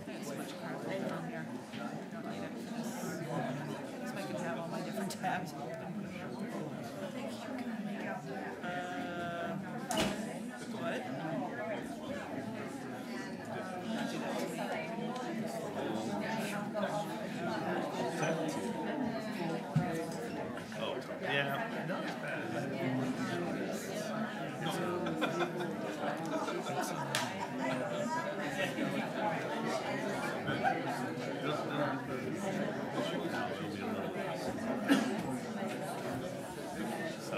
It's much clearer down here. Don't need it. So I can have all my different tabs open. What? Oh, yeah. No, it's bad. So.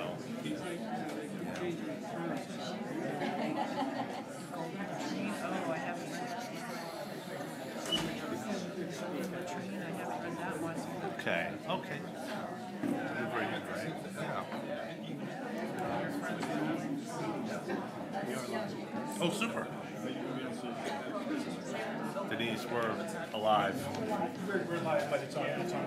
Oh, I haven't read that. Latrine, I haven't read that one. Okay. Okay. You're very good, right? Yeah. Oh, super. Denise, we're alive. We're live, but it's on. It's on.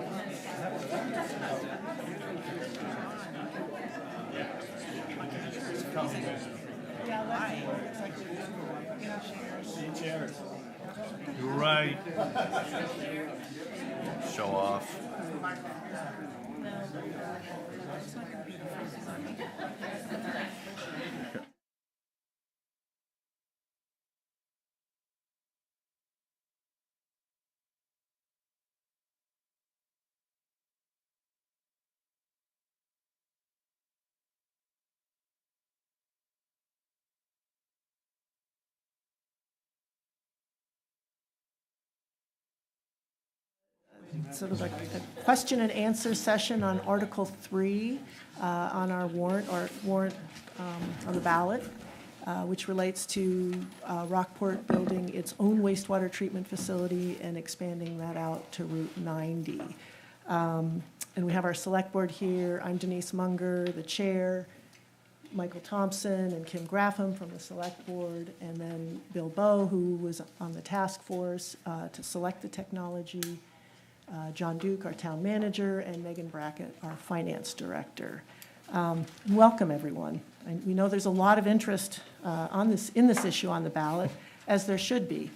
Yeah, why? It's like, See chairs. You're right. Show off. it's not going to be the freezes on me. Sort of a question and answer session on Article 3 on our warrant on the ballot, which relates to Rockport building its own wastewater treatment facility and expanding that out to Route 90. And we have our select board here. I'm Denise Munger, the chair, Michael Thompson and Kim Graffam from the select board, and then Bill Bowe, who was on the task force to select the technology, John Duke, our town manager, and Megan Brackett, our finance director. Welcome, everyone. And we know there's a lot of interest in this issue on the ballot, as there should be.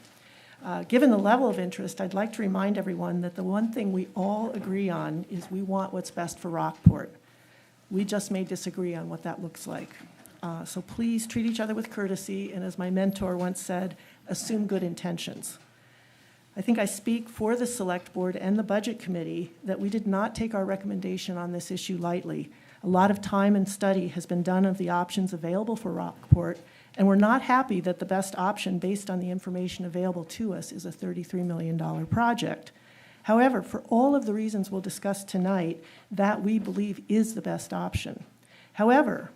Given the level of interest, I'd like to remind everyone that the one thing we all agree on is we want what's best for Rockport. We just may disagree on what that looks like. So please treat each other with courtesy, and as my mentor once said, assume good intentions. I think I speak for the Select Board and the Budget Committee that we did not take our recommendation on this issue lightly. A lot of time and study has been done of the options available for Rockport, and we're not happy that the best option based on the information available to us is a $33 million project. However, for all of the reasons we'll discuss tonight, that we believe is the best option. However,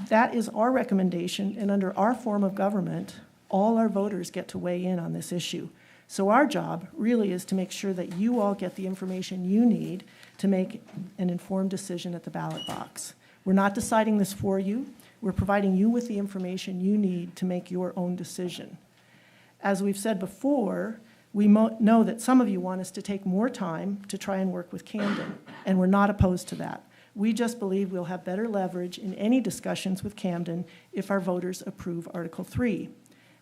that is our recommendation, and under our form of government, all our voters get to weigh in on this issue. So our job really is to make sure that you all get the information you need to make an informed decision at the ballot box. We're not deciding this for you. We're providing you with the information you need to make your own decision. As we've said before, we know that some of you want us to take more time to try and work with Camden, and we're not opposed to that. We just believe we'll have better leverage in any discussions with Camden if our voters approve Article 3.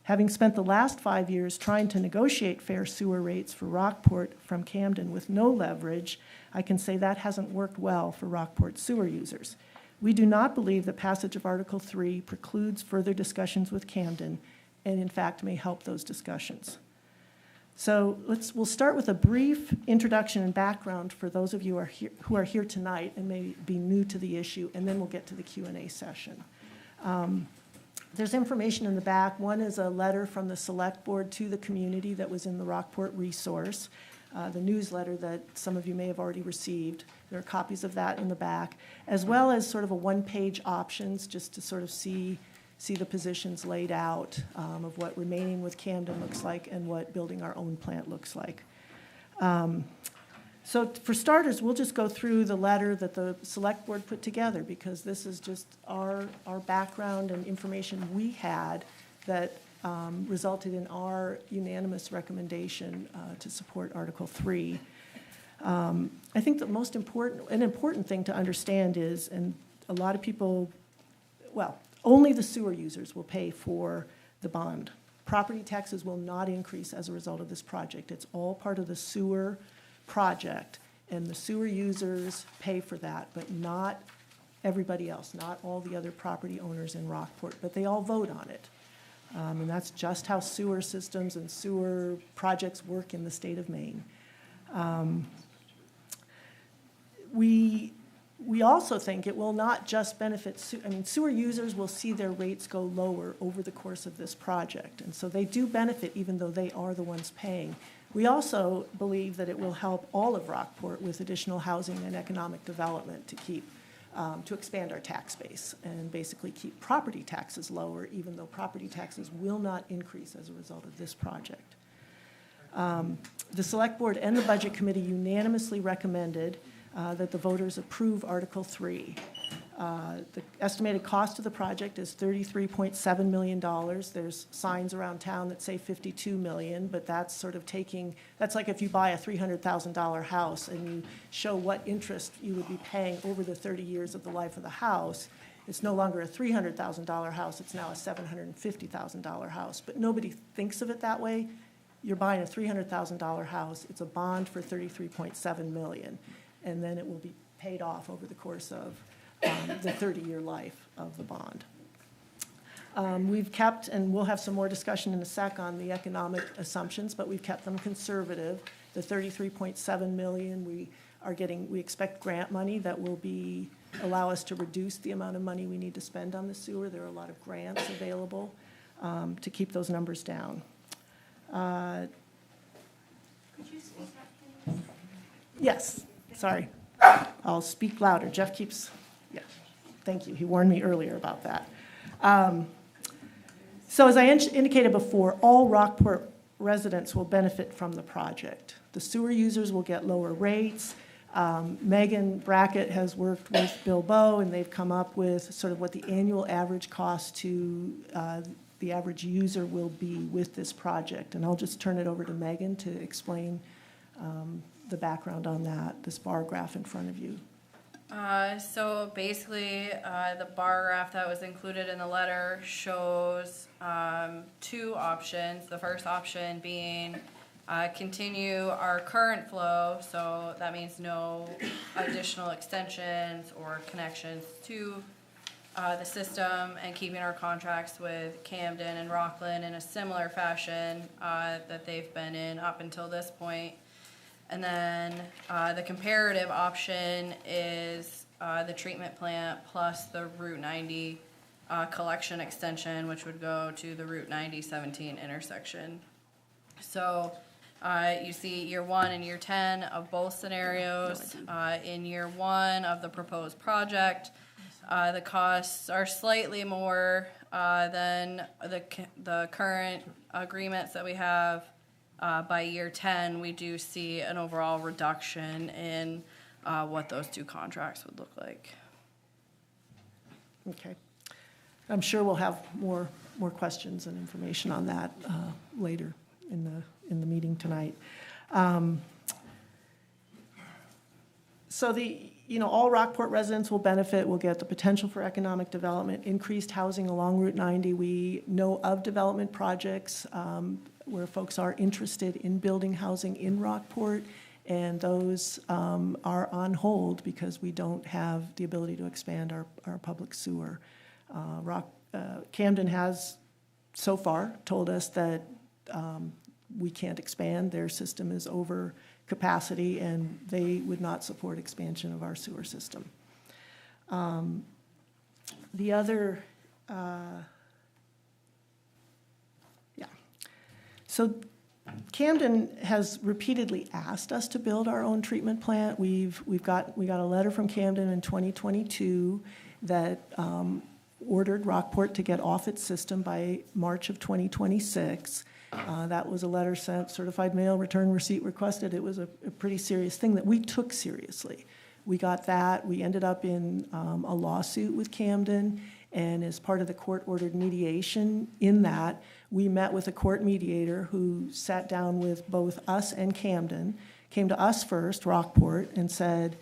Having spent the last 5 years trying to negotiate fair sewer rates for Rockport from Camden with no leverage, I can say that hasn't worked well for Rockport sewer users. We do not believe that passage of Article 3 precludes further discussions with Camden, and in fact may help those discussions. So we'll start with a brief introduction and background for those of you who are here tonight and may be new to the issue, and then we'll get to the Q&A session. There's information in the back. One is a letter from the Select Board to the community that was in the Rockport resource, the newsletter that some of you may have already received. There are copies of that in the back, as well as sort of a one-page options just to sort of see the positions laid out of what remaining with Camden looks like and what building our own plant looks like. So for starters, we'll just go through the letter that the Select Board put together because this is just our background and information we had that resulted in our unanimous recommendation to support Article 3. I think the most important thing to understand is, and a lot of people, well, only the sewer users will pay for the bond property taxes will not increase as a result of this project. It's all part of the sewer project, and the sewer users pay for that, but not everybody else, not all the other property owners in Rockport, but they all vote on it. And that's just how sewer systems and sewer projects work in the state of Maine. We also think it will not just benefit, sewer users will see their rates go lower over the course of this project. And so they do benefit even though they are the ones paying. We also believe that it will help all of Rockport with additional housing and economic development to keep, to expand our tax base and basically keep property taxes lower, even though property taxes will not increase as a result of this project. The Select Board and the Budget Committee unanimously recommended that the voters approve Article 3. The estimated cost of the project is $33.7 million. There's signs around town that say $52 million, but that's sort of that's like if you buy a $300,000 house and you show what interest you would be paying over the 30 years of the life of the house. It's no longer a $300,000 house, it's now a $750,000 house. But nobody thinks of it that way. You're buying a $300,000 house, it's a bond for $33.7 million. And then it will be paid off over the course of the 30-year life of the bond. We've kept, and we'll have some more discussion in a sec on the economic assumptions, but we've kept them conservative. The $33.7 million, we expect grant money that will allow us to reduce the amount of money we need to spend on the sewer. There are a lot of grants available to keep those numbers down. Could you speak up, please? Yes. Sorry, I'll speak louder. Jeff keeps, yeah, thank you. He warned me earlier about that. So as I indicated before, all Rockport residents will benefit from the project. The sewer users will get lower rates. Megan Brackett has worked with Bill Bowe, and they've come up with sort of what the annual average cost to the average user will be with this project. And I'll just turn it over to Megan to explain the background on that, this bar graph in front of you. So basically, the bar graph that was included in the letter shows two options. The first option being continue our current flow, so that means no additional extensions or connections to the system, and keeping our contracts with Camden and Rockland in a similar fashion that they've been in up until this point. And then the comparative option is the treatment plant plus the Route 90 collection extension, which would go to the Route 90-17 intersection. So you see year 1 and year 10 of both scenarios. In year 1 of the proposed project, the costs are slightly more than the current agreements that we have. By year 10, we do see an overall reduction in what those two contracts would look like. Okay. I'm sure we'll have more questions and information on that later in the meeting tonight. So all Rockport residents will benefit. We'll get the potential for economic development, increased housing along Route 90. We know of development projects where folks are interested in building housing in Rockport, and those are on hold because we don't have the ability to expand our public sewer. Camden has so far told us that we can't expand. Their system is over capacity, and they would not support expansion of our sewer system. The other, so Camden has repeatedly asked us to build our own treatment plant. We got a letter from Camden in 2022 that ordered Rockport to get off its system by March of 2026. That was a letter sent, certified mail, return receipt requested. It was a pretty serious thing that we took seriously. We got that. We ended up in a lawsuit with Camden, and as part of the court-ordered mediation in that, we met with a court mediator who sat down with both us and Camden, came to us first, Rockport, and said,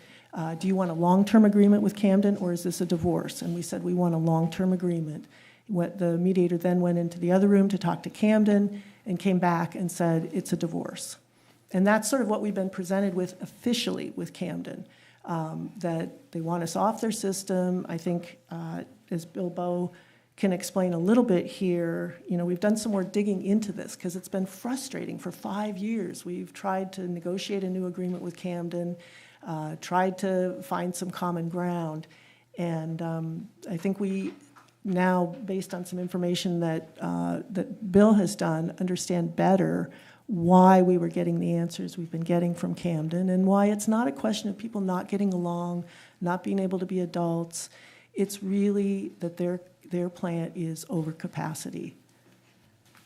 do you want a long-term agreement with Camden, or is this a divorce? And we said we want a long-term agreement. The mediator then went into the other room to talk to Camden and came back and said, it's a divorce. And that's sort of what we've been presented with officially with Camden, that they want us off their system. I think, as Bill Bowe can explain a little bit here, we've done some more digging into this because it's been frustrating for 5 years. We've tried to negotiate a new agreement with Camden, tried to find some common ground. And I think we now, based on some information that Bill has done, understand better why we were getting the answers we've been getting from Camden and why it's not a question of people not getting along, not being able to be adults. It's really that their plant is over capacity.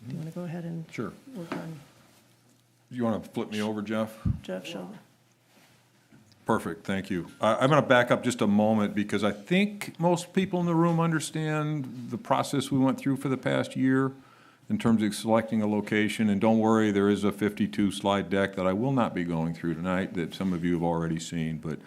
Do you want to go ahead and Sure. work on You want to flip me over, Jeff? Jeff Shoulder? Perfect, thank you. I'm going to back up just a moment because I think most people in the room understand the process we went through for the past year in terms of selecting a location. And don't worry, there is a 52-slide deck that I will not be going through tonight that some of you have already seen. But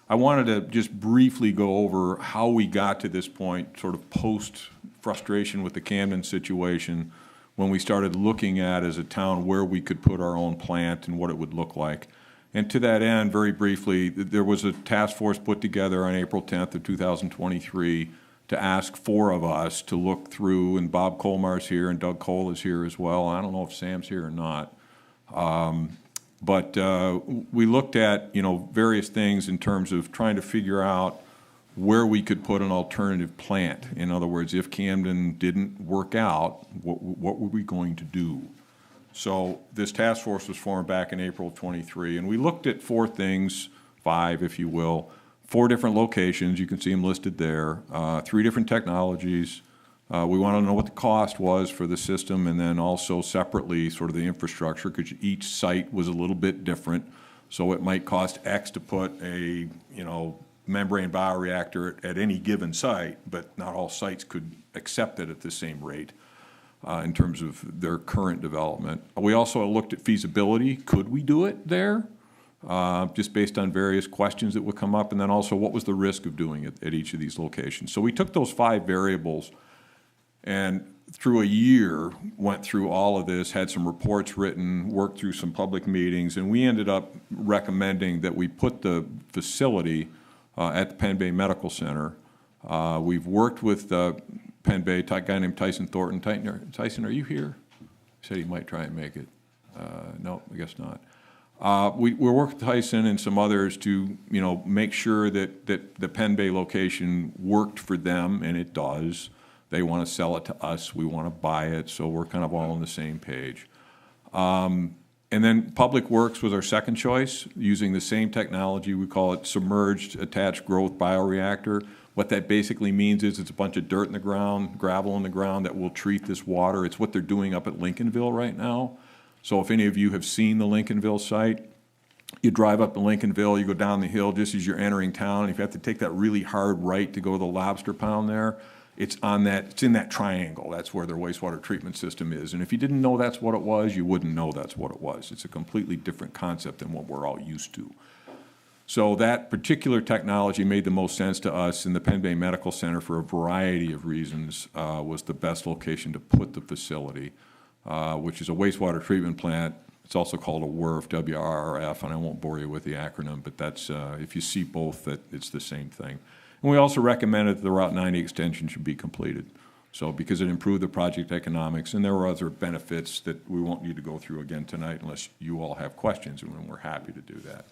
I wanted to just briefly go over how we got to this point, sort of post-frustration with the Camden situation, when we started looking at, as a town, where we could put our own plant and what it would look like. And to that end, very briefly, there was a task force put together on April 10th of 2023 to ask 4 of us to look through, and Bob Colmar's here and Doug Cole is here as well. I don't know if Sam's here or not. But we looked at, various things in terms of trying to figure out where we could put an alternative plant. In other words, if Camden didn't work out, what were we going to do? So this task force was formed back in April of 23, and we looked at 4 things, 5 if you will, 4 different locations. You can see them listed there, 3 different technologies. We wanted to know what the cost was for the system, and then also separately sort of the infrastructure, because each site was a little bit different. So it might cost X to put a membrane bioreactor at any given site, but not all sites could accept it at the same rate. In terms of their current development. We also looked at feasibility. Could we do it there? Just based on various questions that would come up, and then also what was the risk of doing it at each of these locations. So we took those 5 variables and through a year went through all of this, had some reports written, worked through some public meetings, and we ended up recommending that we put the facility at the Penn Bay Medical Center. We've worked with Penn Bay, a guy named Tyson Thornton. Tyson, are you here? He said he might try and make it. No, I guess not. We worked with Tyson and some others to, make sure that the Penn Bay location worked for them, and it does. They want to sell it to us. We want to buy it, so we're kind of all on the same page. And then Public Works was our second choice, using the same technology. We call it submerged attached growth bioreactor. What that basically means is it's a bunch of dirt in the ground, gravel in the ground that will treat this water. It's what they're doing up at Lincolnville right now. So if any of you have seen the Lincolnville site, you drive up to Lincolnville, you go down the hill just as you're entering town, and if you have to take that really hard right to go to the Lobster Pound there, it's in that triangle. That's where their wastewater treatment system is. And if you didn't know that's what it was, you wouldn't know that's what it was. It's a completely different concept than what we're all used to. So that particular technology made the most sense to us, and the Penn Bay Medical Center, for a variety of reasons, was the best location to put the facility, which is a wastewater treatment plant. It's also called a WRRF, WRRF, and I won't bore you with the acronym, but that's, if you see both, that it's the same thing. And we also recommended that the Route 90 extension should be completed. So because it improved the project economics, and there were other benefits that we won't need to go through again tonight unless you all have questions, and we're happy to do that.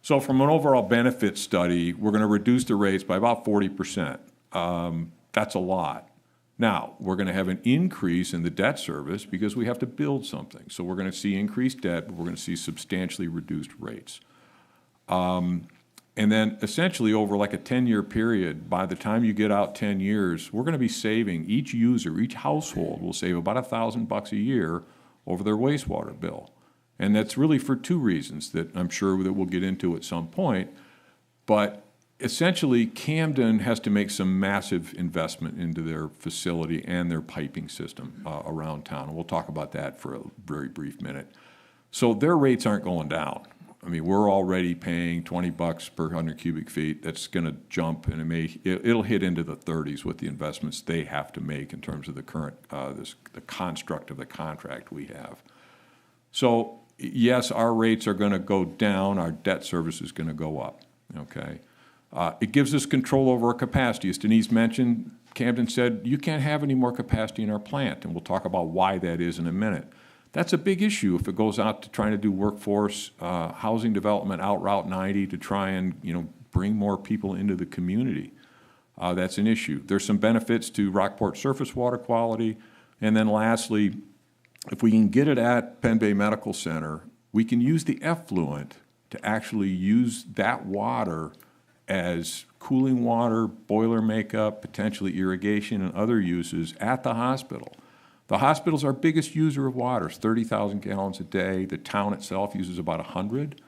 So from an overall benefit study, we're going to reduce the rates by about 40%. That's a lot. Now, we're going to have an increase in the debt service because we have to build something. So we're going to see increased debt, but we're going to see substantially reduced rates. And then essentially over like a 10-year period, by the time you get out 10 years, we're going to be saving, each user, each household will save about $1,000 a year over their wastewater bill. And that's really for 2 reasons that I'm sure that we'll get into at some point. But essentially, Camden has to make some massive investment into their facility and their piping system around town. And we'll talk about that for a very brief minute. So their rates aren't going down. I mean, we're already paying $20 per 100 cubic feet. That's going to jump, and it'll hit into the 30s with the investments they have to make in terms of the current the construct of the contract we have. So yes, our rates are going to go down. Our debt service is going to go up. Okay, it gives us control over our capacity. As Denise mentioned, Camden said you can't have any more capacity in our plant, and we'll talk about why that is in a minute. That's a big issue if it goes out to trying to do workforce housing development out Route 90 to try and bring more people into the community. That's an issue. There's some benefits to Rockport surface water quality, and then lastly, if we can get it at Penn Bay Medical Center, we can use the effluent to actually use that water as cooling water, boiler makeup, potentially irrigation and other uses at the hospital. The hospital's our biggest user of water. It's 30,000 gallons a day. The town itself uses about 100.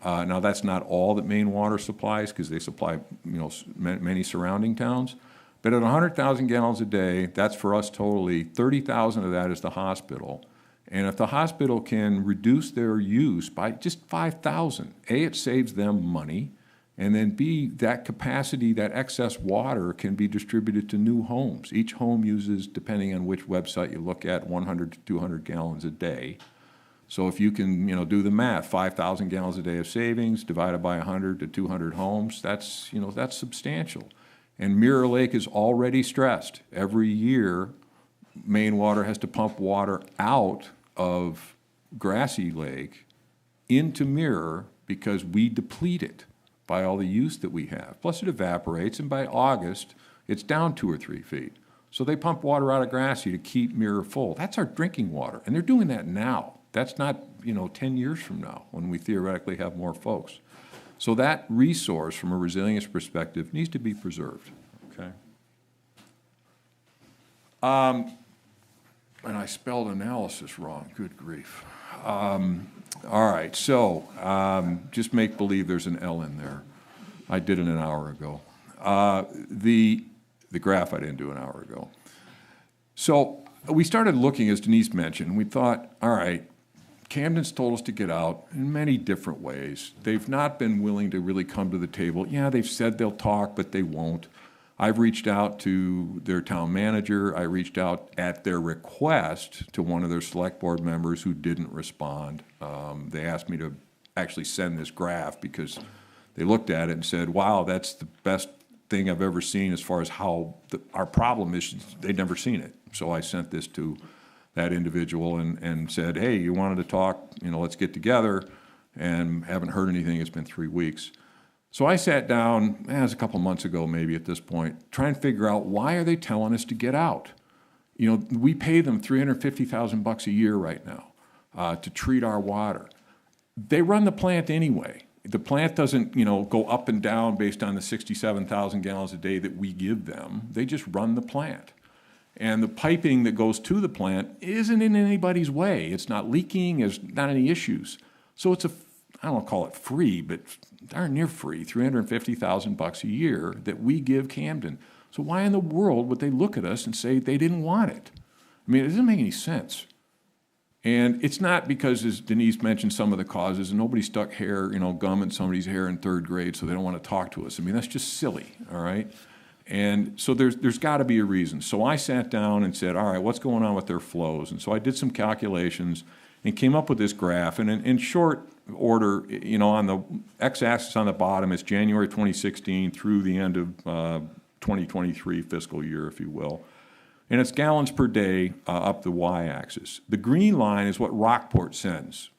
Now, that's not all that Maine Water supplies because they supply many surrounding towns. But at 100,000 gallons a day, that's for us totally. 30,000 of that is the hospital. And if the hospital can reduce their use by just 5,000, A, it saves them money, and then B, that capacity, that excess water can be distributed to new homes. Each home uses, depending on which website you look at, 100 to 200 gallons a day. So if you can, do the math, 5,000 gallons a day of savings divided by 100 to 200 homes, that's substantial. And Mirror Lake is already stressed. Every year, Maine Water has to pump water out of Grassy Lake into Mirror because we deplete it by all the use that we have. Plus it evaporates, and by August, it's down 2 or 3 feet. So they pump water out of Grassy to keep Mirror full. That's our drinking water, and they're doing that now. That's not, 10 years from now when we theoretically have more folks. So that resource, from a resilience perspective, needs to be preserved, okay? And I spelled analysis wrong, good grief. All right, so just make believe there's an L in there. I did it an hour ago. The graph I didn't do an hour ago. So we started looking, as Denise mentioned, we thought, all right, Camden's told us to get out in many different ways. They've not been willing to really come to the table. Yeah, they've said they'll talk, but they won't. I've reached out to their town manager. I reached out at their request to one of their select board members who didn't respond. They asked me to actually send this graph because they looked at it and said, wow, that's the best thing I've ever seen as far as how our problem is. They'd never seen it. So I sent this to that individual and said, hey, you wanted to talk, let's get together, and haven't heard anything. It's been 3 weeks. So I sat down, it was a couple months ago maybe at this point, trying to figure out why are they telling us to get out? We pay them $350,000 a year right now to treat our water. They run the plant anyway. The plant doesn't, go up and down based on the 67,000 gallons a day that we give them. They just run the plant. And the piping that goes to the plant isn't in anybody's way. It's not leaking, there's not any issues. So it's I don't want to call it free, but darn near free, $350,000 a year that we give Camden. So why in the world would they look at us and say they didn't want it? I mean, it doesn't make any sense. And it's not because, as Denise mentioned, some of the causes, and nobody stuck gum in somebody's hair in 3rd grade, so they don't want to talk to us. I mean, that's just silly, all right? And so there's got to be a reason. So I sat down and said, all right, what's going on with their flows? And so I did some calculations and came up with this graph. And in short order, on the x-axis on the bottom is January 2016 through the end of 2023 fiscal year, if you will. And it's gallons per day up the y-axis. The green line is what Rockport sends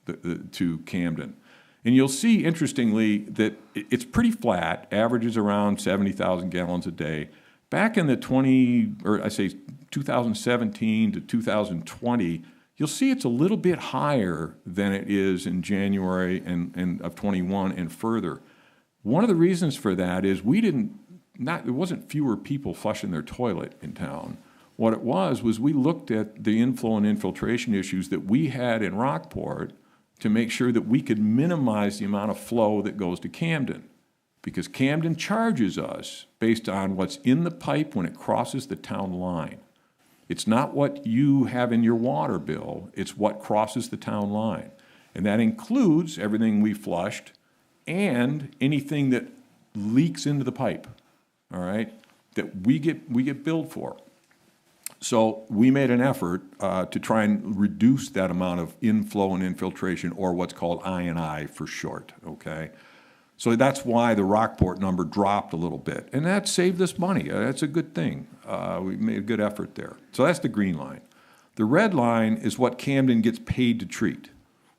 to Camden. And you'll see, interestingly, that it's pretty flat, averages around 70,000 gallons a day. Back in the 2017 to 2020, you'll see it's a little bit higher than it is in January and of 21 and further. One of the reasons for that is there wasn't fewer people flushing their toilet in town. What it was we looked at the inflow and infiltration issues that we had in Rockport to make sure that we could minimize the amount of flow that goes to Camden. Because Camden charges us based on what's in the pipe when it crosses the town line. It's not what you have in your water bill, it's what crosses the town line. And that includes everything we flushed and anything that leaks into the pipe, all right, that we get billed for. So we made an effort to try and reduce that amount of inflow and infiltration, or what's called I&I for short, okay? So that's why the Rockport number dropped a little bit. And that saved us money. That's a good thing. We made a good effort there. So that's the green line. The red line is what Camden gets paid to treat.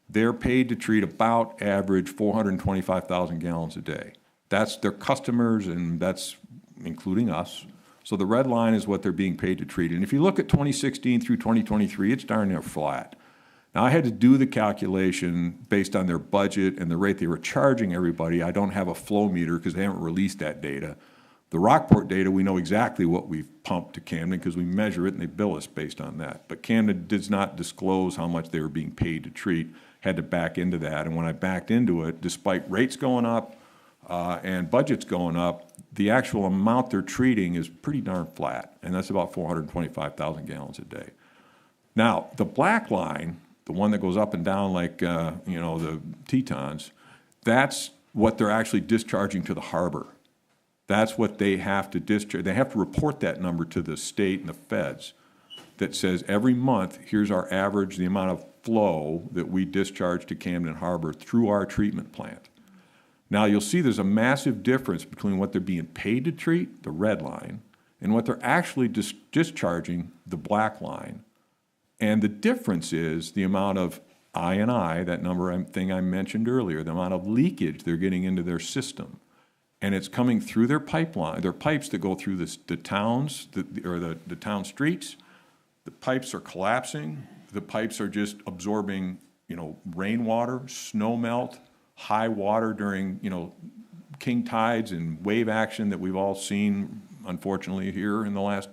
They're paid to treat about average 425,000 gallons a day. That's their customers, and that's including us. So the red line is what they're being paid to treat. And if you look at 2016 through 2023, it's darn near flat. Now, I had to do the calculation based on their budget and the rate they were charging everybody. I don't have a flow meter because they haven't released that data. The Rockport data, we know exactly what we've pumped to Camden because we measure it and they bill us based on that. But Camden does not disclose how much they were being paid to treat. Had to back into that. And when I backed into it, despite rates going up and budgets going up, the actual amount they're treating is pretty darn flat. And that's about 425,000 gallons a day. Now, the black line, the one that goes up and down like, the Tetons, that's what they're actually discharging to the harbor. That's what they have to discharge. They have to report that number to the state and the feds that says every month, here's our average, the amount of flow that we discharge to Camden Harbor through our treatment plant. Now, you'll see there's a massive difference between what they're being paid to treat, the red line, and what they're actually discharging, the black line. And the difference is the amount of I&I, that thing I mentioned earlier, the amount of leakage they're getting into their system. And it's coming through their pipeline, their pipes that go through the towns, the town streets. The pipes are collapsing. The pipes are just absorbing, rainwater, snow melt, high water during, king tides and wave action that we've all seen, unfortunately, here in the last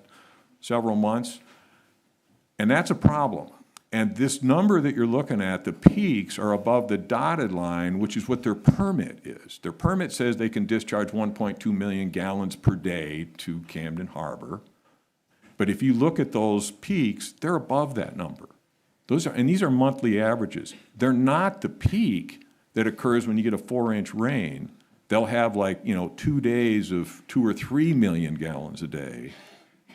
several months. And that's a problem. And this number that you're looking at, the peaks are above the dotted line, which is what their permit is. Their permit says they can discharge 1.2 million gallons per day to Camden Harbor. But if you look at those peaks, they're above that number. These are monthly averages. They're not the peak that occurs when you get a 4-inch rain. They'll have 2 days of 2 or 3 million gallons a day.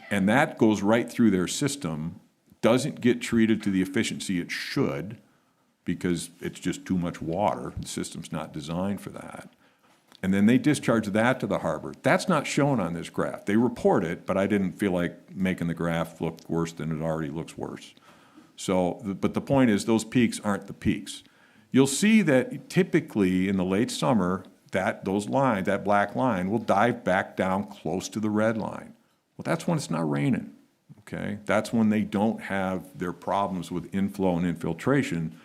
And that goes right through their system, doesn't get treated to the efficiency it should because it's just too much water. The system's not designed for that. And then they discharge that to the harbor. That's not shown on this graph. They report it, but I didn't feel like making the graph look worse than it already looks worse. But the point is those peaks aren't the peaks. You'll see that typically in the late summer, that black line will dive back down close to the red line. Well, that's when it's not raining, okay? That's when they don't have their problems with inflow and infiltration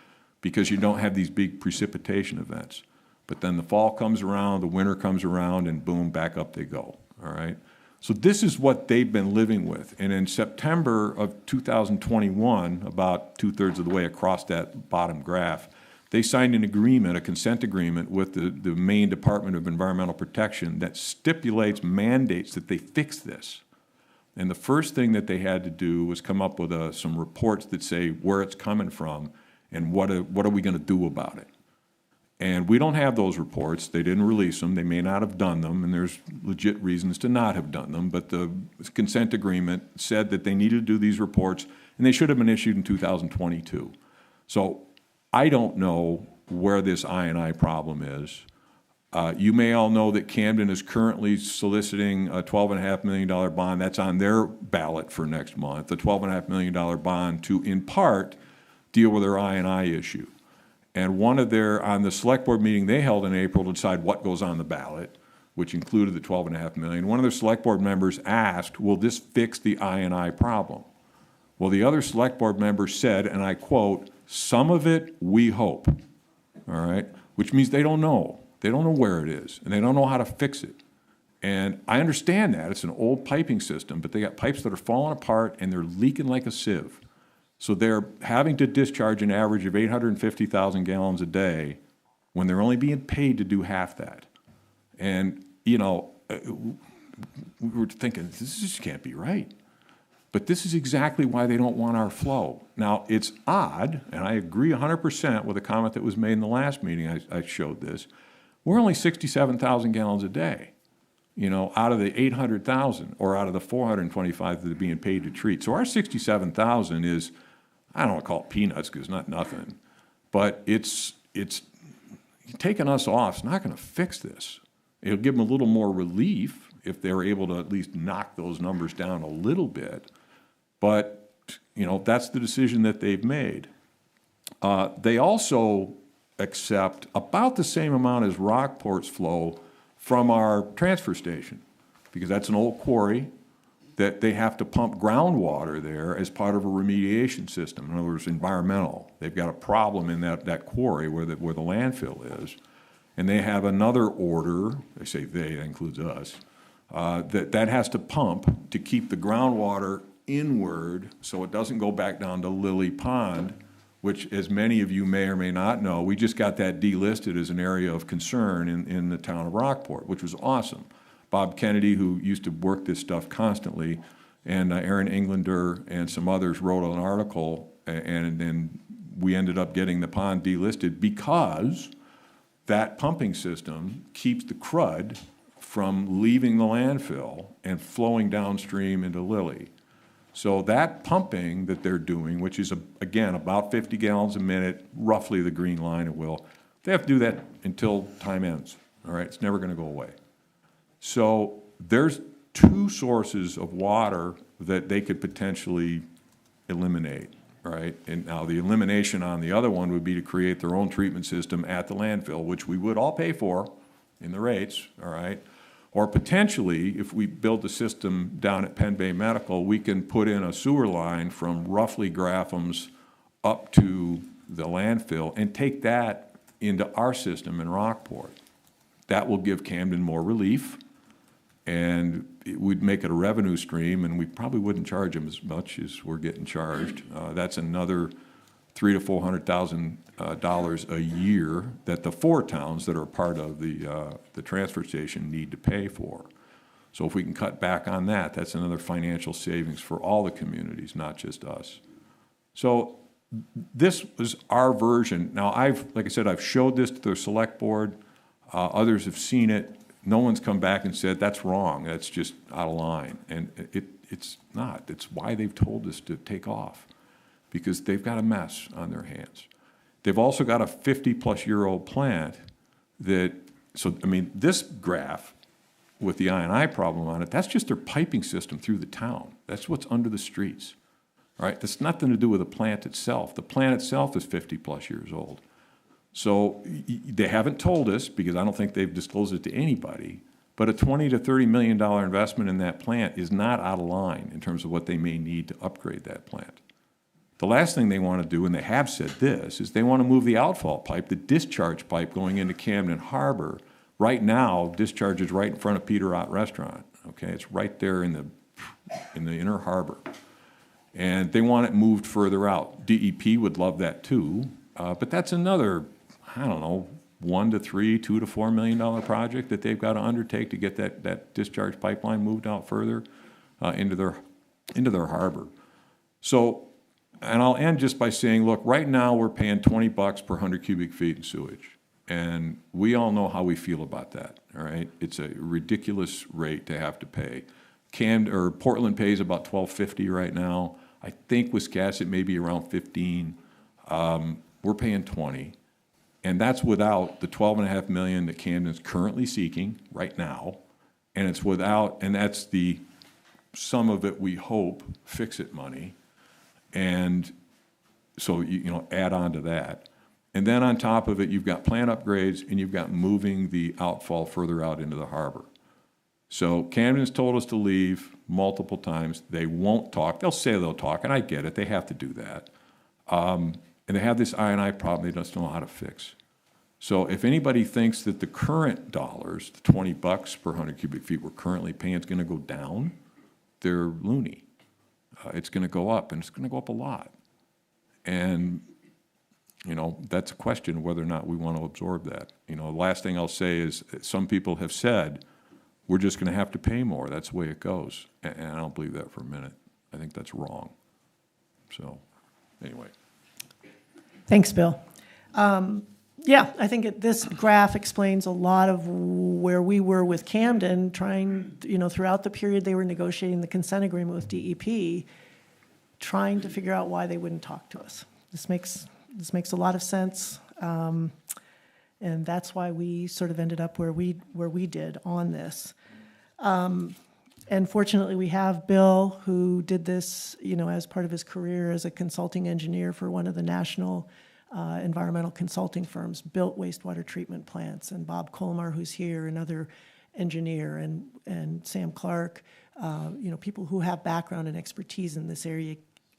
because you don't have these big precipitation events. But then the fall comes around, the winter comes around, and boom, back up they go, all right? So this is what they've been living with. And in September of 2021, about 2/3 of the way across that bottom graph, they signed an agreement, a consent agreement with the Maine Department of Environmental Protection that stipulates mandates that they fix this. And the first thing that they had to do was come up with some reports that say where it's coming from and what are we going to do about it. And we don't have those reports. They didn't release them. They may not have done them, and there's legit reasons to not have done them. But the consent agreement said that they needed to do these reports, and they should have been issued in 2022. So I don't know where this I&I problem is. You may all know that Camden is currently soliciting a $12.5 million bond. That's on their ballot for next month, a $12.5 million bond to, in part, deal with their I&I issue. And on the select board meeting they held in April to decide what goes on the ballot, which included the $12.5 million, one of their select board members asked, will this fix the I&I problem? Well, the other select board member said, and I quote, some of it we hope, all right? Which means they don't know. They don't know where it is, and they don't know how to fix it. And I understand that. It's an old piping system, but they got pipes that are falling apart, and they're leaking like a sieve. So they're having to discharge an average of 850,000 gallons a day when they're only being paid to do half that. And, we were thinking, this just can't be right. But this is exactly why they don't want our flow. Now, it's odd, and I agree 100% with a comment that was made in the last meeting, I showed this. We're only 67,000 gallons a day, you know, out of the 800,000 or out of the 425 that are being paid to treat. So our 67,000 is, I don't want to call it peanuts because it's not nothing, but it's taking us off. It's not going to fix this. It'll give them a little more relief if they're able to at least knock those numbers down a little bit. But, you know, that's the decision that they've made. They also accept about the same amount as Rockport's flow from our transfer station, because that's an old quarry that they have to pump groundwater there as part of a remediation system. In other words, environmental. They've got a problem in that quarry where the landfill is. And they have another order, they say they, that includes us, that has to pump to keep the groundwater inward so it doesn't go back down to Lily Pond, which, as many of you may or may not know, we just got that delisted as an area of concern in the town of Rockport, which was awesome. Bob Kennedy, who used to work this stuff constantly, and Aaron Englander and some others wrote an article, and then we ended up getting the pond delisted because that pumping system keeps the crud from leaving the landfill and flowing downstream into Lily. So that pumping that they're doing, which is, again, about 50 gallons a minute, roughly the green line it will, they have to do that until time ends, all right? It's never going to go away. So there's two sources of water that they could potentially eliminate, right? And now the elimination on the other one would be to create their own treatment system at the landfill, which we would all pay for in the rates, all right? Or potentially, if we build the system down at Penn Bay Medical, we can put in a sewer line from roughly Grafham's up to the landfill and take that into our system in Rockport. That will give Camden more relief, and it would make it a revenue stream, and we probably wouldn't charge them as much as we're getting charged. That's another $300,000 to $400,000 a year that the four towns that are part of the transfer station need to pay for. So if we can cut back on that, that's another financial savings for all the communities, not just us. So this was our version. Now, like I said, I've showed this to the select board. Others have seen it. No one's come back and said, that's wrong, that's just out of line. And it's not. It's why they've told us to take off, because they've got a mess on their hands. They've also got a 50-plus-year-old plant that, so, I mean, this graph with the I&I problem on it, that's just their piping system through the town. That's what's under the streets, all right? That's nothing to do with the plant itself. The plant itself is 50-plus years old. So they haven't told us, because I don't think they've disclosed it to anybody, but a $20 to $30 million investment in that plant is not out of line in terms of what they may need to upgrade that plant. The last thing they want to do, and they have said this, is they want to move the outfall pipe, the discharge pipe going into Camden Harbor. Right now, discharge is right in front of Peter Ott Restaurant, okay? It's right there in the inner harbor. And they want it moved further out. DEP would love that too, but that's another, I don't know, $1 to $3, $2 to $4 million project that they've got to undertake to get that discharge pipeline moved out further into their harbor. So, and I'll end just by saying, look, right now we're paying $20 per 100 cubic feet in sewage. And we all know how we feel about that, all right? It's a ridiculous rate to have to pay. Portland pays about $12.50 right now. I think Wiscasset may be around $15. We're paying $20. And that's without the $12.5 million that Camden's currently seeking right now. And it's without, and that's the, some of it we hope, fix-it money. And so, you know, add on to that. And then on top of it, you've got plant upgrades and you've got moving the outfall further out into the harbor. So Camden's told us to leave multiple times. They won't talk. They'll say they'll talk, and I get it. They have to do that. And they have this I&I problem they just don't know how to fix. So if anybody thinks that the current dollars, the $20 per 100 cubic feet we're currently paying is going to go down, they're loony. It's going to go up, and it's going to go up a lot. And, you know, that's a question of whether or not we want to absorb that. You know, the last thing I'll say is some people have said, we're just going to have to pay more. That's the way it goes. And I don't believe that for a minute. I think that's wrong. So, anyway. Thanks, Bill. Yeah, I think this graph explains a lot of where we were with Camden, trying, throughout the period they were negotiating the consent agreement with DEP, trying to figure out why they wouldn't talk to us. This makes a lot of sense, and that's why we sort of ended up where we did on this. And fortunately, we have Bill, who did this, as part of his career as a consulting engineer for one of the national environmental consulting firms, built wastewater treatment plants, and Bob Colmar, who's here, another engineer, and Sam Clark, people who have background and expertise in this area,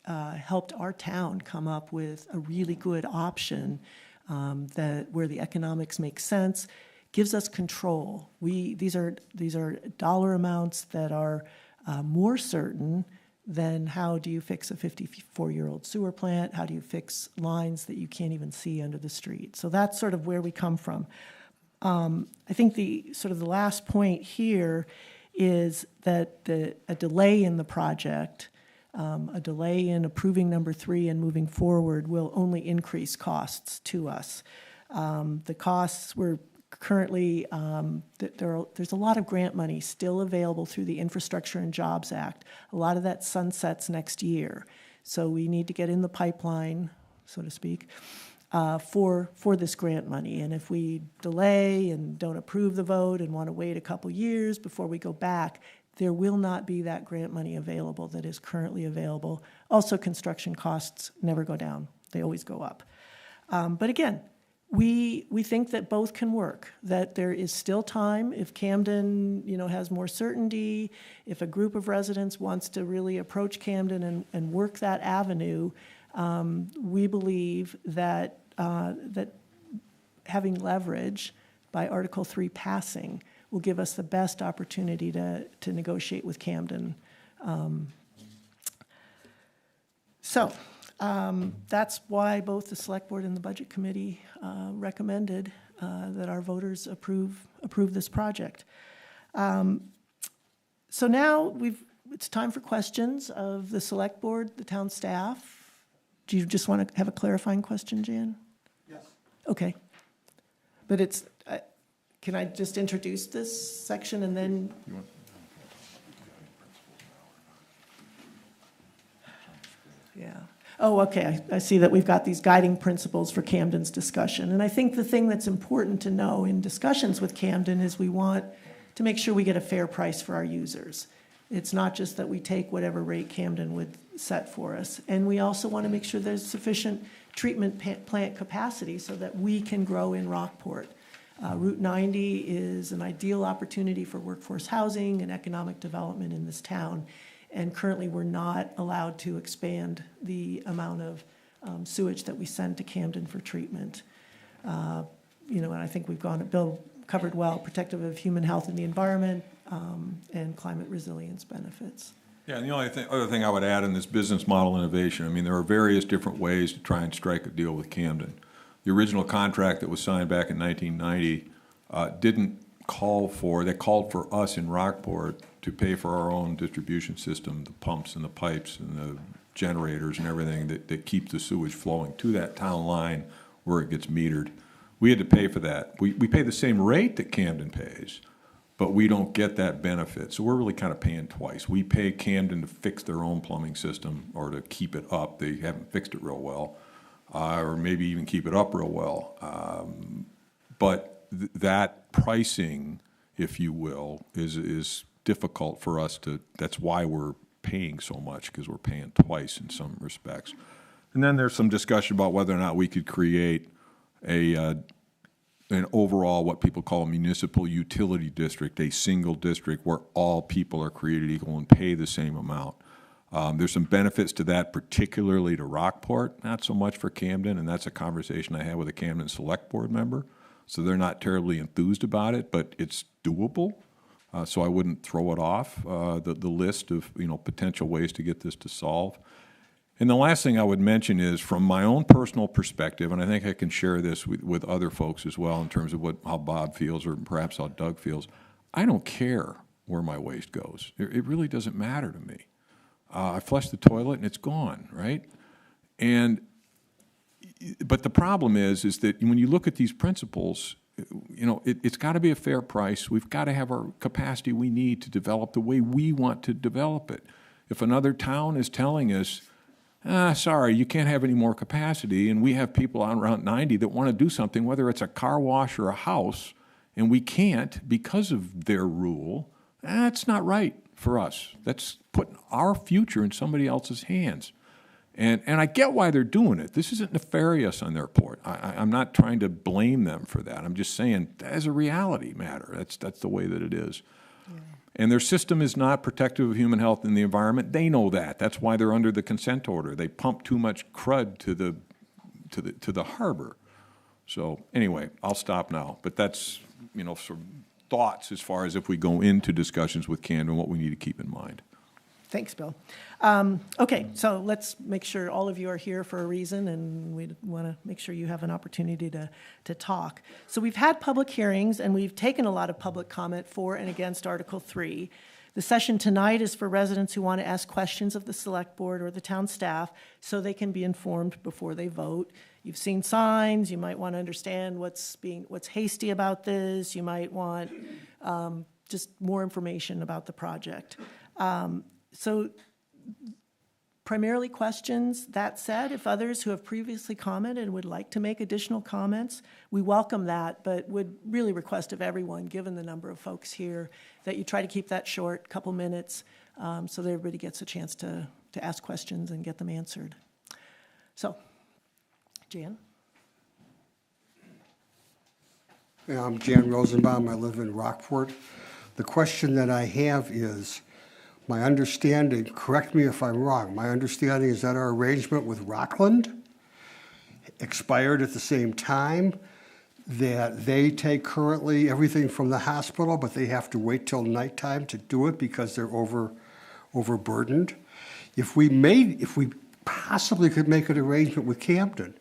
helped our town come up with a really good option where the economics make sense, gives us control. These are dollar amounts that are more certain than how do you fix a 54-year-old sewer plant? How do you fix lines that you can't even see under the street? So that's sort of where we come from. I think the last point here is that a delay in the project, a delay in approving number 3 and moving forward will only increase costs to us. The costs were currently, there's a lot of grant money still available through the Infrastructure and Jobs Act. A lot of that sunsets next year. So we need to get in the pipeline, so to speak, for this grant money. And if we delay and don't approve the vote and want to wait a couple years before we go back, there will not be that grant money available that is currently available. Also, construction costs never go down. They always go up. But again, we think that both can work, that there is still time if Camden, has more certainty, if a group of residents wants to really approach Camden and work that avenue. We believe that that having leverage by Article 3 passing will give us the best opportunity to negotiate with Camden. That's why both the Select Board and the Budget Committee recommended that our voters approve this project. So now it's time for questions of the Select Board, the town staff. Do you just want to have a clarifying question, Jan? Yes. Okay. But can I just introduce this section and then? Yeah. Oh, okay. I see that we've got these guiding principles for Camden's discussion. And I think the thing that's important to know in discussions with Camden is we want to make sure we get a fair price for our users. It's not just that we take whatever rate Camden would set for us. And we also want to make sure there's sufficient treatment plant capacity so that we can grow in Rockport. Route 90 is an ideal opportunity for workforce housing and economic development in this town. And currently, we're not allowed to expand the amount of sewage that we send to Camden for treatment. And I think Bill covered well, protective of human health and the environment, and climate resilience benefits. Yeah, and the other thing I would add in this business model innovation, there are various different ways to try and strike a deal with Camden. The original contract that was signed back in 1990 didn't call for, they called for us in Rockport to pay for our own distribution system, the pumps and the pipes and the generators and everything that keep the sewage flowing to that town line where it gets metered. We had to pay for that. We pay the same rate that Camden pays, but we don't get that benefit. So we're really kind of paying twice. We pay Camden to fix their own plumbing system or to keep it up. They haven't fixed it real well, or maybe even keep it up real well. But that pricing, if you will, is difficult for us to, that's why we're paying so much, because we're paying twice in some respects. And then there's some discussion about whether or not we could create an overall, what people call a municipal utility district, a single district where all people are created equal and pay the same amount. There's some benefits to that, particularly to Rockport, not so much for Camden, and that's a conversation I had with a Camden Select Board member. So they're not terribly enthused about it, but it's doable. So I wouldn't throw it off the list of potential ways to get this to solve. And the last thing I would mention is, from my own personal perspective, and I think I can share this with other folks as well in terms of how Bob feels or perhaps how Doug feels, I don't care where my waste goes. It really doesn't matter to me. I flush the toilet and it's gone, right? But the problem is that when you look at these principles, it's got to be a fair price. We've got to have our capacity we need to develop the way we want to develop it. If another town is telling us, sorry, you can't have any more capacity, and we have people on Route 90 that want to do something, whether it's a car wash or a house, and we can't because of their rule, that's not right for us. That's putting our future in somebody else's hands. And I get why they're doing it. This isn't nefarious on their part. I'm not trying to blame them for that. I'm just saying that is a reality matter. That's the way that it is. Yeah. And their system is not protective of human health and the environment. They know that. That's why they're under the consent order. They pump too much crud to the harbor. So anyway, I'll stop now. But that's sort of thoughts as far as if we go into discussions with Camden, what we need to keep in mind. Thanks, Bill. Okay, so let's make sure all of you are here for a reason, and we want to make sure you have an opportunity to talk. So we've had public hearings, and we've taken a lot of public comment for and against Article 3. The session tonight is for residents who want to ask questions of the Select Board or the town staff so they can be informed before they vote. You've seen signs. You might want to understand what's hasty about this. You might want just more information about the project. So primarily questions. That said, if others who have previously commented would like to make additional comments, we welcome that, but would really request of everyone, given the number of folks here, that you try to keep that short, couple minutes, so that everybody gets a chance to ask questions and get them answered. So, Jan? Yeah, I'm Jan Rosenbaum. I live in Rockport. The question that I have is, my understanding, correct me if I'm wrong, my understanding is that our arrangement with Rockland expired at the same time, that they take currently everything from the hospital, but they have to wait till nighttime to do it because they're overburdened. If we possibly could make an arrangement with Camden,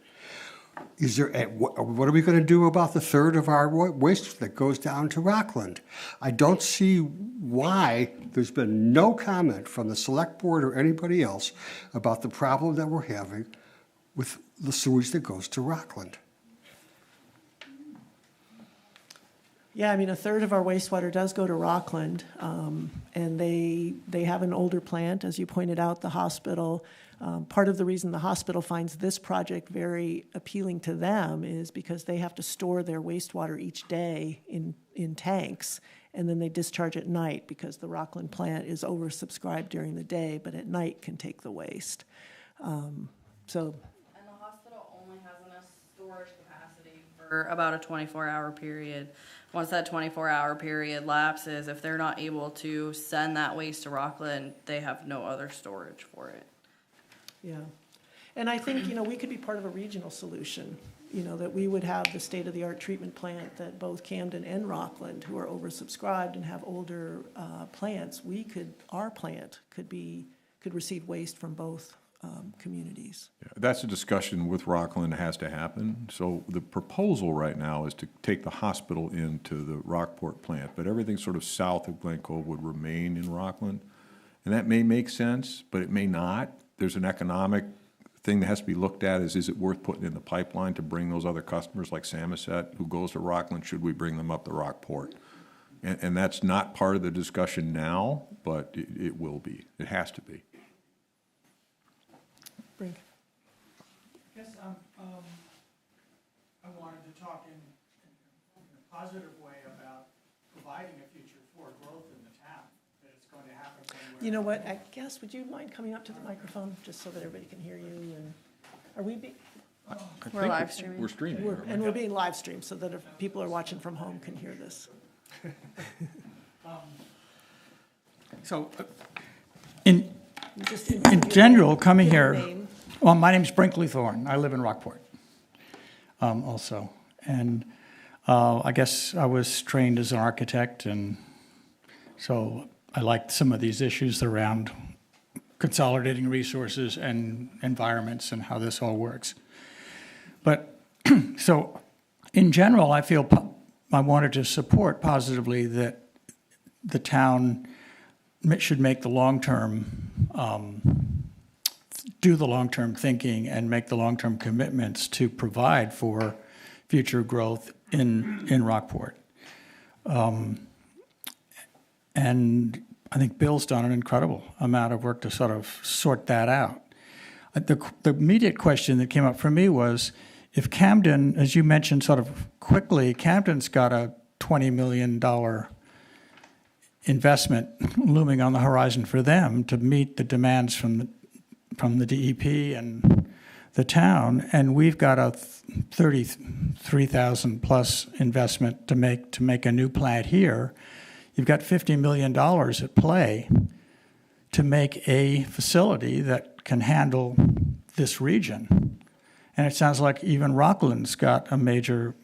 what are we going to do about the third of our waste that goes down to Rockland? I don't see why there's been no comment from the Select Board or anybody else about the problem that we're having with the sewage that goes to Rockland. Yeah, I mean, a third of our wastewater does go to Rockland, and they have an older plant, as you pointed out, the hospital. Part of the reason the hospital finds this project very appealing to them is because they have to store their wastewater each day in tanks, and then they discharge at night because the Rockland plant is oversubscribed during the day, but at night can take the waste. And the hospital only has enough storage capacity for about a 24-hour period. Once that 24-hour period lapses, if they're not able to send that waste to Rockland, they have no other storage for it. Yeah. And I think, we could be part of a regional solution, that we would have the state-of-the-art treatment plant that both Camden and Rockland, who are oversubscribed and have older plants, our plant could receive waste from both communities. Yeah, that's a discussion with Rockland that has to happen. So the proposal right now is to take the hospital into the Rockport plant, but everything sort of south of Glen Cove would remain in Rockland. And that may make sense, but it may not. There's an economic thing that has to be looked at is it worth putting in the pipeline to bring those other customers like Samoset who goes to Rockland? Should we bring them up to Rockport? And that's not part of the discussion now, but it will be. It has to be. Brink. I guess I wanted to talk in a positive way about providing a future for growth in the town, that it's going to happen somewhere. You know what, I guess, would you mind coming up to the microphone, just so that everybody can hear you? And are we We're live streaming. We're streaming. and we're being live streamed, so that if people are watching from home can hear this. So, in general, coming here, well, my name's Brinkley Thorne. I live in Rockport also. And I guess I was trained as an architect, and so I liked some of these issues around consolidating resources and environments and how this all works. But so in general, I feel I wanted to support positively that the town should make the long-term do the long-term thinking and make the long-term commitments to provide for future growth in Rockport. And I think Bill's done an incredible amount of work to sort of sort that out. The immediate question that came up for me was, if Camden, as you mentioned sort of quickly, Camden's got a $20 million investment looming on the horizon for them to meet the demands from the DEP and the town, and we've got a 33,000 plus investment to make a new plant here. You've got $50 million at play to make a facility that can handle this region. And it sounds like even Rockland's got a major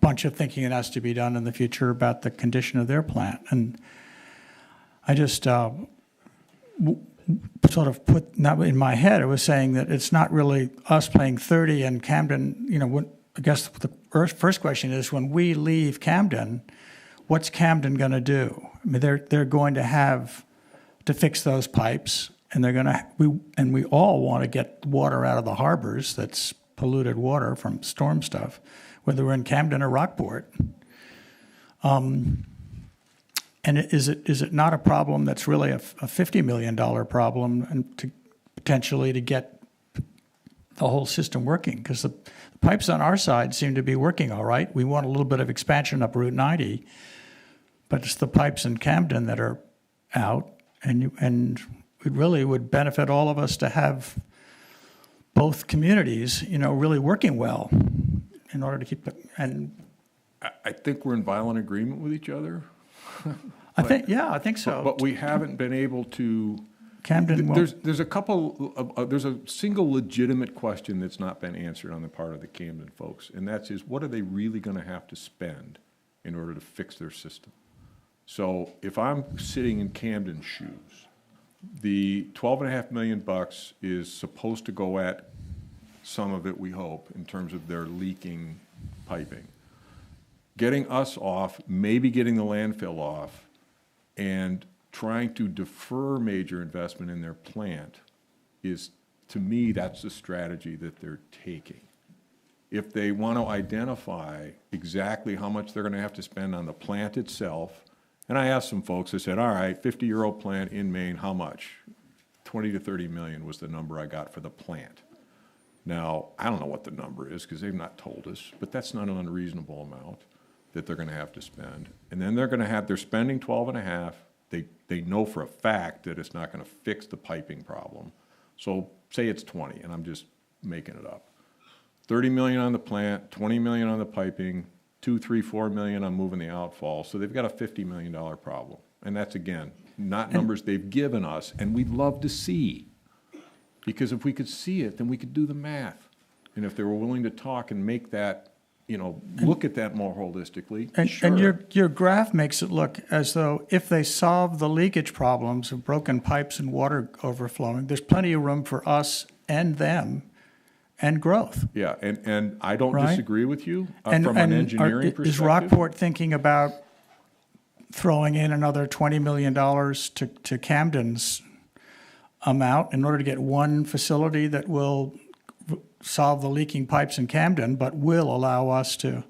bunch of thinking that has to be done in the future about the condition of their plant. And I just sort of put that in my head. I was saying that it's not really us playing 30 and Camden, I guess the first question is, when we leave Camden, what's Camden going to do? I mean, they're going to have to fix those pipes, and we all want to get water out of the harbors that's polluted water from storm stuff, whether we're in Camden or Rockport. And is it not a problem that's really a $50 million problem, and potentially to get the whole system working? Because the pipes on our side seem to be working all right. We want a little bit of expansion up Route 90, but it's the pipes in Camden that are out, and it really would benefit all of us to have both communities, really working well in order to keep it. And I think we're in violent agreement with each other. I think so. But we haven't been able to. Camden. There's a single legitimate question that's not been answered on the part of the Camden folks, and that's what are they really going to have to spend in order to fix their system? So if I'm sitting in Camden's shoes, the $12.5 million is supposed to go at some of it, we hope, in terms of their leaking piping. Getting us off, maybe getting the landfill off, and trying to defer major investment in their plant is, to me, that's the strategy that they're taking. If they want to identify exactly how much they're going to have to spend on the plant itself, and I asked some folks, I said, all right, 50-year-old plant in Maine, how much? 20 to 30 million was the number I got for the plant. Now, I don't know what the number is because they've not told us, but that's not an unreasonable amount that they're going to have to spend. And then they're spending 12.5. They know for a fact that it's not going to fix the piping problem. So say it's 20, and I'm just making it up. 30 million on the plant, 20 million on the piping, 2, 3, 4 million on moving the outfall. So they've got a $50 million problem. And that's, again, not numbers they've given us, and we'd love to see. Because if we could see it, then we could do the math. And if they were willing to talk and make that, look at that more holistically, sure. And your graph makes it look as though if they solve the leakage problems of broken pipes and water overflowing, there's plenty of room for us and them and growth. Yeah, and I don't Right? disagree with you from an engineering perspective. Is Rockport thinking about throwing in another $20 million to Camden's amount in order to get one facility that will solve the leaking pipes in Camden, but will allow us to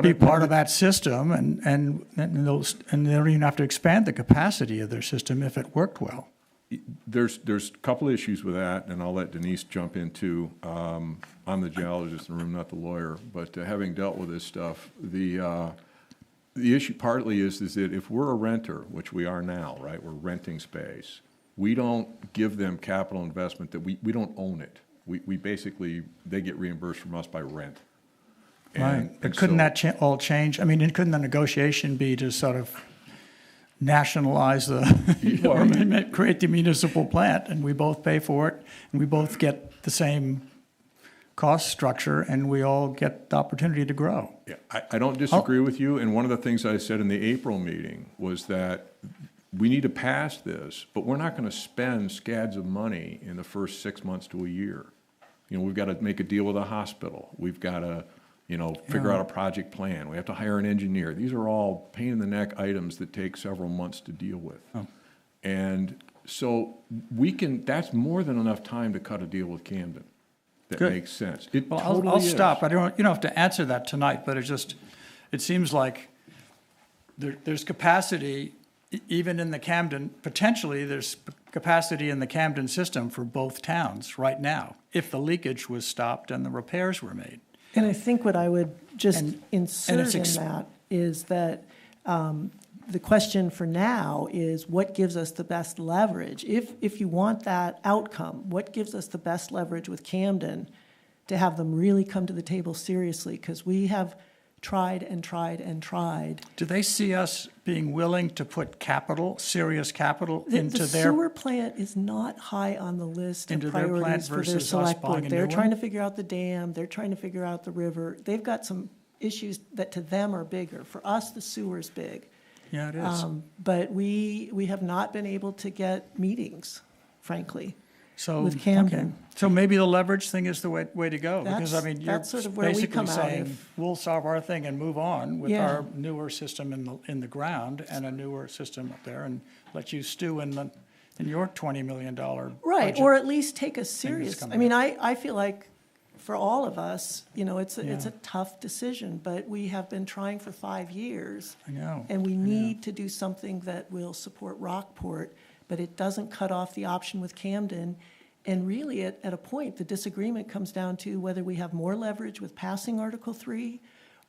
be part of that system, and they don't even have to expand the capacity of their system if it worked well? There's a couple of issues with that, and I'll let Denise jump in too. I'm the geologist in the room, not the lawyer, but having dealt with this stuff, the issue partly is that if we're a renter, which we are now, right, we're renting space, we don't give them capital investment that we don't own it. We basically, they get reimbursed from us by rent. Right, but couldn't that all change? I mean, couldn't the negotiation be to sort of nationalize or create the municipal plant, and we both pay for it, and we both get the same cost structure, and we all get the opportunity to grow? Yeah, I don't disagree with you, and one of the things I said in the April meeting was that we need to pass this, but we're not going to spend scads of money in the first 6 months to a year. We've got to make a deal with a hospital. We've got to, figure out a project plan. We have to hire an engineer. These are all pain in the neck items that take several months to deal with. And so that's more than enough time to cut a deal with Camden. That Good. makes sense. It Well, totally I'll is. stop. You don't have to answer that tonight, but it seems like there's capacity, even in the Camden, potentially there's capacity in the Camden system for both towns right now, if the leakage was stopped and the repairs were made. And I think what I would just And insert it's in that is that the question for now is what gives us the best leverage? If you want that outcome, what gives us the best leverage with Camden to have them really come to the table seriously? Because we have tried and tried and tried. Do they see us being willing to put capital, serious capital, The into their, sewer plant is not high on the list of Into their plant priorities for their versus us select buying board. a They're new trying one? to figure out the dam, they're trying to figure out the river. They've got some issues that to them are bigger. For us, the sewer's big. yeah, it is. But we have not been able to get meetings, frankly. So, with Camden. okay. So maybe the leverage thing is the way to go, because I That's- mean, you're that's sort of where we basically come out saying, of. we'll solve our thing and move on with Yeah. our newer system in the ground and a newer system up there, and let you stew in your $20 million Right, budget. or at least take us serious. coming I mean, I feel like for all of us, it's a Yeah. tough decision, but we have been trying for 5 years. I know. And we need to do something that will support Rockport, but it doesn't cut off the option with Camden. And really, at a point, the disagreement comes down to whether we have more leverage with passing Article 3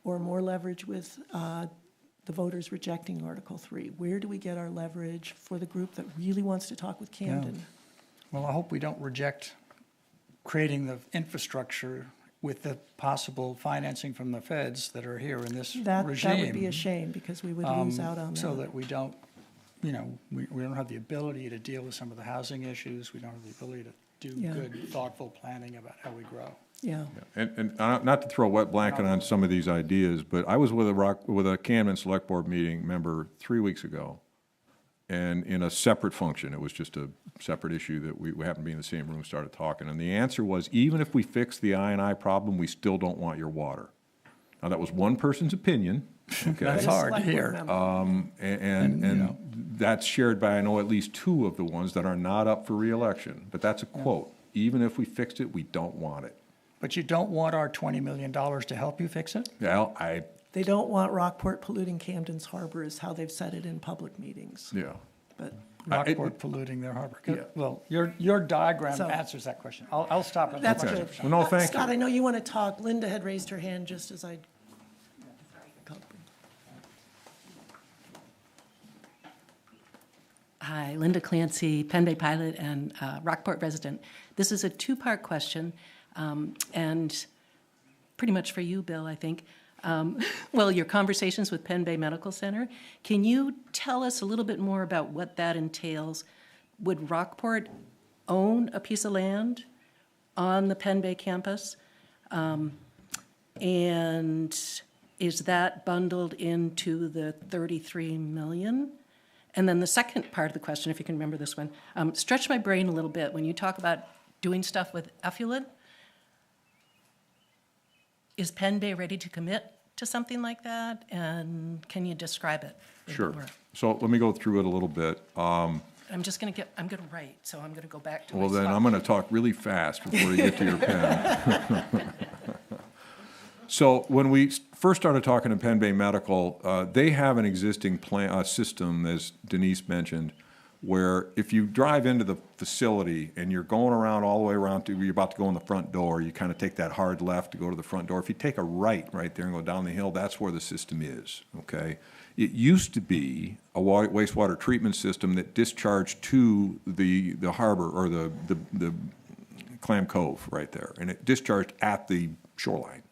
or more leverage with the voters rejecting Article 3. Where do we get our leverage for the group that really wants to talk with Camden? Well, I hope we don't reject creating the infrastructure with the possible financing from the feds that are here in this regime. That would be a shame, because we would lose out on that. So that we don't, we don't have the ability to deal with some of the housing issues. We don't have the ability to do Yeah. good, thoughtful planning about how we grow. Yeah. And not to throw a wet blanket on some of these ideas, but I was with a Camden Select Board meeting member 3 weeks ago, and in a separate function, it was just a separate issue that we happened to be in the same room, started talking, and the answer was, even if we fix the I&I problem, we still don't want your water. Now, that was one person's opinion, okay? That's hard to Select board hear. member. And that's shared by, I know, at least two of the ones that are not up for reelection, but that's a quote. Even if we fixed it, we don't want it. But you don't want our $20 million to help you fix it? Well, They don't want Rockport polluting Camden's harbor, is how they've said it in public meetings. yeah. But Rockport polluting their harbor. Yeah. Well, your diagram So- answers that question. I'll stop at that's that good. question. Well, no, thank Scott, you. I know you want to talk. Linda had raised her hand just as I. Hi, Linda Clancy, Penn Bay pilot and Rockport resident. This is a two-part question, and pretty much for you, Bill, I think. Well, your conversations with Penn Bay Medical Center, can you tell us a little bit more about what that entails? Would Rockport own a piece of land on the Penn Bay campus? And is that bundled into the 33 million? And then the second part of the question, if you can remember this one, stretch my brain a little bit. When you talk about doing stuff with effluent, is Penn Bay ready to commit to something like that? And can you describe it? a bit Sure. more? So let me go through it a little bit. I'm going to write, so I'm going to go back to my Well, then slide. I'm going to talk really fast before you get to your pen. So when we first started talking to Penn Bay Medical, they have an existing system, as Denise mentioned, where if you drive into the facility and you're going around all the way around to, you're about to go in the front door, you kind of take that hard left to go to the front door. If you take a right there and go down the hill, that's where the system is, okay? It used to be a wastewater treatment system that discharged to the harbor, or the Clam Cove right there, and it discharged at the shoreline.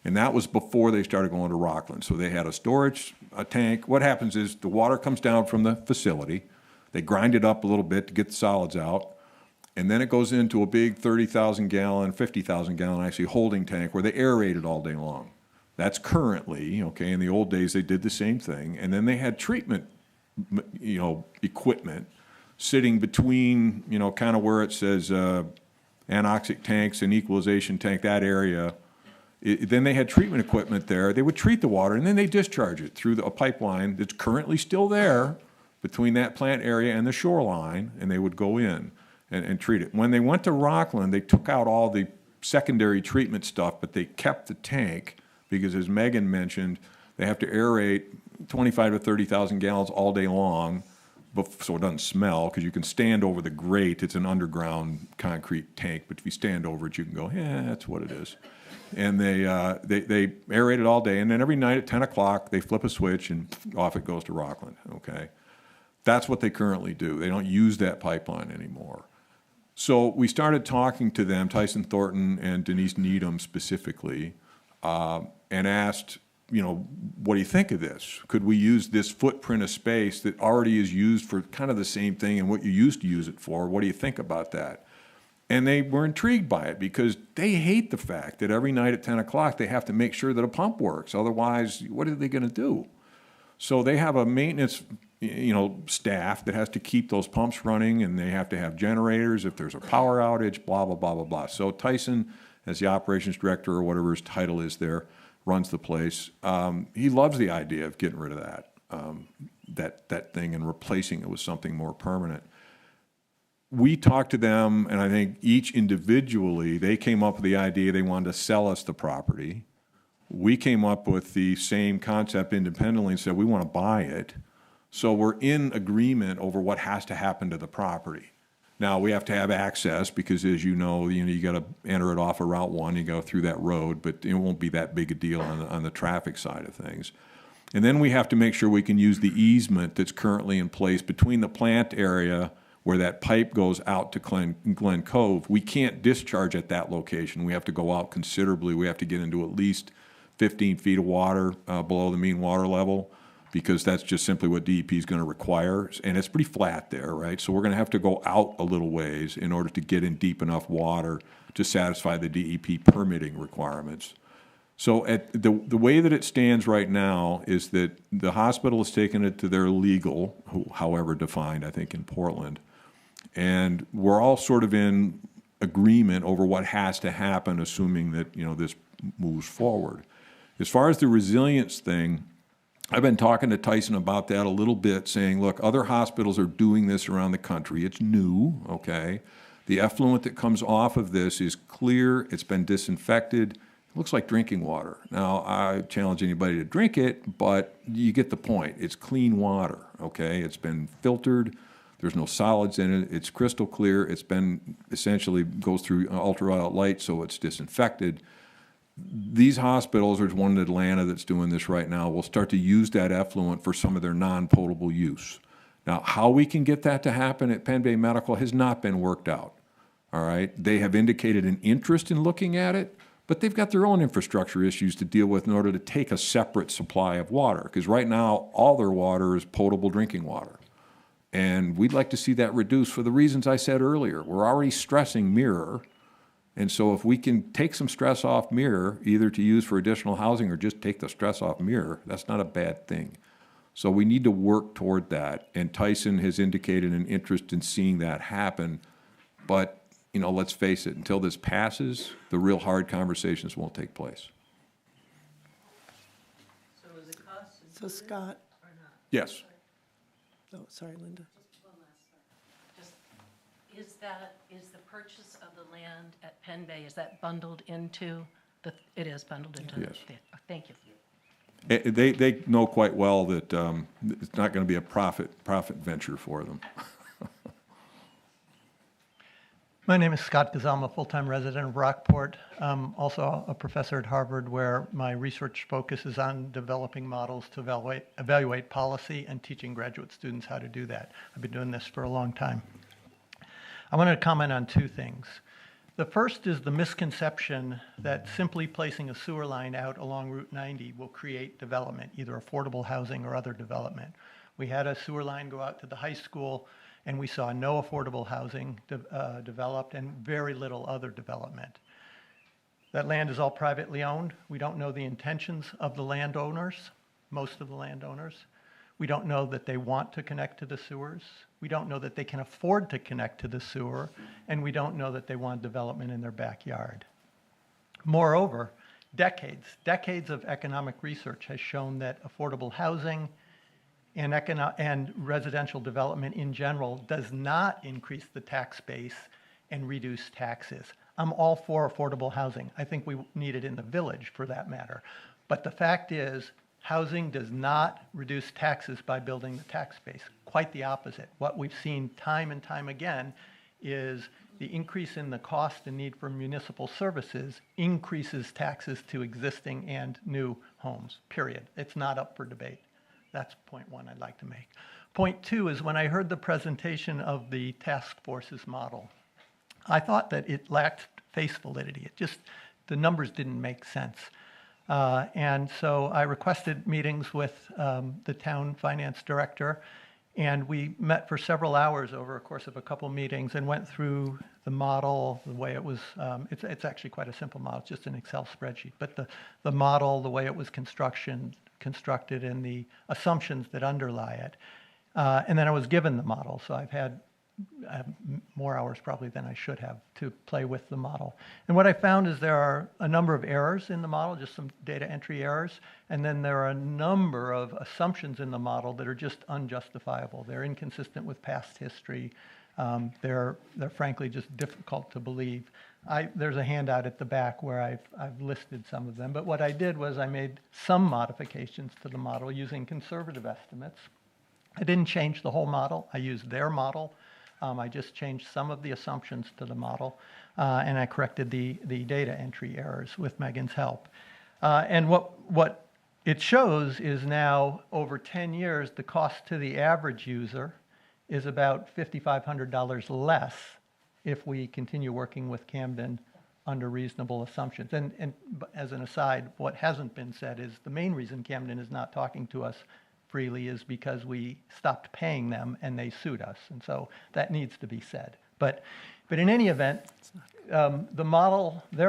And that was before they started going to Rockland. So they had a storage tank. What happens is the water comes down from the facility. They grind it up a little bit to get the solids out. And then it goes into a big 30,000 gallon, 50,000 gallon actually holding tank where they aerate it all day long. That's currently, okay, in the old days they did the same thing. And then they had treatment, equipment sitting between, kind of where it says anoxic tanks and equalization tank, that area. Then they had treatment equipment there. They would treat the water, and then they discharge it through a pipeline that's currently still there between that plant area and the shoreline, and they would go in and treat it. When they went to Rockland, they took out all the secondary treatment stuff, but they kept the tank because, as Megan mentioned, they have to aerate 25 to 30,000 gallons all day long, so it doesn't smell, because you can stand over the grate. It's an underground concrete tank, but if you stand over it, you can go, yeah, that's what it is. And they aerate it all day, and then every night at 10 o'clock, they flip a switch, and off it goes to Rockland, okay? That's what they currently do. They don't use that pipeline anymore. So we started talking to them, Tyson Thornton and Denise Needham specifically, and asked, you know, what do you think of this? Could we use this footprint of space that already is used for kind of the same thing and what you used to use it for? What do you think about that? And they were intrigued by it because they hate the fact that every night at 10 o'clock they have to make sure that a pump works. Otherwise, what are they going to do? So they have a maintenance, you know, staff that has to keep those pumps running, and they have to have generators if there's a power outage, blah, blah, blah, blah, blah. So Tyson, as the operations director or whatever his title is there, runs the place. He loves the idea of getting rid of that thing and replacing it with something more permanent. We talked to them, and I think each individually, they came up with the idea they wanted to sell us the property. We came up with the same concept independently and said we want to buy it. So we're in agreement over what has to happen to the property. Now, we have to have access because, as you know, you got to enter it off of Route 1, you go through that road, but it won't be that big a deal on the traffic side of things. And then we have to make sure we can use the easement that's currently in place between the plant area where that pipe goes out to Glen Cove. We can't discharge at that location. We have to go out considerably. We have to get into at least 15 feet of water below the mean water level, because that's just simply what DEP is going to require. And it's pretty flat there, right? So we're going to have to go out a little ways in order to get in deep enough water to satisfy the DEP permitting requirements. So at the way that it stands right now is that the hospital has taken it to their legal, however defined, I think, in Portland. And we're all sort of in agreement over what has to happen, assuming that, you know, this moves forward. As far as the resilience thing, I've been talking to Tyson about that a little bit, saying, look, other hospitals are doing this around the country. It's new, okay? The effluent that comes off of this is clear. It's been disinfected. It looks like drinking water. Now, I challenge anybody to drink it, but you get the point. It's clean water, okay? It's been filtered. There's no solids in it. It's crystal clear. It's been essentially goes through ultraviolet light, so it's disinfected. These hospitals, there's one in Atlanta that's doing this right now, will start to use that effluent for some of their non-potable use. Now, how we can get that to happen at Penn Bay Medical has not been worked out, all right? They have indicated an interest in looking at it, but they've got their own infrastructure issues to deal with in order to take a separate supply of water, because right now, all their water is potable drinking water. And we'd like to see that reduced for the reasons I said earlier. We're already stressing Mirror. And so if we can take some stress off Mirror, either to use for additional housing or just take the stress off Mirror, that's not a bad thing. So we need to work toward that. And Tyson has indicated an interest in seeing that happen. But, you know, let's face it, until this passes, the real hard conversations won't take place. So is the cost So Scott, or not? Yes. oh, sorry, Linda. Is the purchase of the land at Penn Bay, is that bundled into it is bundled into? Yes. Thank you. They know quite well that it's not going to be a profit venture for them. My name is Scott Gazal. I'm a full-time resident of Rockport. I'm also a professor at Harvard, where my research focuses on developing models to evaluate policy and teaching graduate students how to do that. I've been doing this for a long time. I wanted to comment on two things. The first is the misconception that simply placing a sewer line out along Route 90 will create development, either affordable housing or other development. We had a sewer line go out to the high school, and we saw no affordable housing developed and very little other development. That land is all privately owned. We don't know the intentions of the landowners, most of the landowners. We don't know that they want to connect to the sewers. We don't know that they can afford to connect to the sewer, and we don't know that they want development in their backyard. Moreover, decades of economic research has shown that affordable housing and residential development in general does not increase the tax base and reduce taxes. I'm all for affordable housing. I think we need it in the village for that matter. But the fact is, housing does not reduce taxes by building the tax base. Quite the opposite. What we've seen time and time again is the increase in the cost and need for municipal services increases taxes to existing and new homes, period. It's not up for debate. That's point one I'd like to make. Point two is when I heard the presentation of the task force's model, I thought that it lacked face validity. The numbers didn't make sense. And so I requested meetings with the town finance director, and we met for several hours over a course of a couple meetings and went through the model, the way it was, it's actually quite a simple model, it's just an Excel spreadsheet, but the model, the way it was constructed and the assumptions that underlie it. And then I was given the model, so I have more hours probably than I should have to play with the model. And what I found is there are a number of errors in the model, just some data entry errors, and then there are a number of assumptions in the model that are just unjustifiable. They're inconsistent with past history. They're frankly just difficult to believe. There's a handout at the back where I've listed some of them, but what I did was I made some modifications to the model using conservative estimates. I didn't change the whole model. I used their model. I just changed some of the assumptions to the model, and I corrected the data entry errors with Megan's help. And what it shows is now, over 10 years, the cost to the average user is about $5,500 less if we continue working with Camden under reasonable assumptions. And as an aside, what hasn't been said is the main reason Camden is not talking to us freely is because we stopped paying them and they sued us. And so that needs to be said. But in any event, their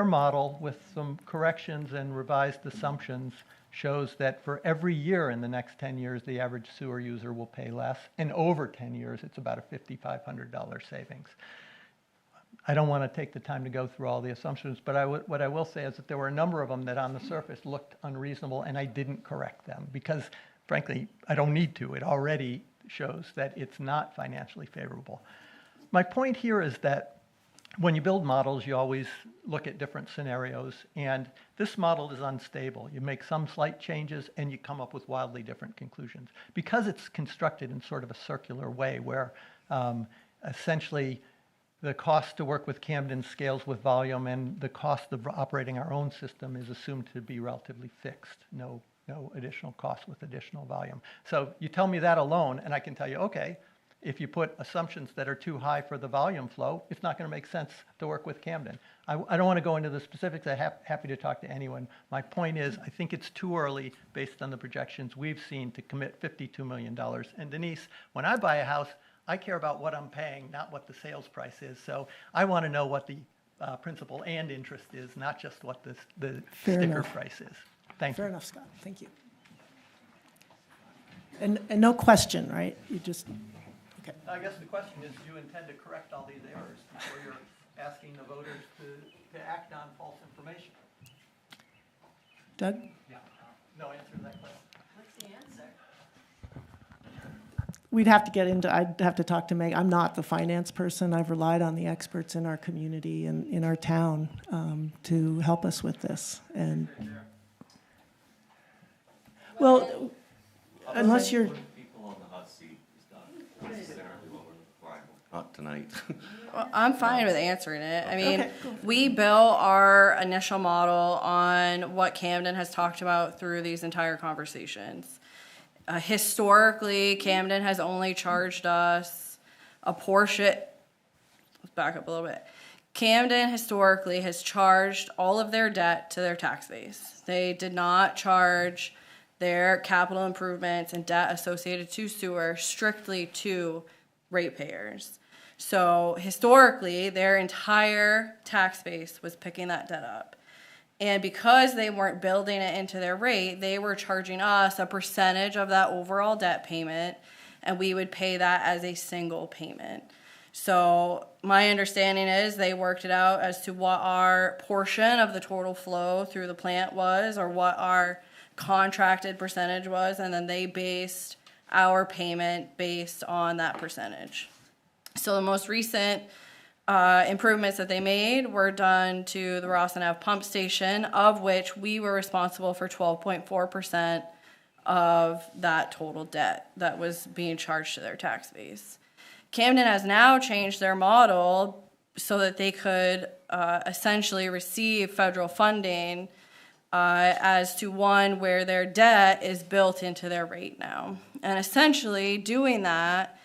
model with some corrections and revised assumptions shows that for every year in the next 10 years, the average sewer user will pay less. And over 10 years, it's about a $5,500 savings. I don't want to take the time to go through all the assumptions, but what I will say is that there were a number of them that on the surface looked unreasonable, and I didn't correct them because frankly, I don't need to. It already shows that it's not financially favorable. My point here is that when you build models, you always look at different scenarios, and this model is unstable. You make some slight changes, and you come up with wildly different conclusions. Because it's constructed in sort of a circular way where essentially the cost to work with Camden scales with volume, and the cost of operating our own system is assumed to be relatively fixed. No additional cost with additional volume. So you tell me that alone, and I can tell you, okay, if you put assumptions that are too high for the volume flow, it's not going to make sense to work with Camden. I don't want to go into the specifics. I'm happy to talk to anyone. My point is, I think it's too early, based on the projections we've seen, to commit $52 million. And Denise, when I buy a house, I care about what I'm paying, not what the sales price is. So I want to know what the principal and interest is, not just what the sticker price is. Thank you. Fair enough, Scott. Thank you. And no question, right? You just, okay. I guess the question is, do you intend to correct all these errors before you're asking the voters to act on false information? Doug? Yeah. No answer to that question. What's the answer? I'd have to talk to Meg. I'm not the finance person. I've relied on the experts in our community and in our town to help us with this. And well, unless you're... People on the hot seat is not necessarily what we're requiring. Not tonight. Well, I'm fine with answering it. I mean, Okay, cool. we built our initial model on what Camden has talked about through these entire conversations. Historically, Camden has only charged us a portion. Let's back up a little bit. Camden historically has charged all of their debt to their tax base. They did not charge their capital improvements and debt associated to sewer strictly to ratepayers. So historically, their entire tax base was picking that debt up. And because they weren't building it into their rate, they were charging us a percentage of that overall debt payment, and we would pay that as a single payment. So my understanding is they worked it out as to what our portion of the total flow through the plant was, or what our contracted percentage was, and then they based our payment based on that percentage. So the most recent improvements that they made were done to the Rawson Ave pump station, of which we were responsible for 12.4% of that total debt that was being charged to their tax base. Camden has now changed their model so that they could essentially receive federal funding as to one where their debt is built into their rate now. And essentially doing that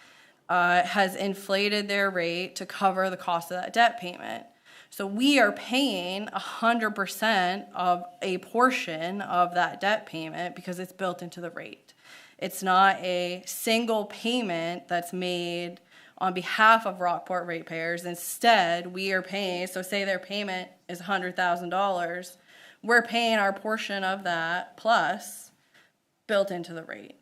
has inflated their rate to cover the cost of that debt payment. So we are paying 100% of a portion of that debt payment because it's built into the rate. It's not a single payment that's made on behalf of Rockport ratepayers. Instead, we are paying, so say their payment is $100,000, we're paying our portion of that plus built into the rate.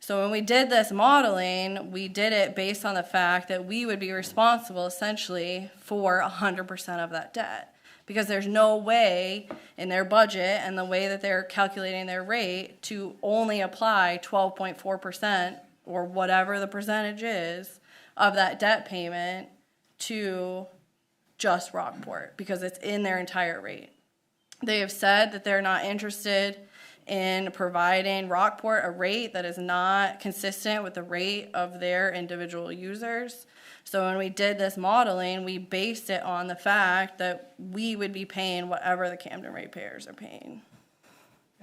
So when we did this modeling, we did it based on the fact that we would be responsible essentially for 100% of that debt, because there's no way in their budget and the way that they're calculating their rate to only apply 12.4% or whatever the percentage is of that debt payment to just Rockport, because it's in their entire rate. They have said that they're not interested in providing Rockport a rate that is not consistent with the rate of their individual users. So when we did this modeling, we based it on the fact that we would be paying whatever the Camden ratepayers are paying.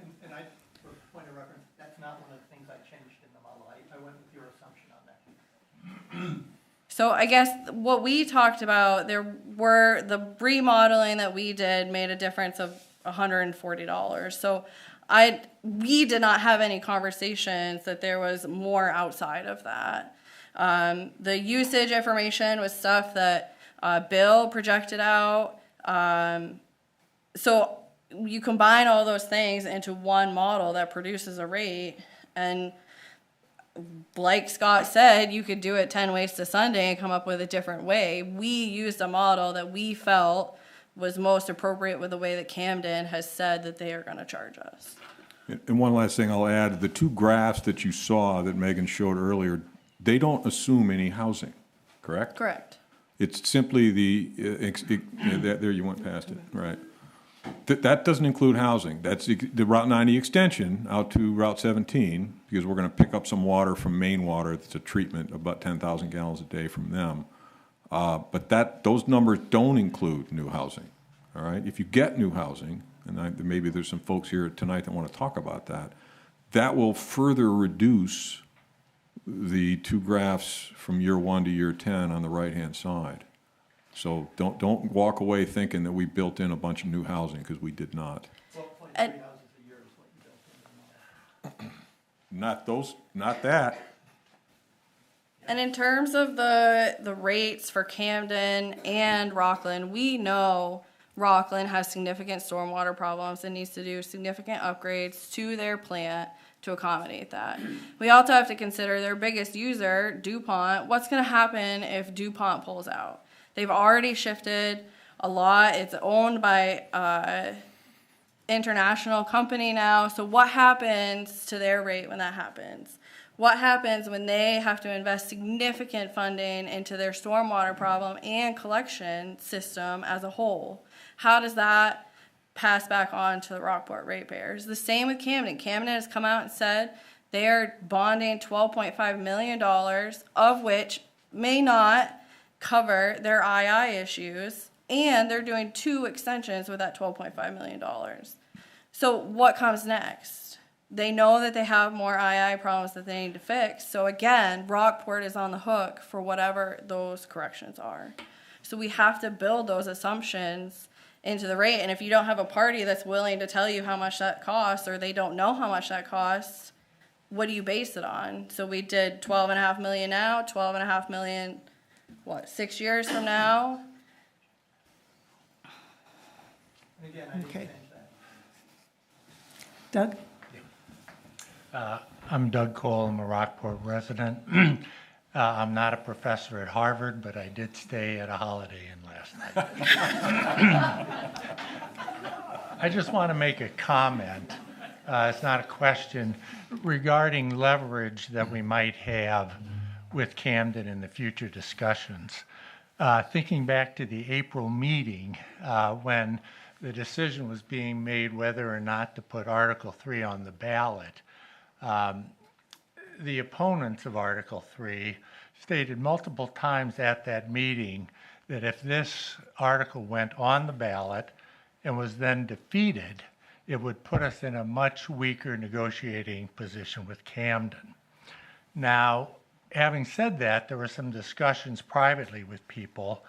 And I, for point of reference, that's not one of the things I changed in the model. I went with your assumption on that. So I guess what we talked about, there were the remodeling that we did made a difference of $140. So we did not have any conversations that there was more outside of that. The usage information was stuff that Bill projected out. So you combine all those things into one model that produces a rate, and like Scott said, you could do it 10 ways to Sunday and come up with a different way. We used a model that we felt was most appropriate with the way that Camden has said that they are going to charge us. And one last thing I'll add, the two graphs that you saw that Megan showed earlier, they don't assume any housing, correct? Correct. It's simply there you went past it, right. That doesn't include housing. That's the Route 90 extension out to Route 17, because we're going to pick up some water from Maine Water. That's a treatment, about 10,000 gallons a day from them. But those numbers don't include new housing, all right? If you get new housing, and maybe there's some folks here tonight that want to talk about that, that will further reduce the two graphs from year 1 to year 10 on the right-hand side. So don't walk away thinking that we built in a bunch of new housing, because we did not. 12.3 houses a year is what you built in the model. Not that. And in terms of the rates for Camden and Rockland, we know Rockland has significant stormwater problems and needs to do significant upgrades to their plant to accommodate that. We also have to consider their biggest user, DuPont. What's going to happen if DuPont pulls out? They've already shifted a lot. It's owned by international company now. So what happens to their rate when that happens? What happens when they have to invest significant funding into their stormwater problem and collection system as a whole? How does that pass back on to the Rockport ratepayers? The same with Camden. Camden has come out and said they are bonding $12.5 million, of which may not cover their II issues, and they're doing 2 extensions with that $12.5 million. So what comes next? They know that they have more II problems that they need to fix. So again, Rockport is on the hook for whatever those corrections are. So we have to build those assumptions into the rate. And if you don't have a party that's willing to tell you how much that costs, or they don't know how much that costs, what do you base it on? So we did $12.5 million now, $12.5 million, 6 years from now? And again, I didn't Okay. change that. Doug? I'm Doug Cole. I'm a Rockport resident. I'm not a professor at Harvard, but I did stay at a Holiday Inn last night. I just want to make a comment It's not a question regarding leverage that we might have with Camden in the future discussions. Thinking back to the April meeting, when the decision was being made whether or not to put Article 3 on the ballot, the opponents of Article 3 stated multiple times at that meeting that if this article went on the ballot and was then defeated, it would put us in a much weaker negotiating position with Camden. Now, having said that, there were some discussions privately with people,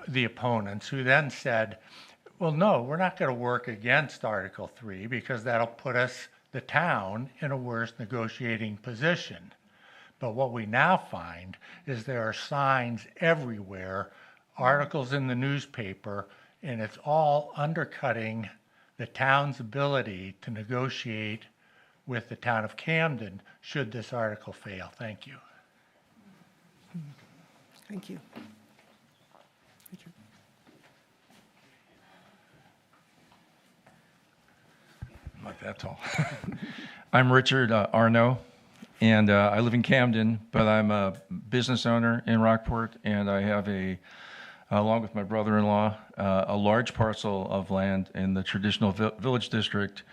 the opponents, who then said, well, no, we're not going to work against Article 3 because that'll put us, the town, in a worse negotiating position. But what we now find is there are signs everywhere, articles in the newspaper, and it's all undercutting the town's ability to negotiate with the town of Camden should this article fail. Thank you. Thank you. Richard. Like that tall. I'm Richard Arno, and I live in Camden, but I'm a business owner in Rockport, and I have along with my brother-in-law, a large parcel of land in the traditional village district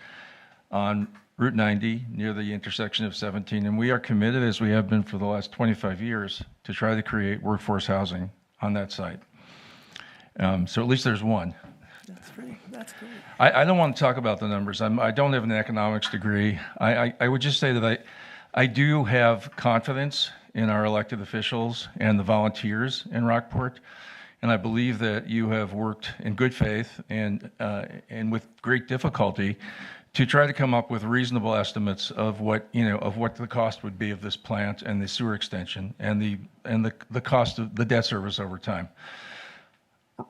on Route 90 near the intersection of 17. And we are committed, as we have been for the last 25 years, to try to create workforce housing on that site. So at least there's one. That's great. That's great. I don't want to talk about the numbers. I don't have an economics degree. I would just say that I do have confidence in our elected officials and the volunteers in Rockport. And I believe that you have worked in good faith and with great difficulty to try to come up with reasonable estimates of what the cost would be of this plant and the sewer extension and the cost of the debt service over time.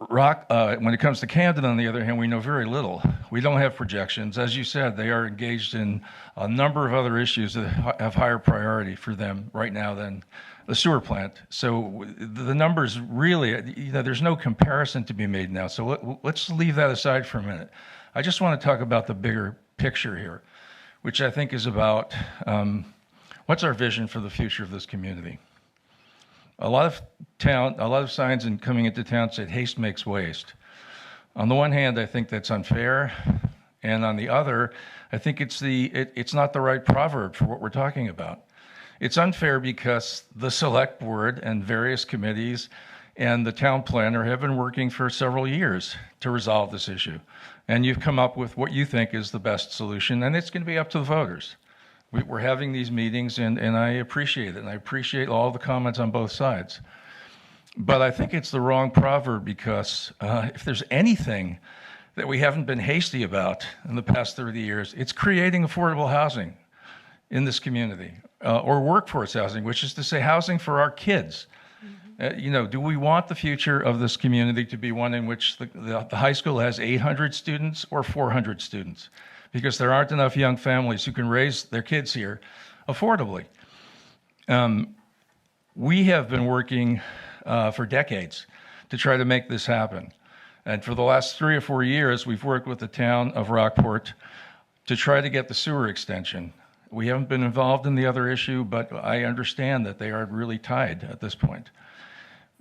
When it comes to Camden, on the other hand, we know very little. We don't have projections. As you said, they are engaged in a number of other issues that have higher priority for them right now than the sewer plant. So the numbers really, there's no comparison to be made now. So let's leave that aside for a minute. I just want to talk about the bigger picture here, which I think is about what's our vision for the future of this community. A lot of signs coming into town said haste makes waste. On the one hand, I think that's unfair, and on the other, I think it's not the right proverb for what we're talking about. It's unfair because the select board and various committees and the town planner have been working for several years to resolve this issue. And you've come up with what you think is the best solution, and it's going to be up to the voters. We're having these meetings, and I appreciate it, and I appreciate all the comments on both sides. But I think it's the wrong proverb because if there's anything that we haven't been hasty about in the past 30 years, it's creating affordable housing in this community, or workforce housing, which is to say housing for our kids. Do we want the future of this community to be one in which the high school has 800 students or 400 students? Because there aren't enough young families who can raise their kids here affordably. We have been working for decades to try to make this happen. And for the last 3 or 4 years, we've worked with the town of Rockport to try to get the sewer extension. We haven't been involved in the other issue, but I understand that they are really tied at this point.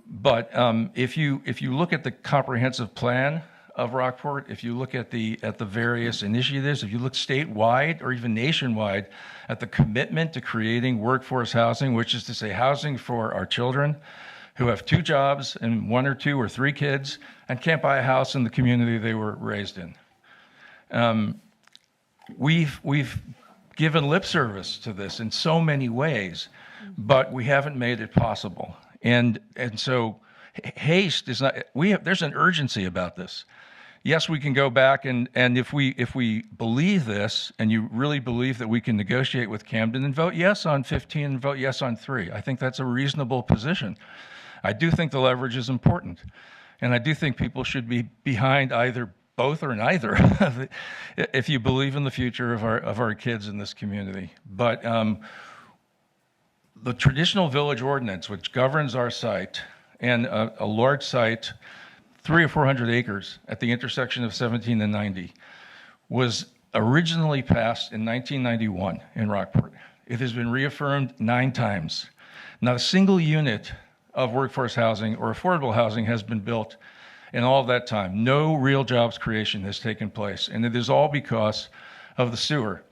But if you look at the comprehensive plan of Rockport, if you look at the various initiatives, if you look statewide or even nationwide at the commitment to creating workforce housing, which is to say housing for our children who have 2 jobs and 1 or 2 or 3 kids and can't buy a house in the community they were raised in. We've given lip service to this in so many ways, but we haven't made it possible. And so haste is not, there's an urgency about this. Yes, we can go back and if we believe this, and you really believe that we can negotiate with Camden and vote yes on 15 and vote yes on 3, I think that's a reasonable position. I do think the leverage is important, and I do think people should be behind either both or neither if you believe in the future of our kids in this community. But the traditional village ordinance, which governs our site, and a large site, 300 or 400 acres at the intersection of 17 and 90, was originally passed in 1991 in Rockport. It has been reaffirmed 9 times. Not a single unit of workforce housing or affordable housing has been built in all of that time. No real jobs creation has taken place, and it is all because of the sewer.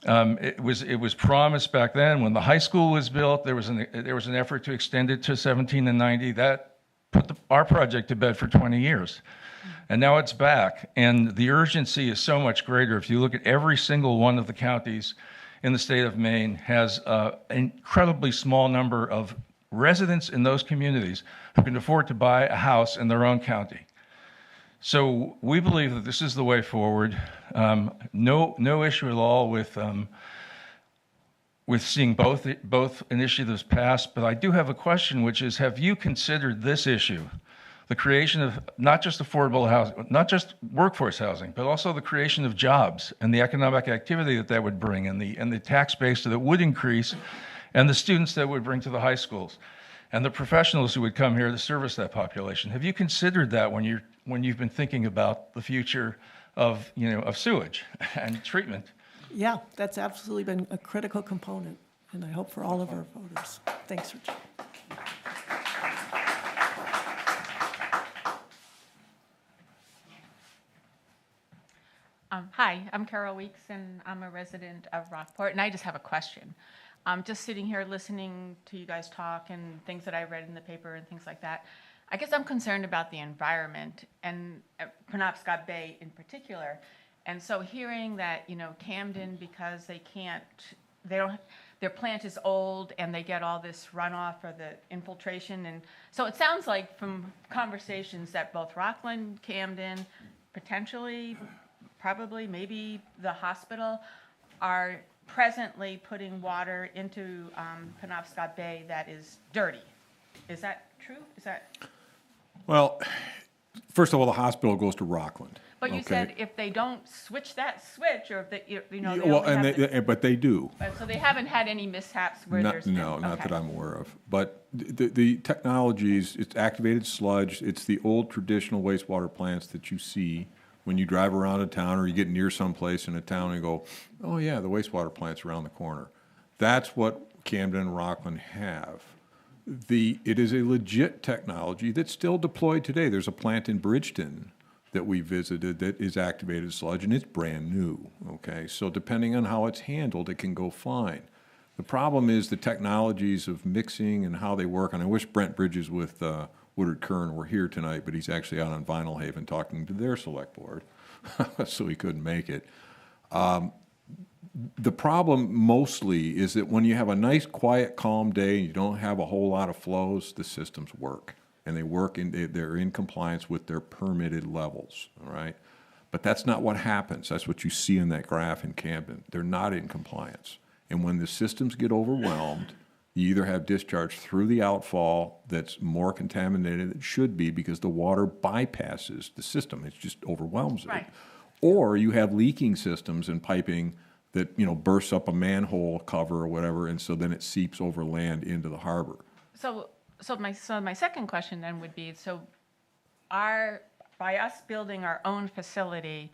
It was promised back then when the high school was built. There was an effort to extend it to 17 and 90. That put our project to bed for 20 years. And now it's back, and the urgency is so much greater. If you look at every single one of the counties in the state of Maine has an incredibly small number of residents in those communities who can afford to buy a house in their own county. So we believe that this is the way forward. No issue at all with seeing both initiatives pass. But I do have a question, which is: have you considered this issue, the creation of not just affordable housing, not just workforce housing, but also the creation of jobs and the economic activity that would bring, and the tax base that would increase, and the students that would bring to the high schools, and the professionals who would come here to service that population? Have you considered that when you've been thinking about the future of sewage and treatment? Yeah, that's absolutely been a critical component, and I hope for all of our voters. Thanks, Richard. Hi, I'm Carol Weeks, and I'm a resident of Rockport, and I just have a question. Just sitting here listening to you guys talk and things that I read in the paper and things like that, I guess I'm concerned about the environment and Penobscot Bay in particular. And so hearing that, Camden, because their plant is old and they get all this runoff or the infiltration. And so it sounds like from conversations that both Rockland, Camden, potentially, probably, maybe the hospital are presently putting water into Penobscot Bay that is dirty. Is that true? Well, first of all, the hospital goes to Rockland. But you okay? said if they don't switch that switch, or if they, they Well, only have but they do. so they haven't had any mishaps where there's been, not okay. that I'm aware of. But the technologies, it's activated sludge. It's the old traditional wastewater plants that you see when you drive around a town or you get near someplace in a town and go, oh yeah, the wastewater plant's around the corner. That's what Camden and Rockland have. It is a legit technology that's still deployed today. There's a plant in Bridgeton that we visited that is activated sludge, and it's brand new, okay? So depending on how it's handled, it can go fine. The problem is the technologies of mixing and how they work, and I wish Brent Bridges with Woodard Kern were here tonight, but he's actually out on Vinyl Haven talking to their select board, so he couldn't make it. The problem mostly is that when you have a nice, quiet, calm day and you don't have a whole lot of flows, the systems work. And they work, they're in compliance with their permitted levels, all right? But that's not what happens. That's what you see in that graph in Camden. They're not in compliance. And when the systems get overwhelmed, you either have discharge through the outfall that's more contaminated than it should be because the water bypasses the system. It just overwhelms it. Right. Or you have leaking systems and piping that, bursts up a manhole cover or whatever, and so then it seeps over land into the harbor. So my second question then would be, by us building our own facility,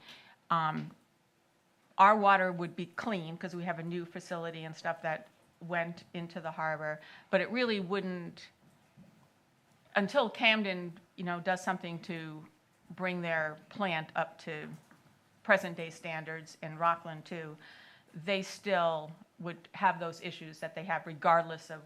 our water would be clean because we have a new facility and stuff that went into the harbor, but it really wouldn't, until Camden, does something to bring their plant up to present day standards, in Rockland too, they still would have those issues that they have regardless of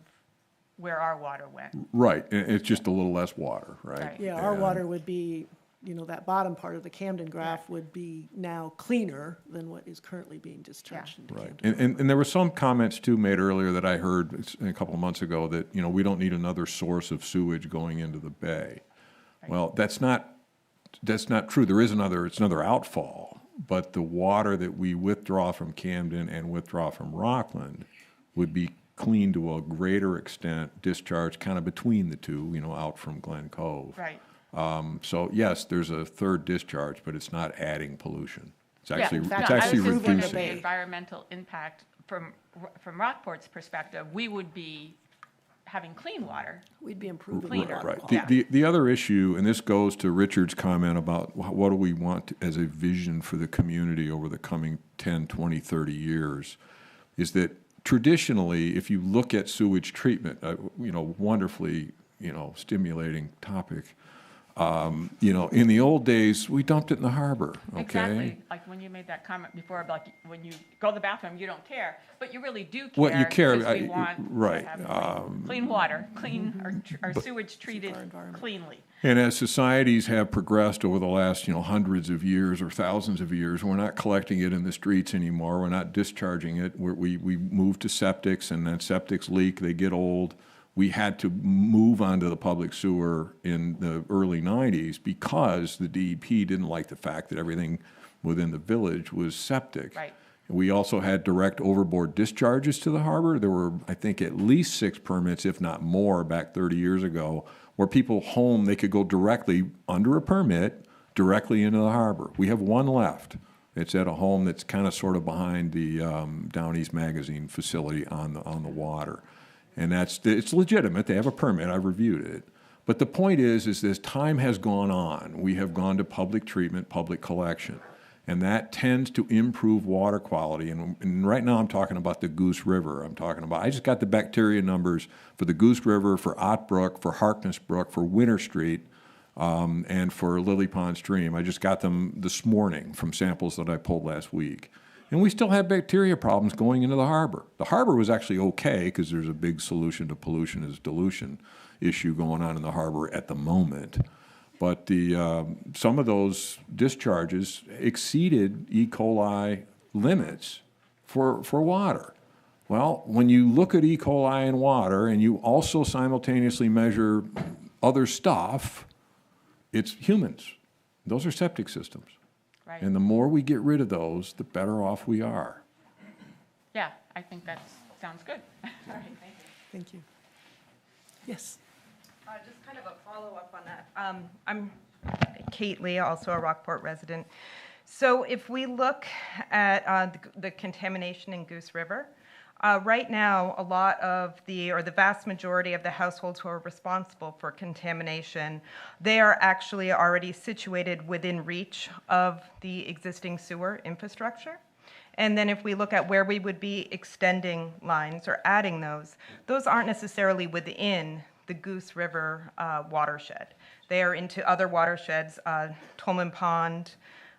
where our water went. Right, and it's just a little less water, right? Right. Yeah, our water would be, that bottom part of the Camden graph would be now cleaner than what is currently being discharged into Right, Camden. and there were some comments too made earlier that I heard a couple of months ago that, we don't need another source of sewage going into the bay. Right. Well, that's not true. It's another outfall, but the water that we withdraw from Camden and withdraw from Rockland would be clean to a greater extent, discharged kind of between the two, out from Glen Cove. Right. So yes, there's a third discharge, but it's not adding pollution. It's actually, in it's fact, actually I was just wondering reducing. the environmental impact from Rockport's perspective. We would be having clean water. We'd be improving Cleaner. water Right. quality. The other issue, and this goes to Richard's comment about what do we want as a vision for the community over the coming 10, 20, 30 years, is that traditionally, if you look at sewage treatment, wonderfully, stimulating topic, in the old days, we dumped it in the harbor, okay? Exactly, like when you made that comment before, like when you go to the bathroom, you don't care, but you really do care. Well, you care, Because we want right, to have clean water, our sewage treated cleanly. And as societies have progressed over the last, hundreds of years or thousands of years, we're not collecting it in the streets anymore. We're not discharging it. We move to septics, and then septics leak. They get old. We had to move onto the public sewer in the early 90s because the DEP didn't like the fact that everything within the village was septic. Right. We also had direct overboard discharges to the harbor. There were, I think, at least 6 permits, if not more, back 30 years ago, where people home, they could go directly under a permit, directly into the harbor. We have one left. It's at a home that's kind of sort of behind the Down East Magazine facility on the water. And it's legitimate. They have a permit. I've reviewed it. But the point is as time has gone on, we have gone to public treatment, public collection. And that tends to improve water quality. And right now I'm talking about the Goose River. I just got the bacteria numbers for the Goose River, for Ott Brook, for Harkness Brook, for Winter Street, and for Lily Pond Stream. I just got them this morning from samples that I pulled last week. And we still have bacteria problems going into the harbor. The harbor was actually okay because there's a big solution to pollution is dilution issue going on in the harbor at the moment. But some of those discharges exceeded E. coli limits for water. Well, when you look at E. coli in water and you also simultaneously measure other stuff, it's humans. Those are septic systems. Right. And the more we get rid of those, the better off we are. Yeah, I think that sounds good. All right, thank you. Thank you. Yes. Just kind of a follow-up on that. I'm Kate Lee, also a Rockport resident. So if we look at the contamination in Goose River, right now, a lot of the vast majority of the households who are responsible for contamination, they are actually already situated within reach of the existing sewer infrastructure. And then if we look at where we would be extending lines or adding those aren't necessarily within the Goose River watershed. They are into other watersheds, Tolman Pond,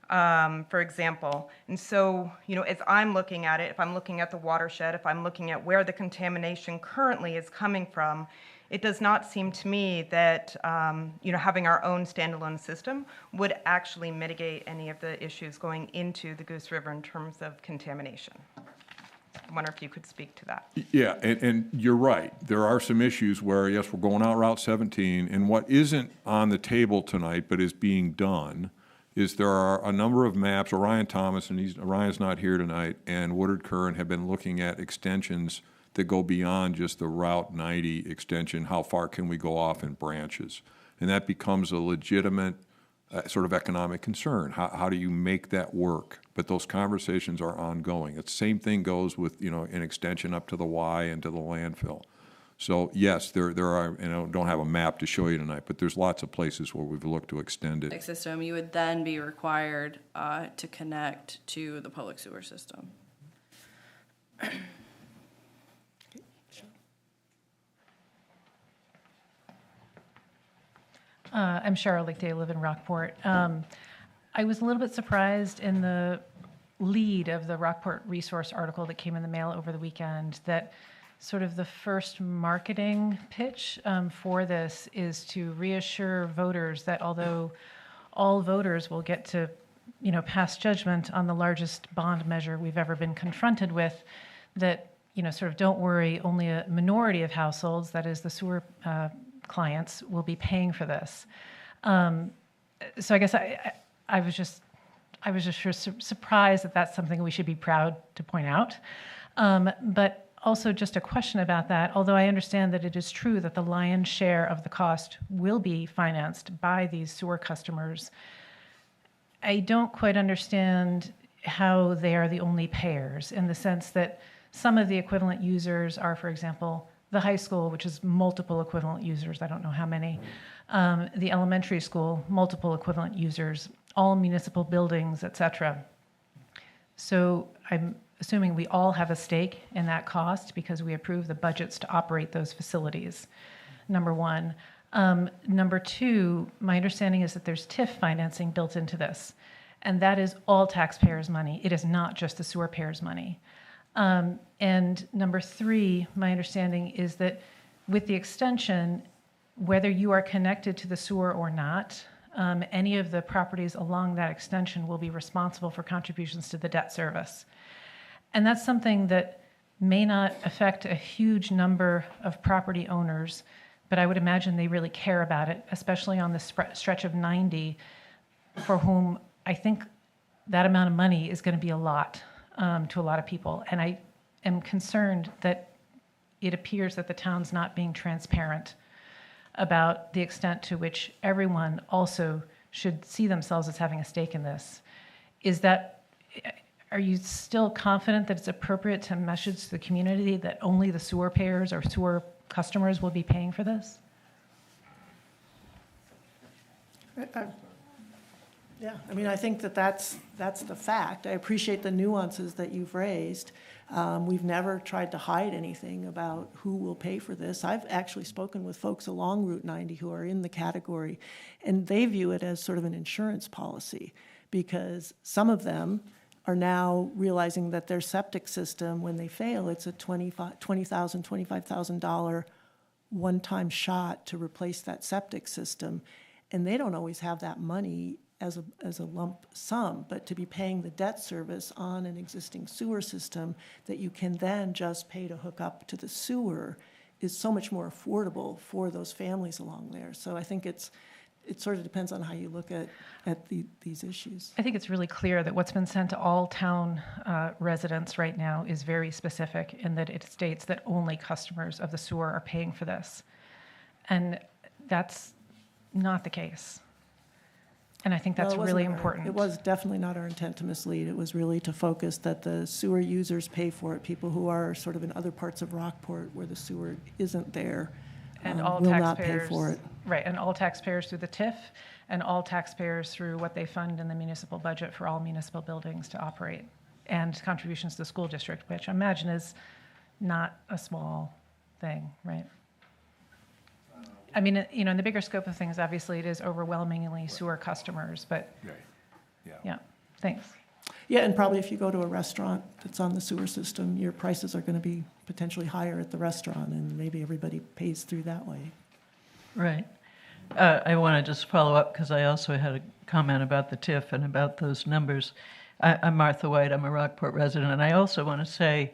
for example. And so, as I'm looking at it, if I'm looking at the watershed, if I'm looking at where the contamination currently is coming from, it does not seem to me that, having our own standalone system would actually mitigate any of the issues going into the Goose River in terms of contamination. I wonder if you could speak to that. Yeah, and you're right. There are some issues where, yes, we're going out Route 17, and what isn't on the table tonight but is being done is there are a number of maps. Orion Thomas, and Orion's not here tonight, and Woodard Curran have been looking at extensions that go beyond just the Route 90 extension. How far can we go off in branches? And that becomes a legitimate sort of economic concern. How do you make that work? But those conversations are ongoing. The same thing goes with, an extension up to the Y and to the landfill. So yes, there are, don't have a map to show you tonight, but there's lots of places where we've looked to extend it. System, you would then be required to connect to the public sewer system. I'm Cheryl Lickday, I live in Rockport. I was a little bit surprised in the lead of the Rockport Resource article that came in the mail over the weekend that sort of the first marketing pitch for this is to reassure voters that although all voters will get to, pass judgment on the largest bond measure we've ever been confronted with, that, sort of don't worry, only a minority of households, that is the sewer clients, will be paying for this. So I guess I was just surprised that that's something we should be proud to point out. But also just a question about that, although I understand that it is true that the lion's share of the cost will be financed by these sewer customers, I don't quite understand how they are the only payers, in the sense that some of the equivalent users are, for example, the high school, which is multiple equivalent users, I don't know how many, the elementary school, multiple equivalent users, all municipal buildings, et cetera. So I'm assuming we all have a stake in that cost because we approve the budgets to operate those facilities, number one. Number two, my understanding is that there's TIF financing built into this, and that is all taxpayers' money. It is not just the sewer payers' money. And number three, my understanding is that with the extension, whether you are connected to the sewer or not, any of the properties along that extension will be responsible for contributions to the debt service. And that's something that may not affect a huge number of property owners, but I would imagine they really care about it, especially on the stretch of 90, for whom I think that amount of money is going to be a lot to a lot of people. And I am concerned that it appears that the town's not being transparent about the extent to which everyone also should see themselves as having a stake in this. Are you still confident that it's appropriate to message to the community that only the sewer payers or sewer customers will be paying for this? Yeah, I mean, I think that's the fact. I appreciate the nuances that you've raised. We've never tried to hide anything about who will pay for this. I've actually spoken with folks along Route 90 who are in the category, and they view it as sort of an insurance policy because some of them are now realizing that their septic system, when they fail, it's a $20,000, $25,000 one-time shot to replace that septic system, and they don't always have that money as a lump sum, but to be paying the debt service on an existing sewer system that you can then just pay to hook up to the sewer is so much more affordable for those families along there. So I think it sort of depends on how you look at these issues. I think it's really clear that what's been sent to all town residents right now is very specific in that it states that only customers of the sewer are paying for this. And that's not the case. And I think that's really important. It was definitely not our intent to mislead. It was really to focus that the sewer users pay for it. People who are sort of in other parts of Rockport where the sewer isn't there and all will taxpayers, not pay for it. Right, and all taxpayers through the TIF and all taxpayers through what they fund in the municipal budget for all municipal buildings to operate and contributions to the school district, which I imagine is not a small thing, right? I mean, you know, in the bigger scope of things, obviously it is overwhelmingly sewer customers, but yeah, thanks. Yeah, and probably if you go to a restaurant that's on the sewer system, your prices are going to be potentially higher at the restaurant, and maybe everybody pays through that way. Right. I want to just follow up because I also had a comment about the TIF and about those numbers. I'm Martha White. I'm a Rockport resident, and I also want to say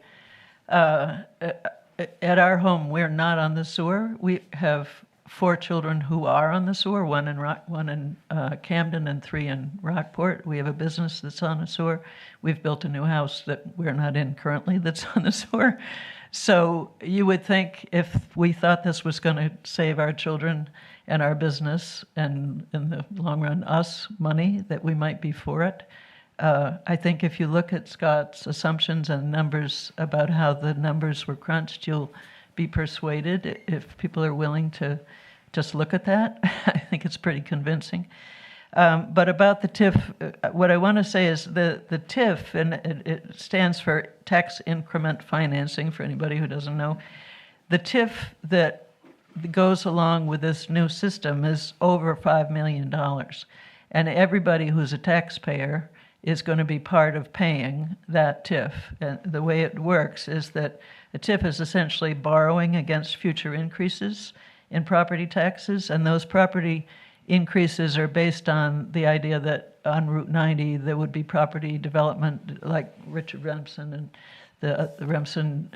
at our home, we're not on the sewer. We have 4 children who are on the sewer, one in Camden and 3 in Rockport. We have a business that's on the sewer. We've built a new house that we're not in currently that's on the sewer. So you would think if we thought this was going to save our children and our business and in the long run us money, that we might be for it. I think if you look at Scott's assumptions and numbers about how the numbers were crunched, you'll be persuaded if people are willing to just look at that. I think it's pretty convincing. But about the TIF, what I want to say is the TIF, and it stands for tax increment financing for anybody who doesn't know. The TIF that goes along with this new system is over $5 million. And everybody who's a taxpayer is going to be part of paying that TIF. And the way it works is that a TIF is essentially borrowing against future increases in property taxes, and those property increases are based on the idea that on Route 90 there would be property development like Richard Remsen and the Remsen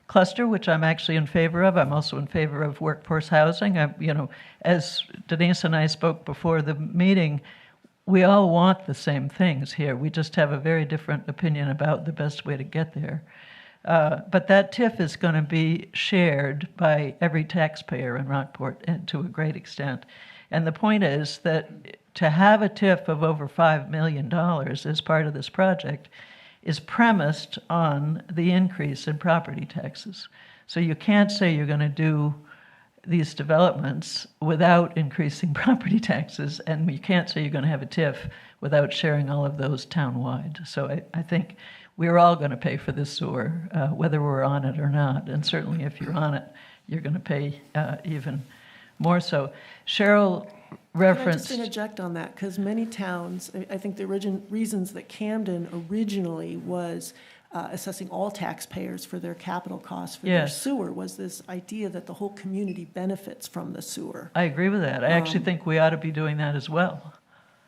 cluster, which I'm actually in favor of. I'm also in favor of workforce housing. As Denise and I spoke before the meeting, we all want the same things here. We just have a very different opinion about the best way to get there. But that TIF is going to be shared by every taxpayer in Rockport to a great extent. And the point is that to have a TIF of over $5 million as part of this project is premised on the increase in property taxes. So you can't say you're going to do these developments without increasing property taxes, and you can't say you're going to have a TIF without sharing all of those town-wide. So I think we're all going to pay for this sewer, whether we're on it or not. And certainly if you're on it, you're going to pay even more so. Cheryl referenced... Can I just interject on that? Because many towns, I think the reasons that Camden originally was assessing all taxpayers for their capital costs for their Yes. sewer was this idea that the whole community benefits from the sewer. I agree with that. I actually think we ought to be doing that as well.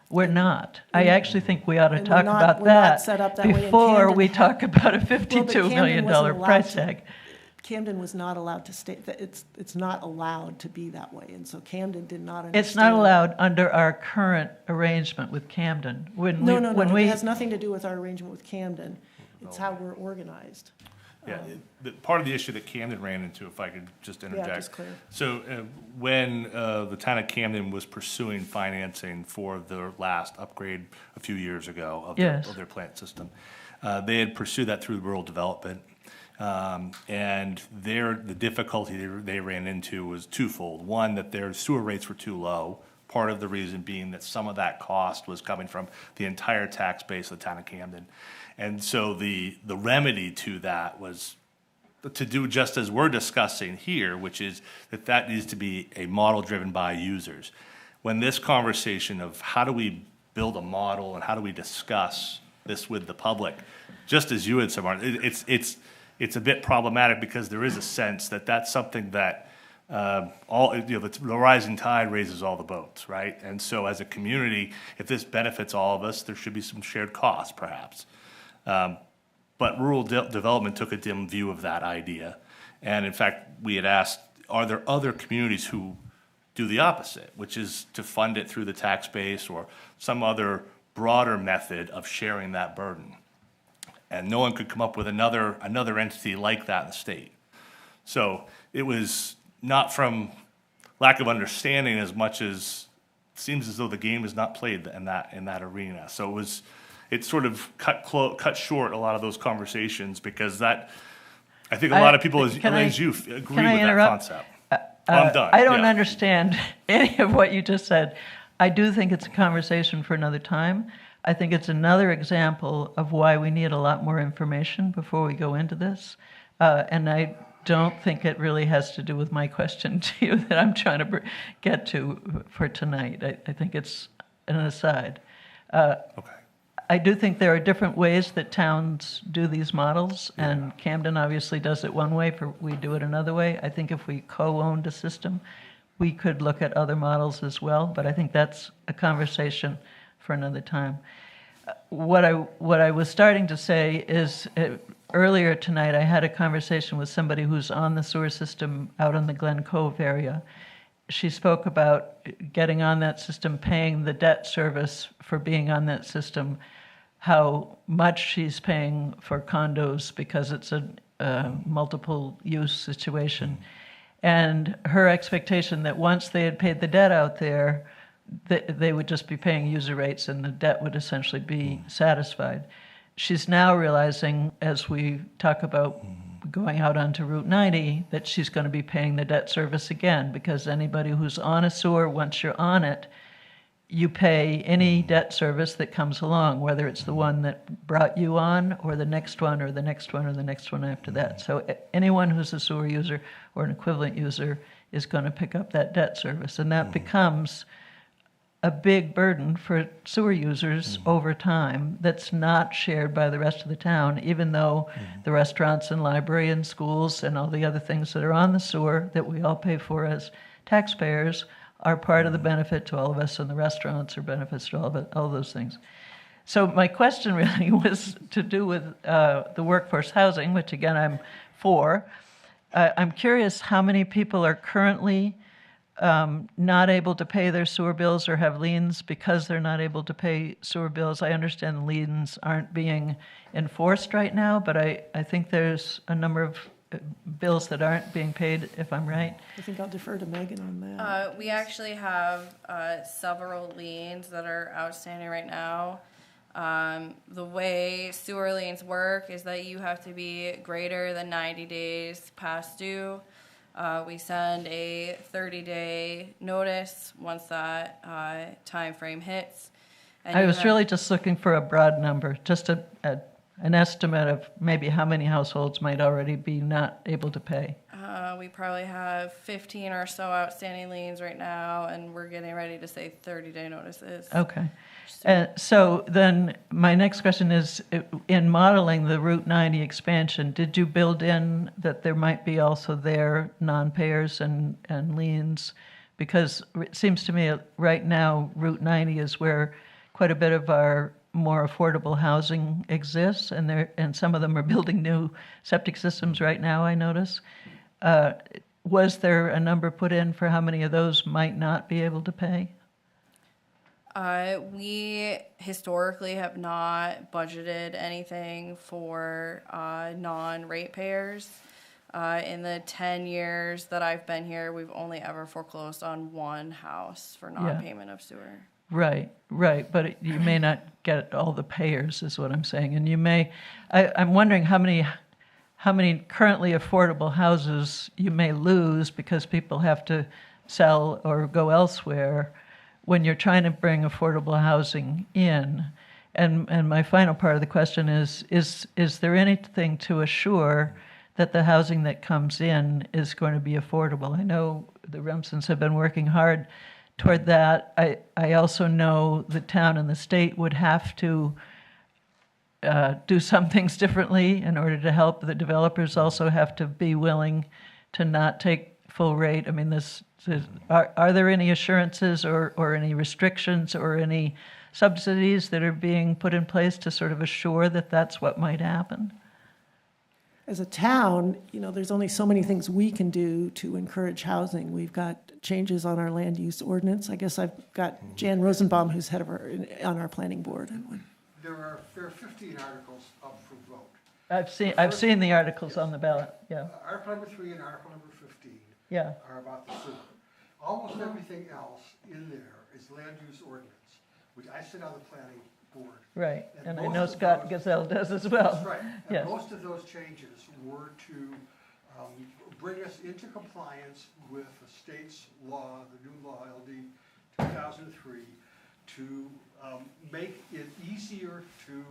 We're not. I actually think we ought to And talk we're not- about we're not that set up that way, and before Camden we ha- talk about a Well, but $52 million Camden wasn't allowed price to- tag. Camden was not allowed to state, that it's not allowed to be that way, and so Camden did not understand. It's not allowed under our current arrangement with Camden. No, it has nothing to do with our arrangement with Camden. It's how we're organized. Yeah, part of the issue that Camden ran into, if I could just interject. just clear. So when the town of Camden was pursuing financing for their last upgrade a few years ago of their plant system, they had pursued that through rural development. And the difficulty they ran into was twofold. One, that their sewer rates were too low. Part of the reason being that some of that cost was coming from the entire tax base of the town of Camden. And so the remedy to that was to do just as we're discussing here, which is that needs to be a model driven by users. When this conversation of how do we build a model and how do we discuss this with the public, just as you had said, Martin, it's a bit problematic because there is a sense that that's something that the rising tide raises all the boats, right? And so as a community, if this benefits all of us, there should be some shared costs, perhaps. But rural development took a dim view of that idea. And in fact, we had asked, are there other communities who do the opposite, which is to fund it through the tax base or some other broader method of sharing that burden? And no one could come up with another entity like that in the state. So it was not from lack of understanding as much as it seems as though the game is not played in that arena. So it sort of cut short a lot of those conversations because I think a lot of people, as you, agree with that concept. I'm done. I don't understand any of what you just said. I do think it's a conversation for another time. I think it's another example of why we need a lot more information before we go into this. And I don't think it really has to do with my question to you that I'm trying to get to for tonight. I think it's an aside. Okay. I do think there are different ways that towns do these models, and Camden obviously does it one way, we do it another way. I think if we co-owned a system, we could look at other models as well, but I think that's a conversation for another time. What I was starting to say is earlier tonight I had a conversation with somebody who's on the sewer system out in the Glen Cove area. She spoke about getting on that system, paying the debt service for being on that system, how much she's paying for condos because it's a multiple use situation. And her expectation that once they had paid the debt out there, they would just be paying user rates and the debt would essentially be satisfied. She's now realizing, as we talk about going out onto Route 90, that she's going to be paying the debt service again, because anybody who's on a sewer, once you're on it, you pay any debt service that comes along, whether it's the one that brought you on or the next one or the next one or the next one after that. So anyone who's a sewer user or an equivalent user is going to pick up that debt service. And that becomes a big burden for sewer users over time that's not shared by the rest of the town, even though the restaurants and library and schools and all the other things that are on the sewer that we all pay for as taxpayers are part of the benefit to all of us, and the restaurants are benefits to all of it, all those things. So my question really was to do with the workforce housing, which again I'm for. I'm curious how many people are currently not able to pay their sewer bills or have liens because they're not able to pay sewer bills. I understand the liens aren't being enforced right now, but I think there's a number of bills that aren't being paid, if I'm right. I think I'll defer to Megan on that. We actually have several liens that are outstanding right now. The way sewer liens work is that you have to be greater than 90 days past due. We send a 30-day notice once that time frame hits. And I you was have- really just looking for a broad number, just an estimate of maybe how many households might already be not able to pay. We probably have 15 or so outstanding liens right now, and we're getting ready to say 30-day notices. Okay. So then my next question is, in modeling the Route 90 expansion, did you build in that there might be also there non-payers and liens? Because it seems to me right now Route 90 is where quite a bit of our more affordable housing exists, and some of them are building new septic systems right now, I notice. Was there a number put in for how many of those might not be able to pay? We historically have not budgeted anything for non-ratepayers. In the 10 years that I've been here, we've only ever foreclosed on one house for non-payment of sewer. Right, but you may not get all the payers, is what I'm saying. And you may, I'm wondering how many currently affordable houses you may lose because people have to sell or go elsewhere when you're trying to bring affordable housing in. And my final part of the question is there anything to assure that the housing that comes in is going to be affordable? I know the Remsons have been working hard toward that. I also know the town and the state would have to do some things differently in order to help. The developers also have to be willing to not take full rate. I mean, are there any assurances or any restrictions or any subsidies that are being put in place to sort of assure that that's what might happen? As a town, there's only so many things we can do to encourage housing. We've got changes on our land use ordinance. I guess I've got Jan Rosenbaum, who's head of on our planning board. There are 15 articles up for vote. I've seen the articles on the ballot, yeah. Article number 3 and article number 15 Yeah. are about the sewer. Almost everything else in there is land use ordinance, which I sit on the planning board. Right, and I know Scott Gazelle does as well. That's right. And Yes. most of those changes were to bring us into compliance with the state's law, the new law, LD 2003, to make it easier to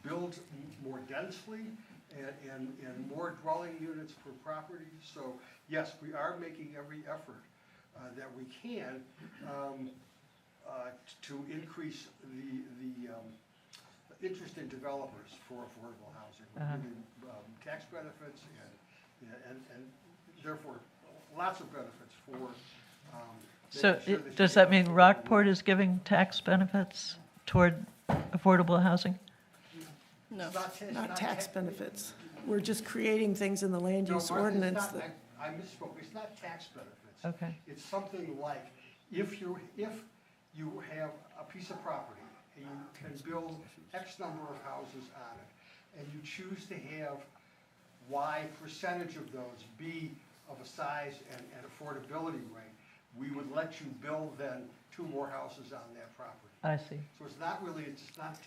build more densely and more dwelling units per property. So yes, we are making every effort that we can to increase the interest in developers for affordable housing. We're giving tax benefits and therefore lots of benefits for. So does that mean Rockport is giving tax benefits toward affordable housing? No. Not tax benefits. We're just creating things in the land use ordinance. I misspoke. It's not tax benefits. Okay. It's something like if you have a piece of property and you can build X number of houses on it, and you choose to have Y percentage of those be of a size and affordability rate, we would let you build then 2 more houses on that property. I see. So it's not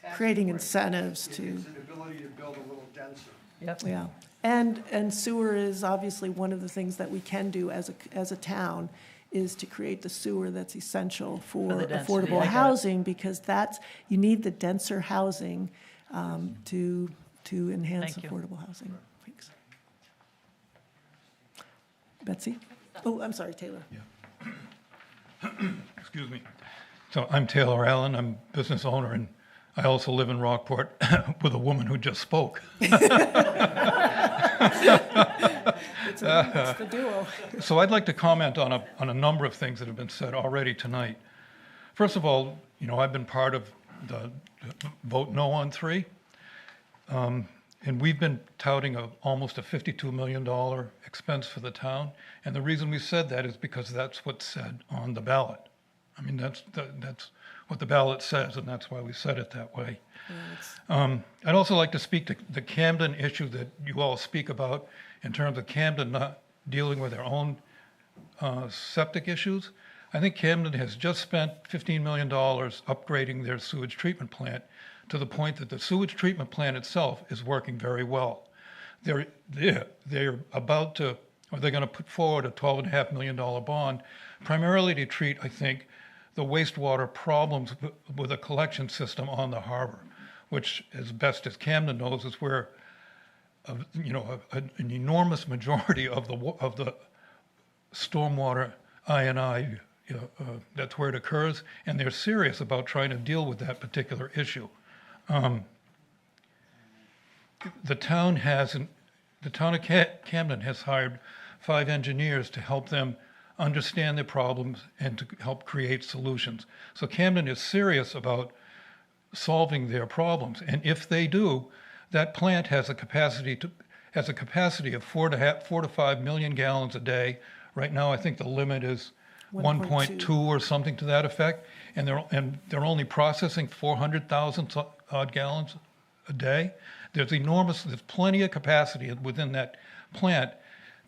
tax. Creating rate. incentives It's to. an ability to build a little denser. Yep. Yeah, and sewer is obviously one of the things that we can do as a town, is to create the sewer that's essential for the density, I affordable got it. housing, because you need the denser housing to enhance Thank you. affordable housing. Thanks. Betsy? Oh, I'm sorry, Taylor. Excuse me. So I'm Taylor Allen, I'm a business owner, and I also live in Rockport with a woman who just spoke. It's the duo. So I'd like to comment on a number of things that have been said already tonight. First of all, I've been part of the vote no on 3. And we've been touting almost a $52 million expense for the town. And the reason we said that is because that's what's said on the ballot. I mean, that's what the ballot says, and that's why we said it that way. I'd also like to speak to the Camden issue that you all speak about in terms of Camden not dealing with their own septic issues. I think Camden has just spent $15 million upgrading their sewage treatment plant to the point that the sewage treatment plant itself is working very well. They're about to, or they're going to put forward a $12.5 million bond, primarily to treat, I think, the wastewater problems with a collection system on the harbor, which, as best as Camden knows, is where an enormous majority of the stormwater I&I, that's where it occurs, and they're serious about trying to deal with that particular issue. The town of Camden has hired 5 engineers to help them understand their problems and to help create solutions. So Camden is serious about solving their problems, and if they do, that plant has a capacity of 4 to 5 million gallons a day. Right now, I think the limit is 1.2 or something to that effect, and they're only processing 400,000 odd gallons a day. There's plenty of capacity within that plant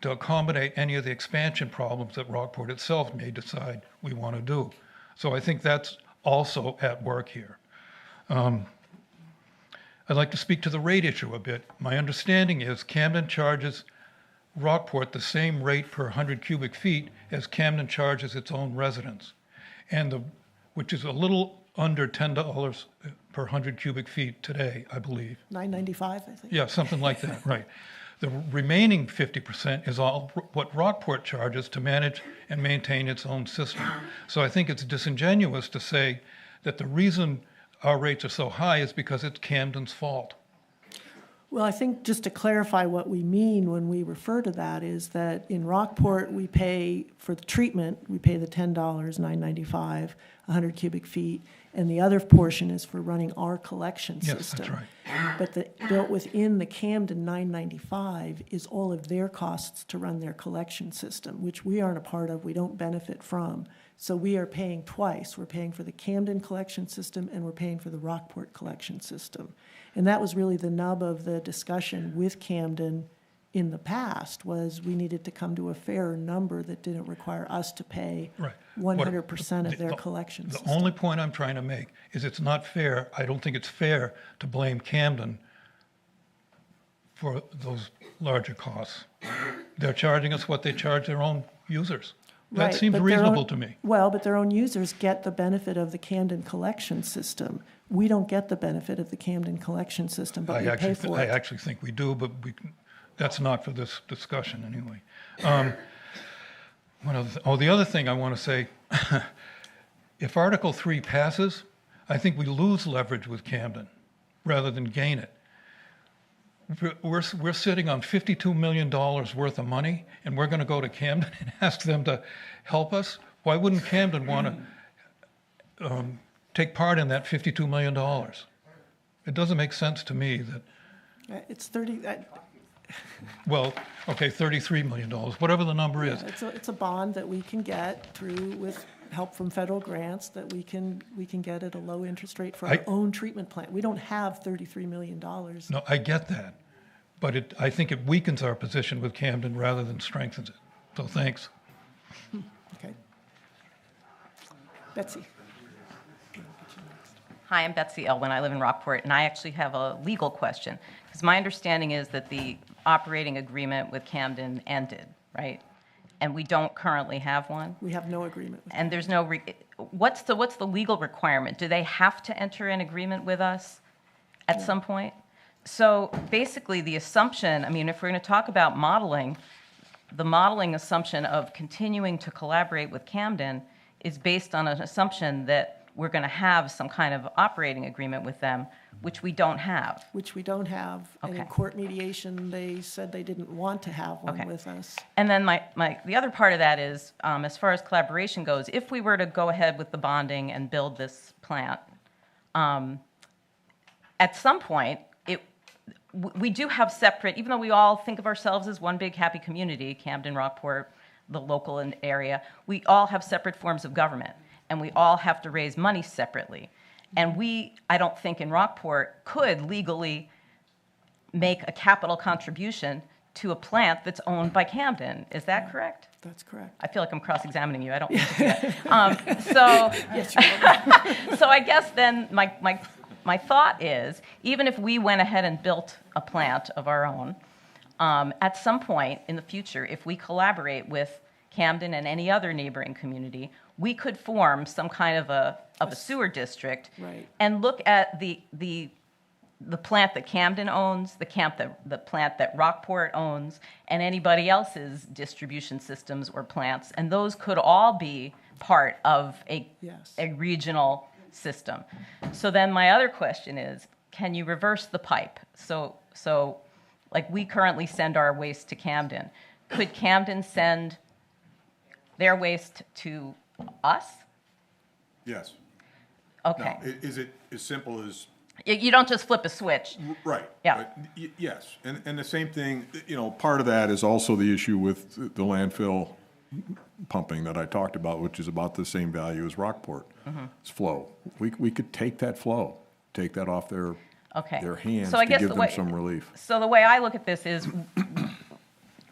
to accommodate any of the expansion problems that Rockport itself may decide we want to do. So I think that's also at work here. I'd like to speak to the rate issue a bit. My understanding is Camden charges Rockport the same rate per 100 cubic feet as Camden charges its own residents, which is a little under $10 per 100 cubic feet today, I believe. $9.95, I think. Yeah, something like that, right. The remaining 50% is all what Rockport charges to manage and maintain its own system. So I think it's disingenuous to say that the reason our rates are so high is because it's Camden's fault. Well, I think just to clarify what we mean when we refer to that is that in Rockport, we pay for the treatment, we pay the $10, $9.95, 100 cubic feet, and the other portion is for running our collection system. Yes, that's right. But built within the Camden $9.95 is all of their costs to run their collection system, which we aren't a part of, we don't benefit from. So we are paying twice. We're paying for the Camden collection system and we're paying for the Rockport collection system. And that was really the nub of the discussion with Camden in the past, was we needed to come to a fairer number that didn't require us to pay 100% of their collection system. The only point I'm trying to make is it's not fair. I don't think it's fair to blame Camden for those larger costs. They're charging us what they charge their own users. That Right, seems but reasonable to me. Well, but their own users get the benefit of the Camden collection system. We don't get the benefit of the Camden collection system, but we pay for I it. actually think we do, but that's not for this discussion anyway. The other thing I want to say, if Article 3 passes, I think we lose leverage with Camden rather than gain it. We're sitting on $52 million worth of money, and we're going to go to Camden and ask them to help us? Why wouldn't Camden want to take part in that $52 million? It doesn't make sense to me that... It's 30... Well, okay, $33 million, whatever the number is. It's a bond that we can get through with help from federal grants that we can get at a low interest rate for our own treatment plant. We don't have $33 million. No, I get that. But I think it weakens our position with Camden rather than strengthens it. So thanks. Okay. Betsy. Hi, I'm Betsy Elwin. I live in Rockport, and I actually have a legal question. Because my understanding is that the operating agreement with Camden ended, right? And we don't currently have one? We have no agreement. And there's no, what's the legal requirement? Do they have to enter an agreement with us at some point? So basically the assumption, I mean, if we're going to talk about modeling, the modeling assumption of continuing to collaborate with Camden is based on an assumption that we're going to have some kind of operating agreement with them, which we don't have. Which we don't have. And in court mediation, they said they didn't want to have one with us. And then the other part of that is, as far as collaboration goes, if we were to go ahead with the bonding and build this plant, at some point, we do have separate, even though we all think of ourselves as one big happy community, Camden, Rockport, the local area, we all have separate forms of government, and we all have to raise money separately. And I don't think in Rockport could legally make a capital contribution to a plant that's owned by Camden. Is that correct? That's correct. I feel like I'm cross-examining you. I don't mean to do that. So I guess then my my thought is, even if we went ahead and built a plant of our own, at some point in the future, if we collaborate with Camden and any other neighboring community, we could form some kind of a sewer district Right. and look at the plant that Camden owns, the plant that Rockport owns, and anybody else's distribution systems or plants, and those could all be part of a regional system. So then my other question is, can you reverse the pipe? So like we currently send our waste to Camden. Could Camden send their waste to us? Yes. Okay. Now, is it as simple as? You don't just flip a switch. Right. Yeah. Yes. And the same thing, part of that is also the issue with the landfill pumping that I talked about, which is about the same value as Rockport. It's flow. We could take that flow, take that off their hands So I to guess give the them way, some relief. So the way I look at this is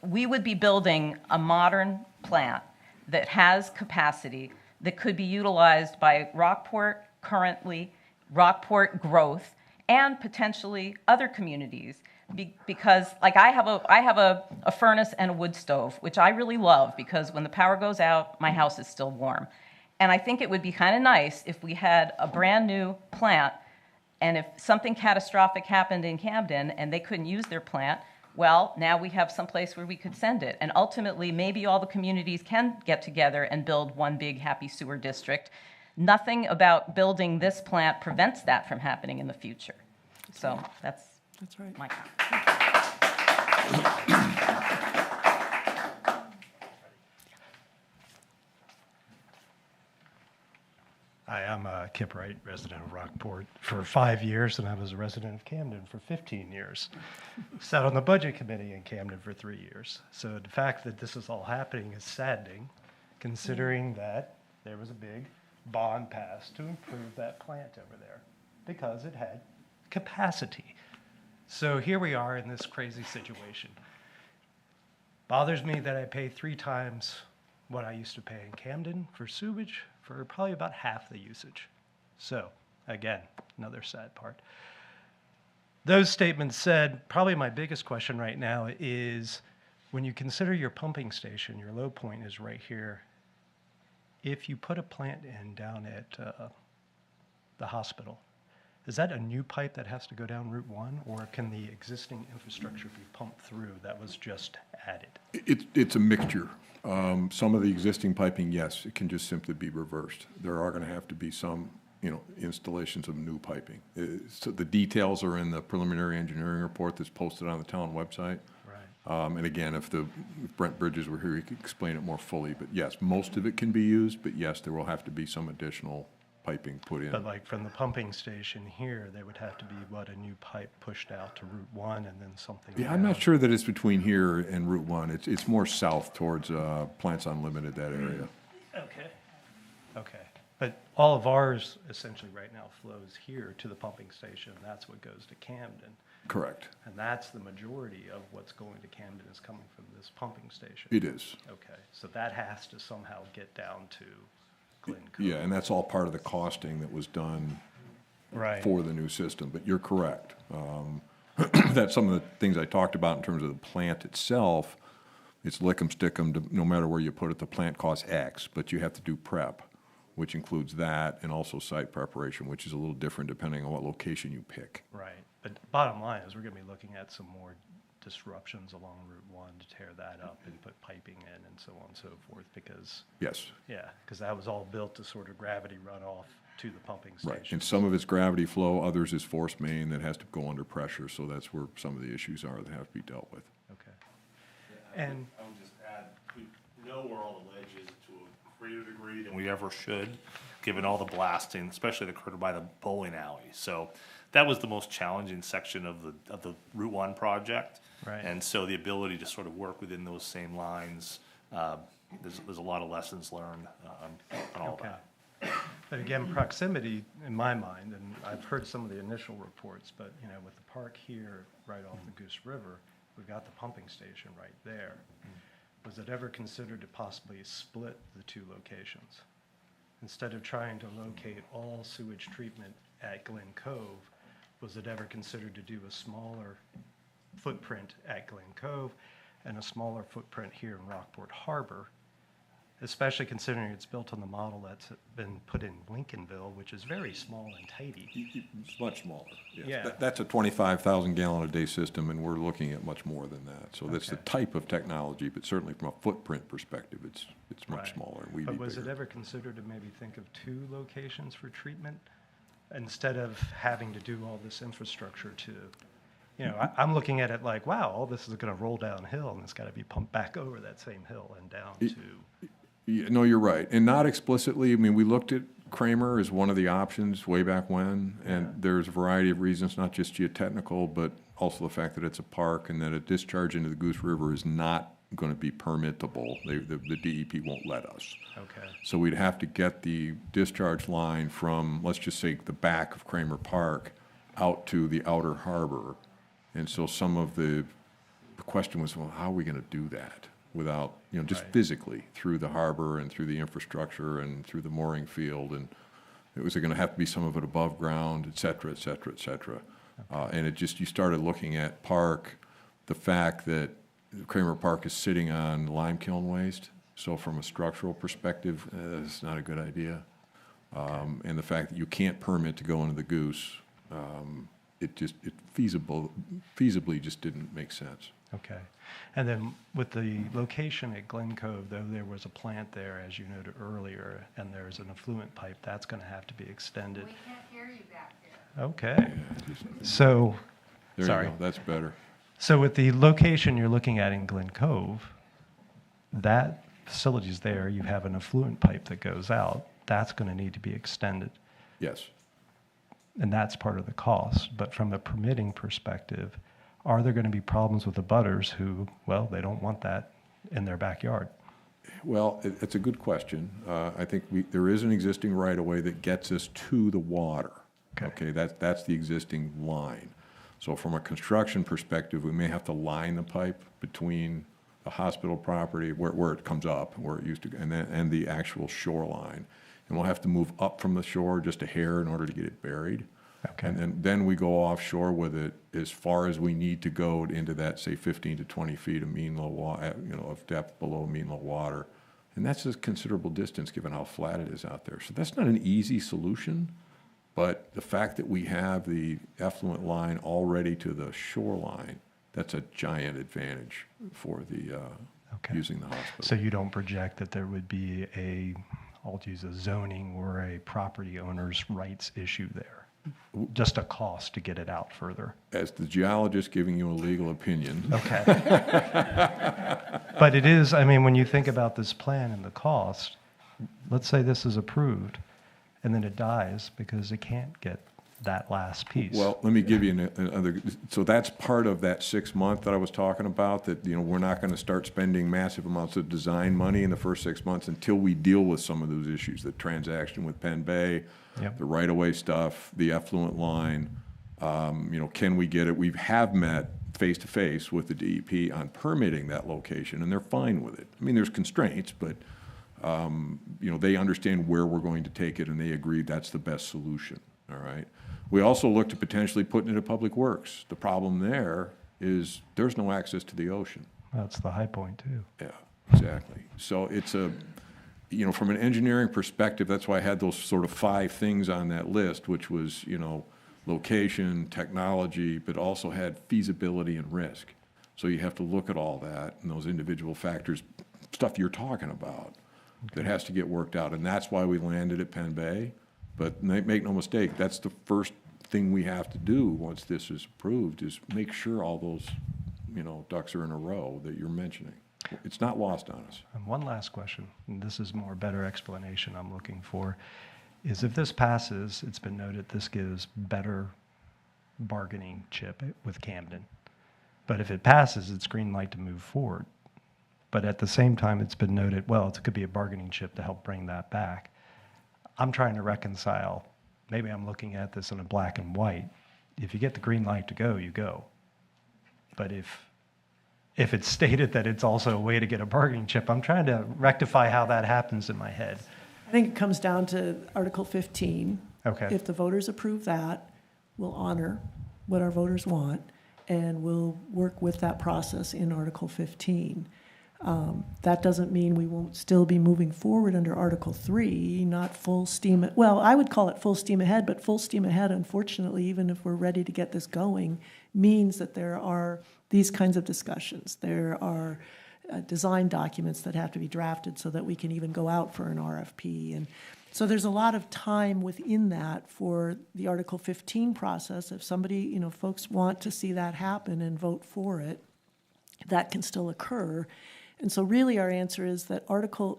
we would be building a modern plant that has capacity that could be utilized by Rockport currently, Rockport growth, and potentially other communities. Because like I have a furnace and a wood stove, which I really love because when the power goes out, my house is still warm. And I think it would be kind of nice if we had a brand new plant, and if something catastrophic happened in Camden and they couldn't use their plant, well, now we have some place where we could send it. And ultimately, maybe all the communities can get together and build one big happy sewer district. Nothing about building this plant prevents that from happening in the future. So that's right. my comment. Hi, I'm Kip Wright, resident of Rockport for 5 years, and I was a resident of Camden for 15 years. Sat on the budget committee in Camden for 3 years. So the fact that this is all happening is saddening, considering that there was a big bond passed to improve that plant over there because it had capacity. So here we are in this crazy situation. Bothers me that I pay 3 times what I used to pay in Camden for sewage for probably about half the usage. So, again, another sad part. Those statements said, probably my biggest question right now is, when you consider your pumping station, your low point is right here. If you put a plant in down at the hospital, is that a new pipe that has to go down Route 1, or can the existing infrastructure be pumped through that was just added? It's a mixture. Some of the existing piping, yes, it can just simply be reversed. There are going to have to be some, installations of new piping. So the details are in the preliminary engineering report that's posted on the town website. Right. And again, if Brent Bridges were here, he could explain it more fully. But yes, most of it can be used, but yes, there will have to be some additional piping put in. But like from the pumping station here, there would have to be, a new pipe pushed out to Route 1 and then something Yeah, down. I'm not sure that it's between here and Route 1. It's more south towards Plants Unlimited, that area. Okay. But all of ours essentially right now flows here to the pumping station. That's what goes to Camden. Correct. And that's the majority of what's going to Camden is coming from this pumping station. It is. Okay, so that has to somehow get down to Glen Cove. Yeah, and that's all part of the costing that was done Right. for the new system. But you're correct. That's some of the things I talked about in terms of the plant itself. It's lick 'em, stick 'em, no matter where you put it, the plant costs X, but you have to do prep, which includes that and also site preparation, which is a little different depending on what location you pick. Right, but the bottom line is we're gonna be looking at some more disruptions along Route 1 to tear that up and put piping in and so on and so forth, because. Yes. Yeah, because that was all built to sort of gravity runoff to the pumping station. Right, and some of it's gravity flow, others is force main that has to go under pressure, so that's where some of the issues are that have to be dealt with. Okay. And I would just add, we know where all the ledge is to a greater degree than we ever should, given all the blasting, especially that occurred by the bowling alley. So that was the most challenging section of the Route 1 project. Right. And so the ability to sort of work within those same lines, there's a lot of lessons learned on all that. But again, proximity, in my mind, and I've heard some of the initial reports, but, with the park here, right off the Goose River, we've got the pumping station right there. Was it ever considered to possibly split the two locations? instead of trying to locate all sewage treatment at Glen Cove, was it ever considered to do a smaller footprint at Glen Cove and a smaller footprint here in Rockport Harbor, especially considering it's built on the model that's been put in Lincolnville, which is very small and tidy? It's much smaller. Yes. Yeah. That's a 25,000 gallon a day system, and we're looking at much more than that. So that's the type of technology, but certainly from a footprint perspective, it's much Right. smaller. And we'd But be was it bigger. ever considered to maybe think of 2 locations for treatment instead of having to do all this infrastructure to, you know, I'm looking at it like, wow, all this is going to roll downhill and it's got to be pumped back over that same hill and down to. Yeah, no, you're right. And not explicitly, I mean, we looked at Kramer as one of the options way back when, and there's a variety of reasons, not just geotechnical, but also the fact that it's a park and that a discharge into the Goose River is not going to be permittable. The DEP won't let us. Okay. So we'd have to get the discharge line from, let's just say, the back of Kramer Park out to the outer harbor. And so some of the question was, well, how are we going to do that without, you know, just physically through the harbor and through the infrastructure and through the mooring field? And it was going to have to be some of it above ground, et cetera, et cetera, et cetera. And it just, you started looking at park, the fact that Kramer Park is sitting on lime kiln waste. So from a structural perspective, it's not a good idea. And the fact that you can't permit to go into the Goose, it feasibly just didn't make sense. Okay. And then with the location at Glen Cove, though there was a plant there, as you noted earlier, and there's an effluent pipe, that's going to have to be extended. We can't hear you back there. Okay. So, There sorry. you go, that's better. So with the location you're looking at in Glen Cove, that facility's there, you have an effluent pipe that goes out, that's going to need to be extended. Yes. And that's part of the cost. But from a permitting perspective, are there going to be problems with the butters who, well, they don't want that in their backyard? Well, it's a good question. I think there is an existing right-of-way that gets us to the water. Okay, that's the existing line. So from a construction perspective, we may have to line the pipe between the hospital property, where it comes up, where it used to go, and the actual shoreline. And we'll have to move up from the shore just a hair in order to get it buried. Okay. And then we go offshore with it as far as we need to go into that, say, 15 to 20 feet of mean low water, of depth below mean low water. And that's a considerable distance given how flat it is out there. So that's not an easy solution, but the fact that we have the effluent line already to the shoreline, that's a giant advantage for the using the hospital. So you don't project that there would be I'll use a zoning or a property owner's rights issue there? Just a cost to get it out further? As the geologist giving you a legal opinion. Okay. But it is, I mean, when you think about this plan and the cost, let's say this is approved, and then it dies because it can't get that last piece. Well, let me give you another, so that's part of that 6 month that I was talking about, that, we're not going to start spending massive amounts of design money in the first 6 months until we deal with some of those issues, the transaction with Penn Bay, the right-of-way stuff, the effluent line, can we get it? We have met face-to-face with the DEP on permitting that location, and they're fine with it. I mean, there's constraints, but, they understand where we're going to take it, and they agree that's the best solution, all right? We also looked at potentially putting it in Public Works. The problem there is there's no access to the ocean. That's the high point, too. Yeah, exactly. So it's from an engineering perspective, that's why I had those sort of 5 things on that list, which was, location, technology, but also had feasibility and risk. So you have to look at all that and those individual factors, stuff you're talking about, that has to get worked out. And that's why we landed at Penn Bay. But make no mistake, that's the first thing we have to do once this is approved, is make sure all those, ducks are in a row that you're mentioning. It's not lost on us. And one last question, and this is more better explanation I'm looking for, is if this passes, it's been noted this gives better bargaining chip with Camden. But if it passes, it's green light to move forward. But at the same time, it's been noted, well, it could be a bargaining chip to help bring that back. I'm trying to reconcile, maybe I'm looking at this in a black and white. If you get the green light to go, you go. But if it's stated that it's also a way to get a bargaining chip, I'm trying to rectify how that happens in my head. I think it comes down to Article 15. Okay. If the voters approve that, we'll honor what our voters want, and we'll work with that process in Article 15. That doesn't mean we won't still be moving forward under Article 3, not full steam, well, I would call it full steam ahead, but full steam ahead, unfortunately, even if we're ready to get this going, means that there are these kinds of discussions. There are design documents that have to be drafted so that we can even go out for an RFP. And so there's a lot of time within that for the Article 15 process. If somebody, folks want to see that happen and vote for it, that can still occur. And so really our answer is that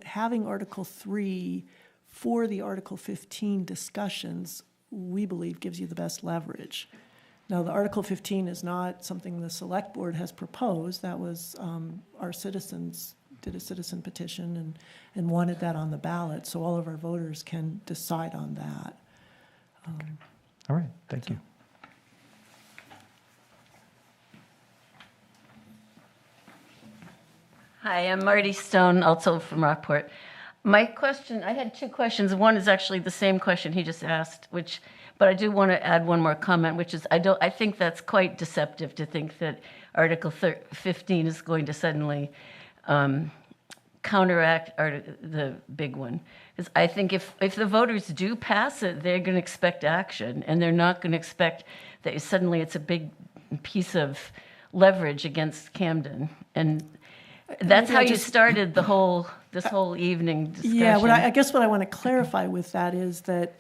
having Article 3 for the Article 15 discussions, we believe gives you the best leverage. Now, the Article 15 is not something the Select Board has proposed. That was our citizens did a citizen petition and wanted that on the ballot, so all of our voters can decide on that. All right, thank you. Hi, I'm Marty Stone, also from Rockport. My question, I had two questions. One is actually the same question he just asked, but I do want to add one more comment, which is I think that's quite deceptive to think that Article 15 is going to suddenly counteract the big one. Because I think if the voters do pass it, they're going to expect action, and they're not going to expect that suddenly it's a big piece of leverage against Camden. And that's how you started this whole evening discussion. Yeah, I guess what I want to clarify with that is that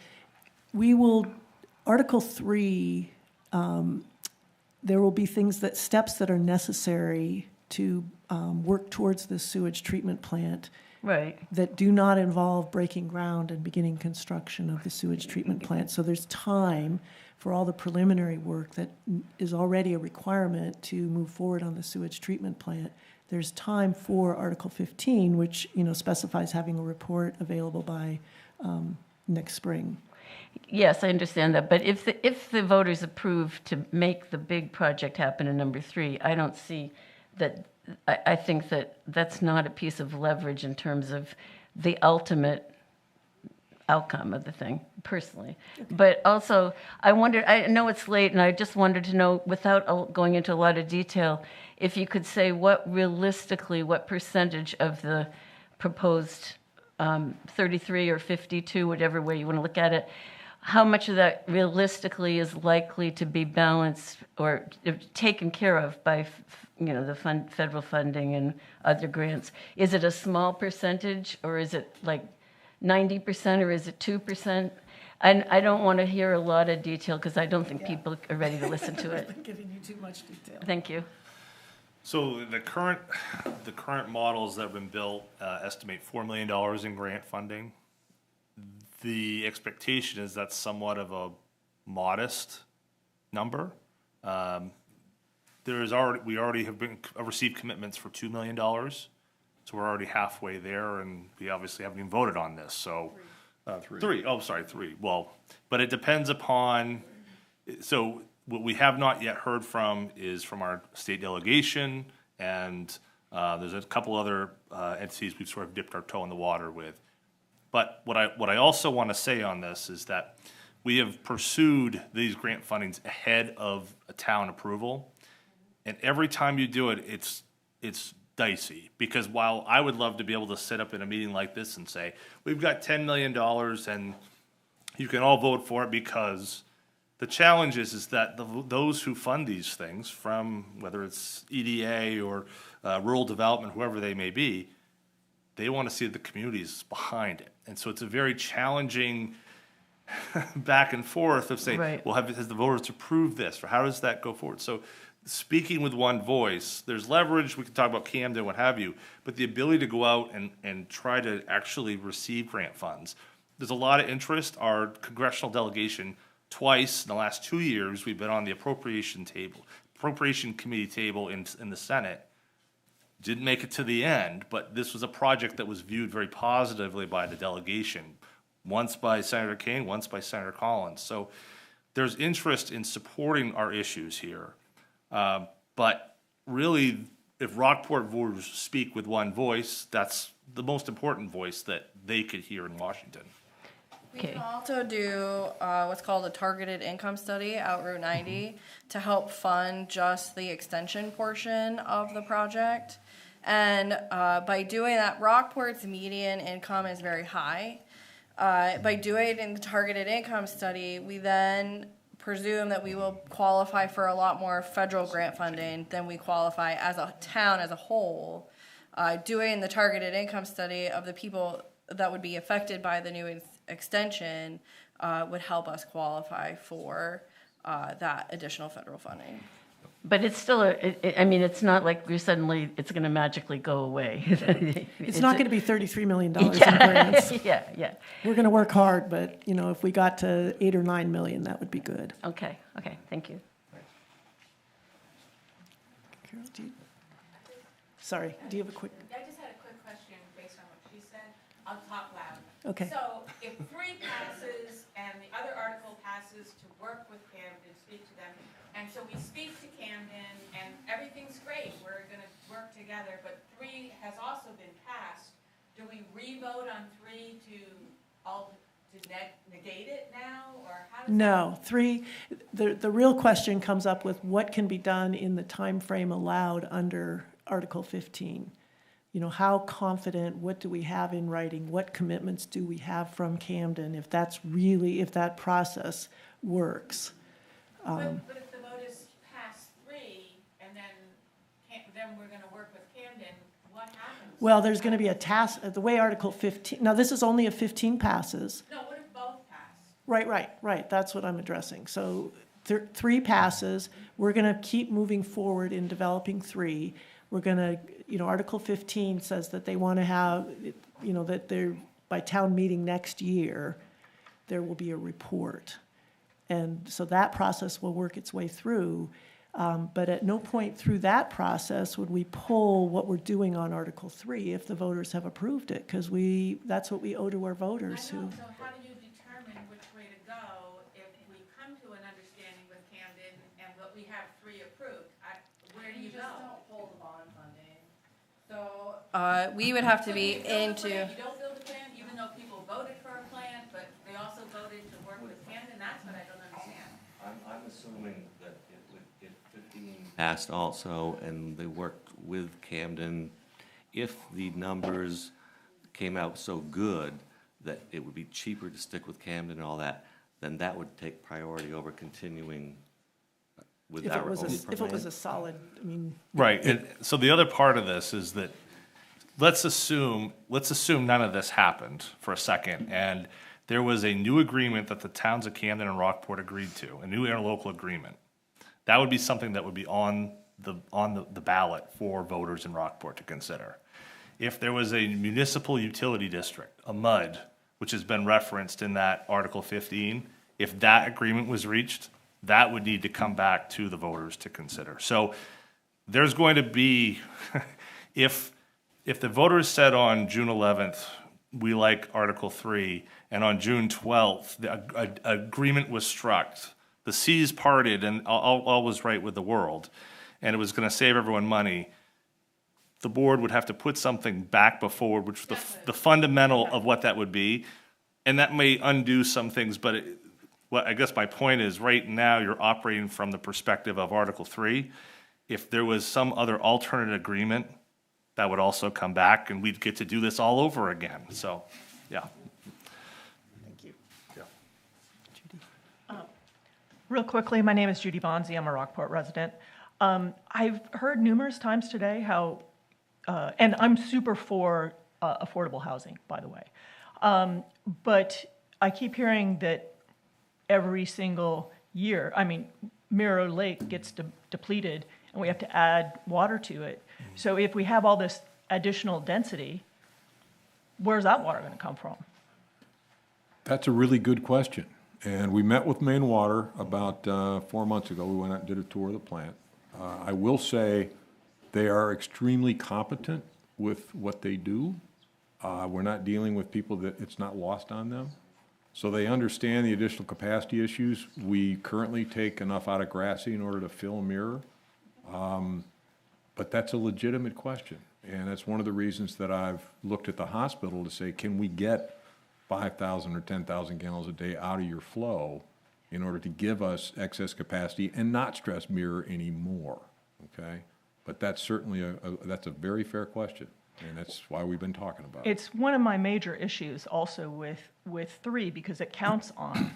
Article 3, there will be steps that are necessary to work towards this sewage treatment plant. Right. That do not involve breaking ground and beginning construction of the sewage treatment plant. So there's time for all the preliminary work that is already a requirement to move forward on the sewage treatment plant. There's time for Article 15, which specifies having a report available by next spring. Yes, I understand that. But if the voters approve to make the big project happen in number 3, I don't see that. I think that's not a piece of leverage in terms of the ultimate outcome of the thing, personally. Okay. But also, I know it's late, and I just wanted to know, without going into a lot of detail, if you could say what percentage of the proposed 33 or 52, whatever way you want to look at it, how much of that realistically is likely to be balanced or taken care of by the federal funding and other grants? Is it a small percentage, or is it like 90%, or is it 2%? And I don't want to hear a lot of detail because I don't think people are ready to listen to it. I'm giving you too much detail. Thank you. So the current models that have been built estimate $4 million in grant funding. The expectation is that's somewhat of a modest number. We already have received commitments for $2 million, so we're already halfway there, and we obviously haven't even voted on this. So three. Oh, sorry, 3. Well, but it depends upon. So what we have not yet heard from is from our state delegation, and there's a couple other entities we've sort of dipped our toe in the water with. But what I also want to say on this is that we have pursued these grant fundings ahead of a town approval, and every time you do it, it's dicey, because while I would love to be able to sit up in a meeting like this and say, we've got $10 million and you can all vote for it, because the challenge is that those who fund these things, from whether it's EDA or rural development, whoever they may be, they want to see the communities behind it. And so it's a very challenging back and forth of saying, right, well, has the voters approved this, or how does that go forward? So speaking with one voice, there's leverage. We can talk about Camden, what have you, but the ability to go out and try to actually receive grant funds. There's a lot of interest. Our congressional delegation, twice in the last 2 years, we've been on the appropriation committee table in the Senate. Didn't make it to the end, but this was a project that was viewed very positively by the delegation, once by Senator King, once by Senator Collins. So there's interest in supporting our issues here. But really, if Rockport voters speak with one voice, that's the most important voice that they could hear in Washington. We can also do what's called a targeted income study out Route 90 to help fund just the extension portion of the project. And by doing that, Rockport's median income is very high. By doing it in the targeted income study, we then presume that we will qualify for a lot more federal grant funding than we qualify as a town as a whole. Doing the targeted income study of the people that would be affected by the new extension would help us qualify for that additional federal funding. But it's still, I mean, it's not like we're suddenly, it's going to magically go away. It's not going to be $33 million in Yeah. grants. Yeah. We're going to work hard, but, you know, if we got to 8 or 9 million, that would be good. Okay, thank you. Carol, sorry, do you have a quick? I just had a quick question based on what she said. I'll talk loud. Okay. So if 3 passes and the other article passes to work with Camden, speak to them, and so we speak to Camden and everything's great, we're gonna work together, but 3 has also been passed. Do we re-vote on 3 to negate it now, or how does No, 3, the real question comes up with what can be done in the time frame allowed under Article 15. You know, how confident, what do we have in writing, what commitments do we have from Camden, if that process works. But if the vote is past 3, and then we're gonna work with Camden, what happens? Well, there's going to be a task, the way Article 15, now this is only if 15 passes. No, what if both pass? Right, that's what I'm addressing. So 3 passes, we're going to keep moving forward in developing 3. We're going to, you know, Article 15 says that they want to have, you know, that they're, by town meeting next year, there will be a report. And so that process will work its way through. But at no point through that process would we pull what we're doing on Article 3 if the voters have approved it, because that's what we owe to our voters I know, who. so how do you determine which way to go if we come to an understanding with Camden but we have 3 approved? Where do you go? just don't pull the bond funding. So we would have to be You don't into. build a plan, even though people voted for a plan, but they also voted to work with Camden. That's what I don't understand. I'm assuming that if 15 passed also, and they worked with Camden, if the numbers came out so good that it would be cheaper to stick with Camden and all that, then that would take priority over continuing with If our own it was plan. a solid, I mean. Right, and so the other part of this is that, let's assume none of this happened for a second, and there was a new agreement that the towns of Camden and Rockport agreed to, a new interlocal agreement. That would be something that would be on the ballot for voters in Rockport to consider. If there was a municipal utility district, a MUD, which has been referenced in that Article 15, if that agreement was reached, that would need to come back to the voters to consider. So there's going to be, if the voters said on June 11th, we like Article 3, and on June 12th, the agreement was struck, the seas parted, and all was right with the world, and it was going to save everyone money, the board would have to put something back before, which the fundamental of what that would be, and that may undo some things, but well, I guess my point is, right now, you're operating from the perspective of Article 3. If there was some other alternate agreement, that would also come back, and we'd get to do this all over again. So, yeah. Thank you. Yeah. Real quickly, my name is Judy Bonzi. I'm a Rockport resident. I've heard numerous times today how, and I'm super for affordable housing, by the way. But I keep hearing that every single year, I mean, Mirror Lake gets depleted and we have to add water to it. So if we have all this additional density, where's that water going to come from? That's a really good question. And we met with Maine Water about 4 months ago. We went out and did a tour of the plant. I will say they are extremely competent with what they do. We're not dealing with people that it's not lost on them. So they understand the additional capacity issues. We currently take enough out of Grassy in order to fill Mirror. But that's a legitimate question. And that's one of the reasons that I've looked at the hospital to say, can we get 5,000 or 10,000 gallons a day out of your flow in order to give us excess capacity and not stress mirror anymore, okay? But that's certainly that's a very fair question, and that's why we've been talking about it. It's one of my major issues also with 3, because it counts on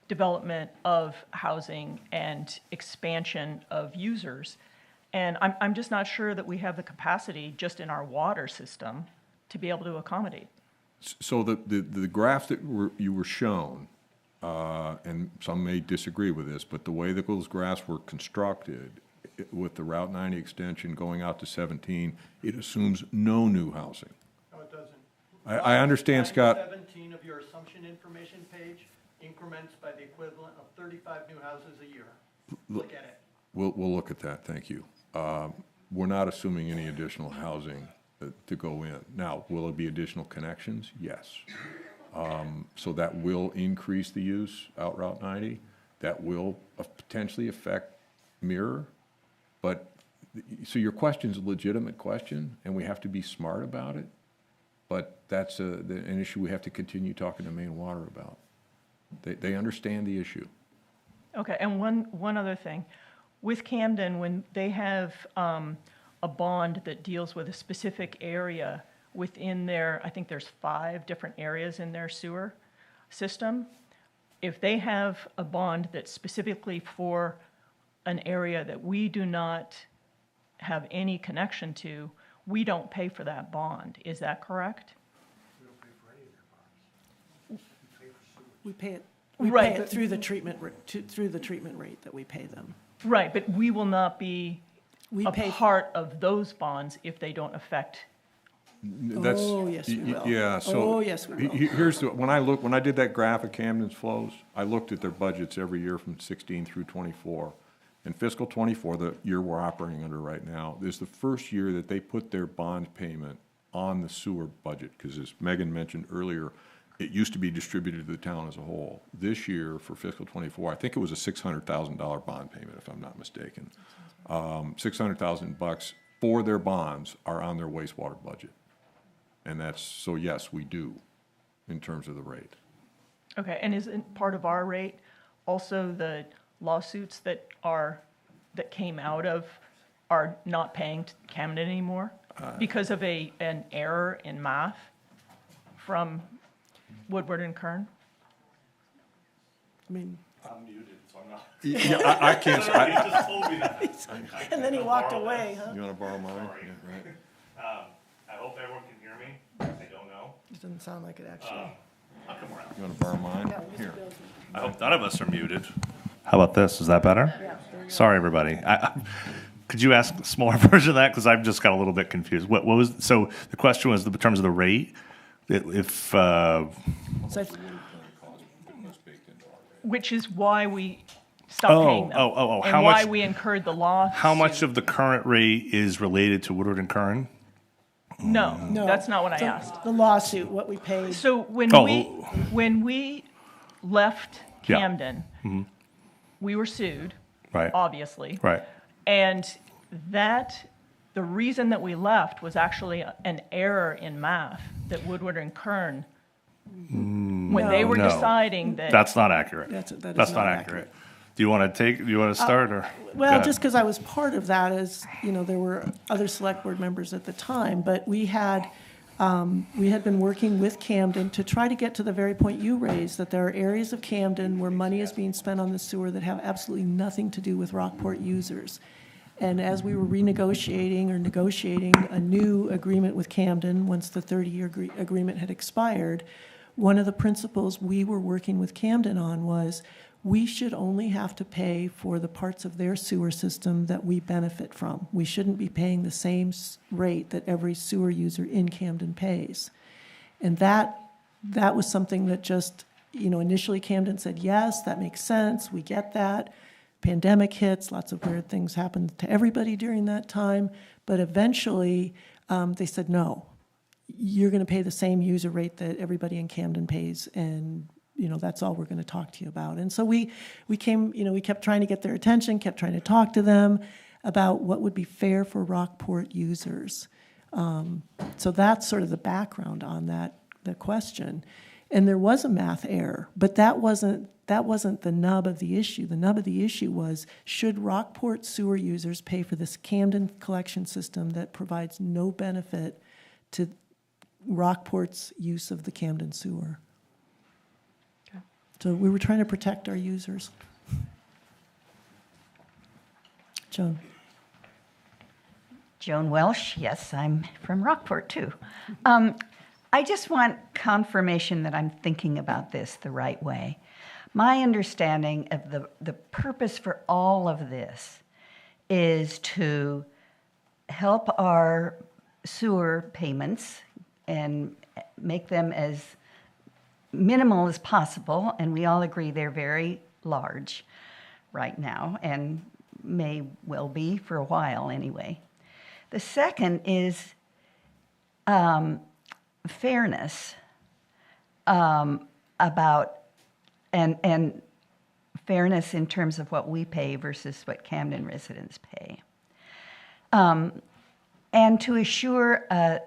development of housing and expansion of users. And I'm just not sure that we have the capacity just in our water system to be able to accommodate. So the graph that you were shown, and some may disagree with this, but the way that those graphs were constructed with the Route 90 extension going out to 17, it assumes no new housing. No, it doesn't. I understand, Scott. 17 of your assumption information page increments by the equivalent of 35 new houses a year. Look at it. We'll look at that, thank you. We're not assuming any additional housing to go in. Now, will it be additional connections? Yes. So that will increase the use out Route 90. That will potentially affect mirror. But, so your question's a legitimate question, and we have to be smart about it. But that's an issue we have to continue talking to Maine Water about. They understand the issue. Okay, and one other thing. With Camden, when they have a bond that deals with a specific area within their, I think there's 5 different areas in their sewer system. If they have a bond that's specifically for an area that we do not have any connection to, we don't pay for that bond. Is that correct? We pay it, Right, but- through the treatment, through the treatment rate that we pay them. Right, but we will not be We a pay- part of those bonds if they don't affect. That's, Oh, yes, we will. Yeah, so. Oh, yes, we will. Here's when I did that graph of Camden's flows, I looked at their budgets every year from 16 through 24. In fiscal 24, the year we're operating under right now, is the first year that they put their bond payment on the sewer budget, because as Megan mentioned earlier, it used to be distributed to the town as a whole. This year, for fiscal 24, I think it was a $600,000 bond payment, if I'm not mistaken. $600,000 for their bonds are on their wastewater budget. And that's, so yes, we do, in terms of the rate. Okay, and isn't part of our rate also the lawsuits that came out of are not paying Camden anymore because of an error in math from Woodward and Kern? I mean. I'm muted, so I'm not. Yeah, I can't. He just told me that. And then he walked away, huh? You want to borrow mine? Sorry. Yeah, right. I hope everyone can hear me. I don't know. It doesn't sound like it, actually. I'll come around. You want to borrow mine? Yeah, Mr. Here. Bill's- I hope none of us are muted. How about this? Is that better? Yeah, there you go. Sorry, everybody. Could you ask a smaller version of that? Because I've just got a little bit confused. What was, so the question was in terms of the rate, if, So I- Which is why we stopped paying them. how And why much- we incurred the loss. how much of the current rate is related to Woodward and Kern? No, No. that's not what I So asked. The lawsuit, what we paid. So when Oh. we left Yeah. Camden, we were sued, Right. obviously. Right. And the reason that we left was actually an error in math that Woodward and Kern, when they were No. deciding that. That's not accurate. That is That's not accurate. Do you want to start or? Go Well, ahead. just because I was part of that, as, you know, there were other select board members at the time, but we had been working with Camden to try to get to the very point you raised, that there are areas of Camden where money is being spent on the sewer that have absolutely nothing to do with Rockport users. And as we were renegotiating or negotiating a new agreement with Camden, once the 30-year agreement had expired, one of the principles we were working with Camden on was we should only have to pay for the parts of their sewer system that we benefit from. We shouldn't be paying the same rate that every sewer user in Camden pays. And that was something that just, you know, initially Camden said, yes, that makes sense, we get that. Pandemic hits, lots of weird things happened to everybody during that time, but eventually they said, no, you're going to pay the same user rate that everybody in Camden pays, and you know, that's all we're going to talk to you about. And so we came, you know, we kept trying to get their attention, kept trying to talk to them about what would be fair for Rockport users. So that's sort of the background on the question. And there was a math error, but that wasn't the nub of the issue. The nub of the issue was, should Rockport sewer users pay for this Camden collection system that provides no benefit to Rockport's use of the Camden sewer? Okay. So we were trying to protect our users. Joan. Joan Welsh, yes, I'm from Rockport too. I just want confirmation that I'm thinking about this the right way. My understanding of the purpose for all of this is to help our sewer payments and make them as minimal as possible, and we all agree they're very large right now and may well be for a while anyway. The second is fairness about and fairness in terms of what we pay versus what Camden residents pay, and to assure a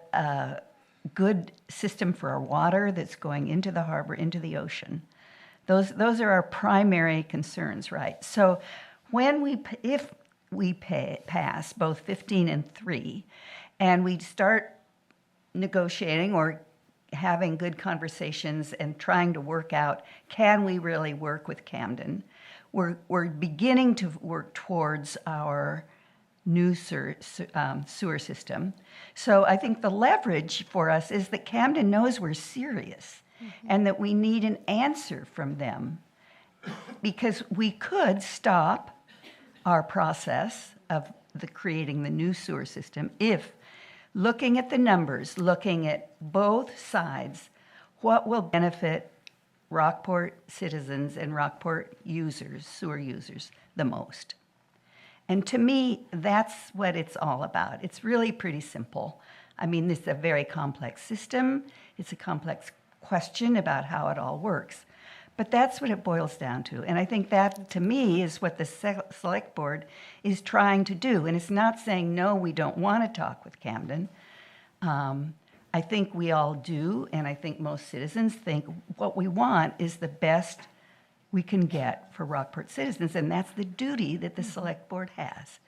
good system for our water that's going into the harbor, into the ocean. Those are our primary concerns, right? So if we pass both 15 and 3, and we start negotiating or having good conversations and trying to work out, can we really work with Camden? We're beginning to work towards our new sewer system. So I think the leverage for us is that Camden knows we're serious and that we need an answer from them, because we could stop our process of creating the new sewer system if, looking at the numbers, looking at both sides, what will benefit Rockport citizens and Rockport users, sewer users, the most. And to me, that's what it's all about. It's really pretty simple. I mean, this is a very complex system. It's a complex question about how it all works. But that's what it boils down to. And I think that, to me, is what the Select Board is trying to do. And it's not saying, no, we don't want to talk with Camden. I think we all do, and I think most citizens think what we want is the best we can get for Rockport citizens, and that's the duty that the Select Board has.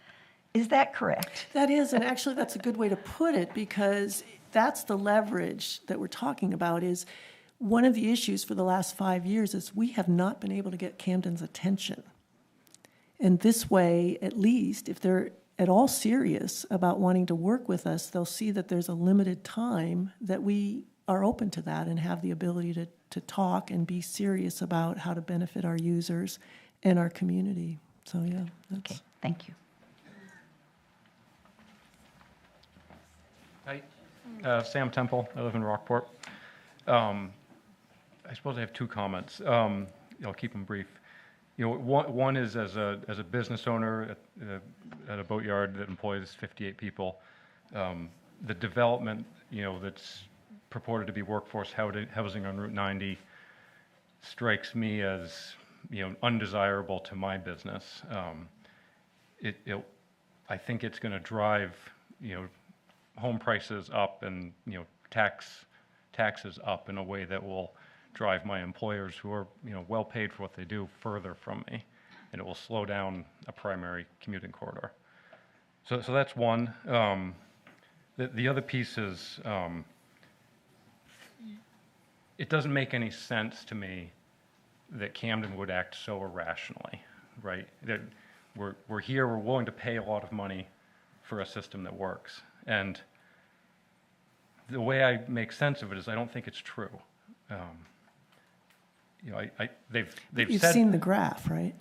Is that correct? That is, and actually that's a good way to put it, because that's the leverage that we're talking about. Is one of the issues for the last 5 years is we have not been able to get Camden's attention. And this way, at least, if they're at all serious about wanting to work with us, they'll see that there's a limited time that we are open to that and have the ability to talk and be serious about how to benefit our users and our community. So yeah. Okay, thank you. Hi, Sam Temple. I live in Rockport. I suppose I have two comments. I'll keep them brief. You know, one is as a business owner at a boatyard that employs 58 people, the development, you know, that's purported to be workforce housing on Route 90 strikes me as, you know, undesirable to my business. I think it's going to drive, you know, home prices up and, you know, taxes up in a way that will drive my employers, who are, you know, well paid for what they do, further from me, and it will slow down a primary commuting corridor. So that's one. The other piece is, it doesn't make any sense to me that Camden would act so irrationally, right? That we're here, we're willing to pay a lot of money for a system that works, and the way I make sense of it is I don't think it's true. You know, they've You've said, seen the graph, right?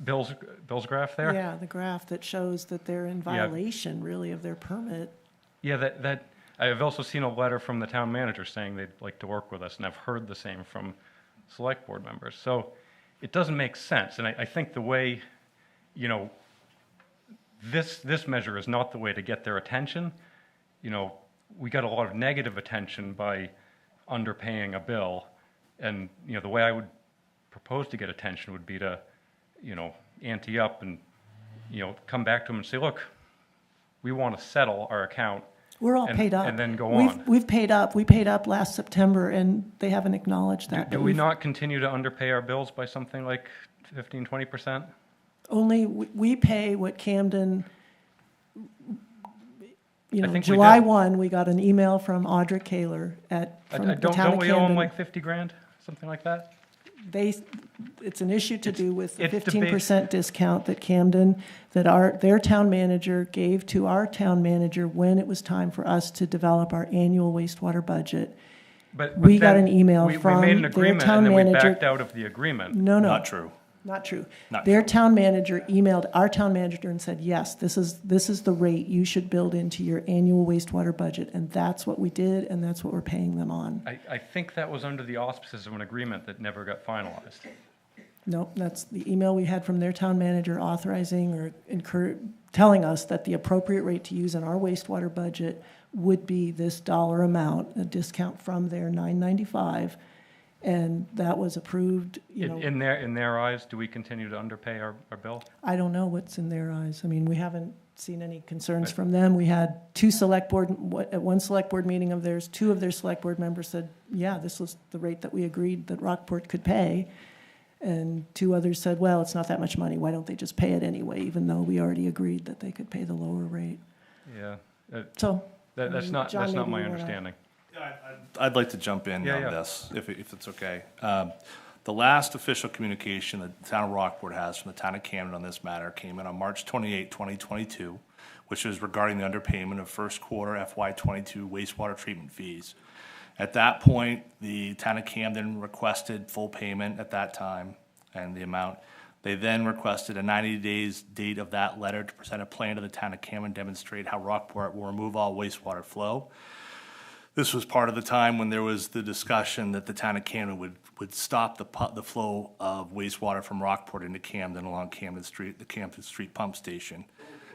Bill's graph there. Yeah, the graph that shows that they're in violation, really, of their permit. Yeah, that I've also seen a letter from the town manager saying they'd like to work with us, and I've heard the same from Select Board members. So it doesn't make sense, and I think the way, you know, this measure is not the way to get their attention. You know, we got a lot of negative attention by underpaying a bill. And, you know, the way I would propose to get attention would be to, you know, ante up and, you know, come back to them and say, look, we want to settle our account We're all and- paid up. And then go on. We've paid up. We paid up last September, and they haven't acknowledged that. Do but we we've- not continue to underpay our bills by something like 15, 20%? Only, we pay what Camden, I think we July do. 1, we got an email from Audra Kaler from the town Don't of we owe them Camden. like 50 grand, something like that? It's an issue to do with the it's the 15% discount that Camden, their town manager gave to our town manager when it was time for us to develop our annual wastewater budget. But We got then an email we from made an their agreement town and then we manager. backed out of the agreement. No. Not true. Not true. Not Their town manager emailed our town manager and said, yes, this is the rate you should build into your annual wastewater budget. And that's what we did, and that's what we're paying them on. I think that was under the auspices of an agreement that never got finalized. Nope, that's the email we had from their town manager authorizing or telling us that the appropriate rate to use in our wastewater budget would be this dollar amount, a discount from their $9.95. And that was approved, In their eyes, do we continue to underpay our bill? I don't know what's in their eyes. I mean, we haven't seen any concerns from them. We had at one select board meeting of theirs, 2 of their select board members said, yeah, this was the rate that we agreed that Rockport could pay. And 2 others said, well, it's not that much money. Why don't they just pay it anyway, even though we already agreed that they could pay the lower rate? Yeah. So, That's not John, maybe my you wanna- understanding. I'd like to jump in on this, if it's okay. The last official communication that the town of Rockport has from the town of Camden on this matter came in on March 28, 2022, which is regarding the underpayment of first quarter FY22 wastewater treatment fees. At that point, the town of Camden requested full payment at that time and the amount. They then requested a 90 days date of that letter to present a plan to the town of Camden, demonstrate how Rockport will remove all wastewater flow. This was part of the time when there was the discussion that the town of Camden would stop the flow of wastewater from Rockport into Camden along Camden Street, the Camden Street pump station.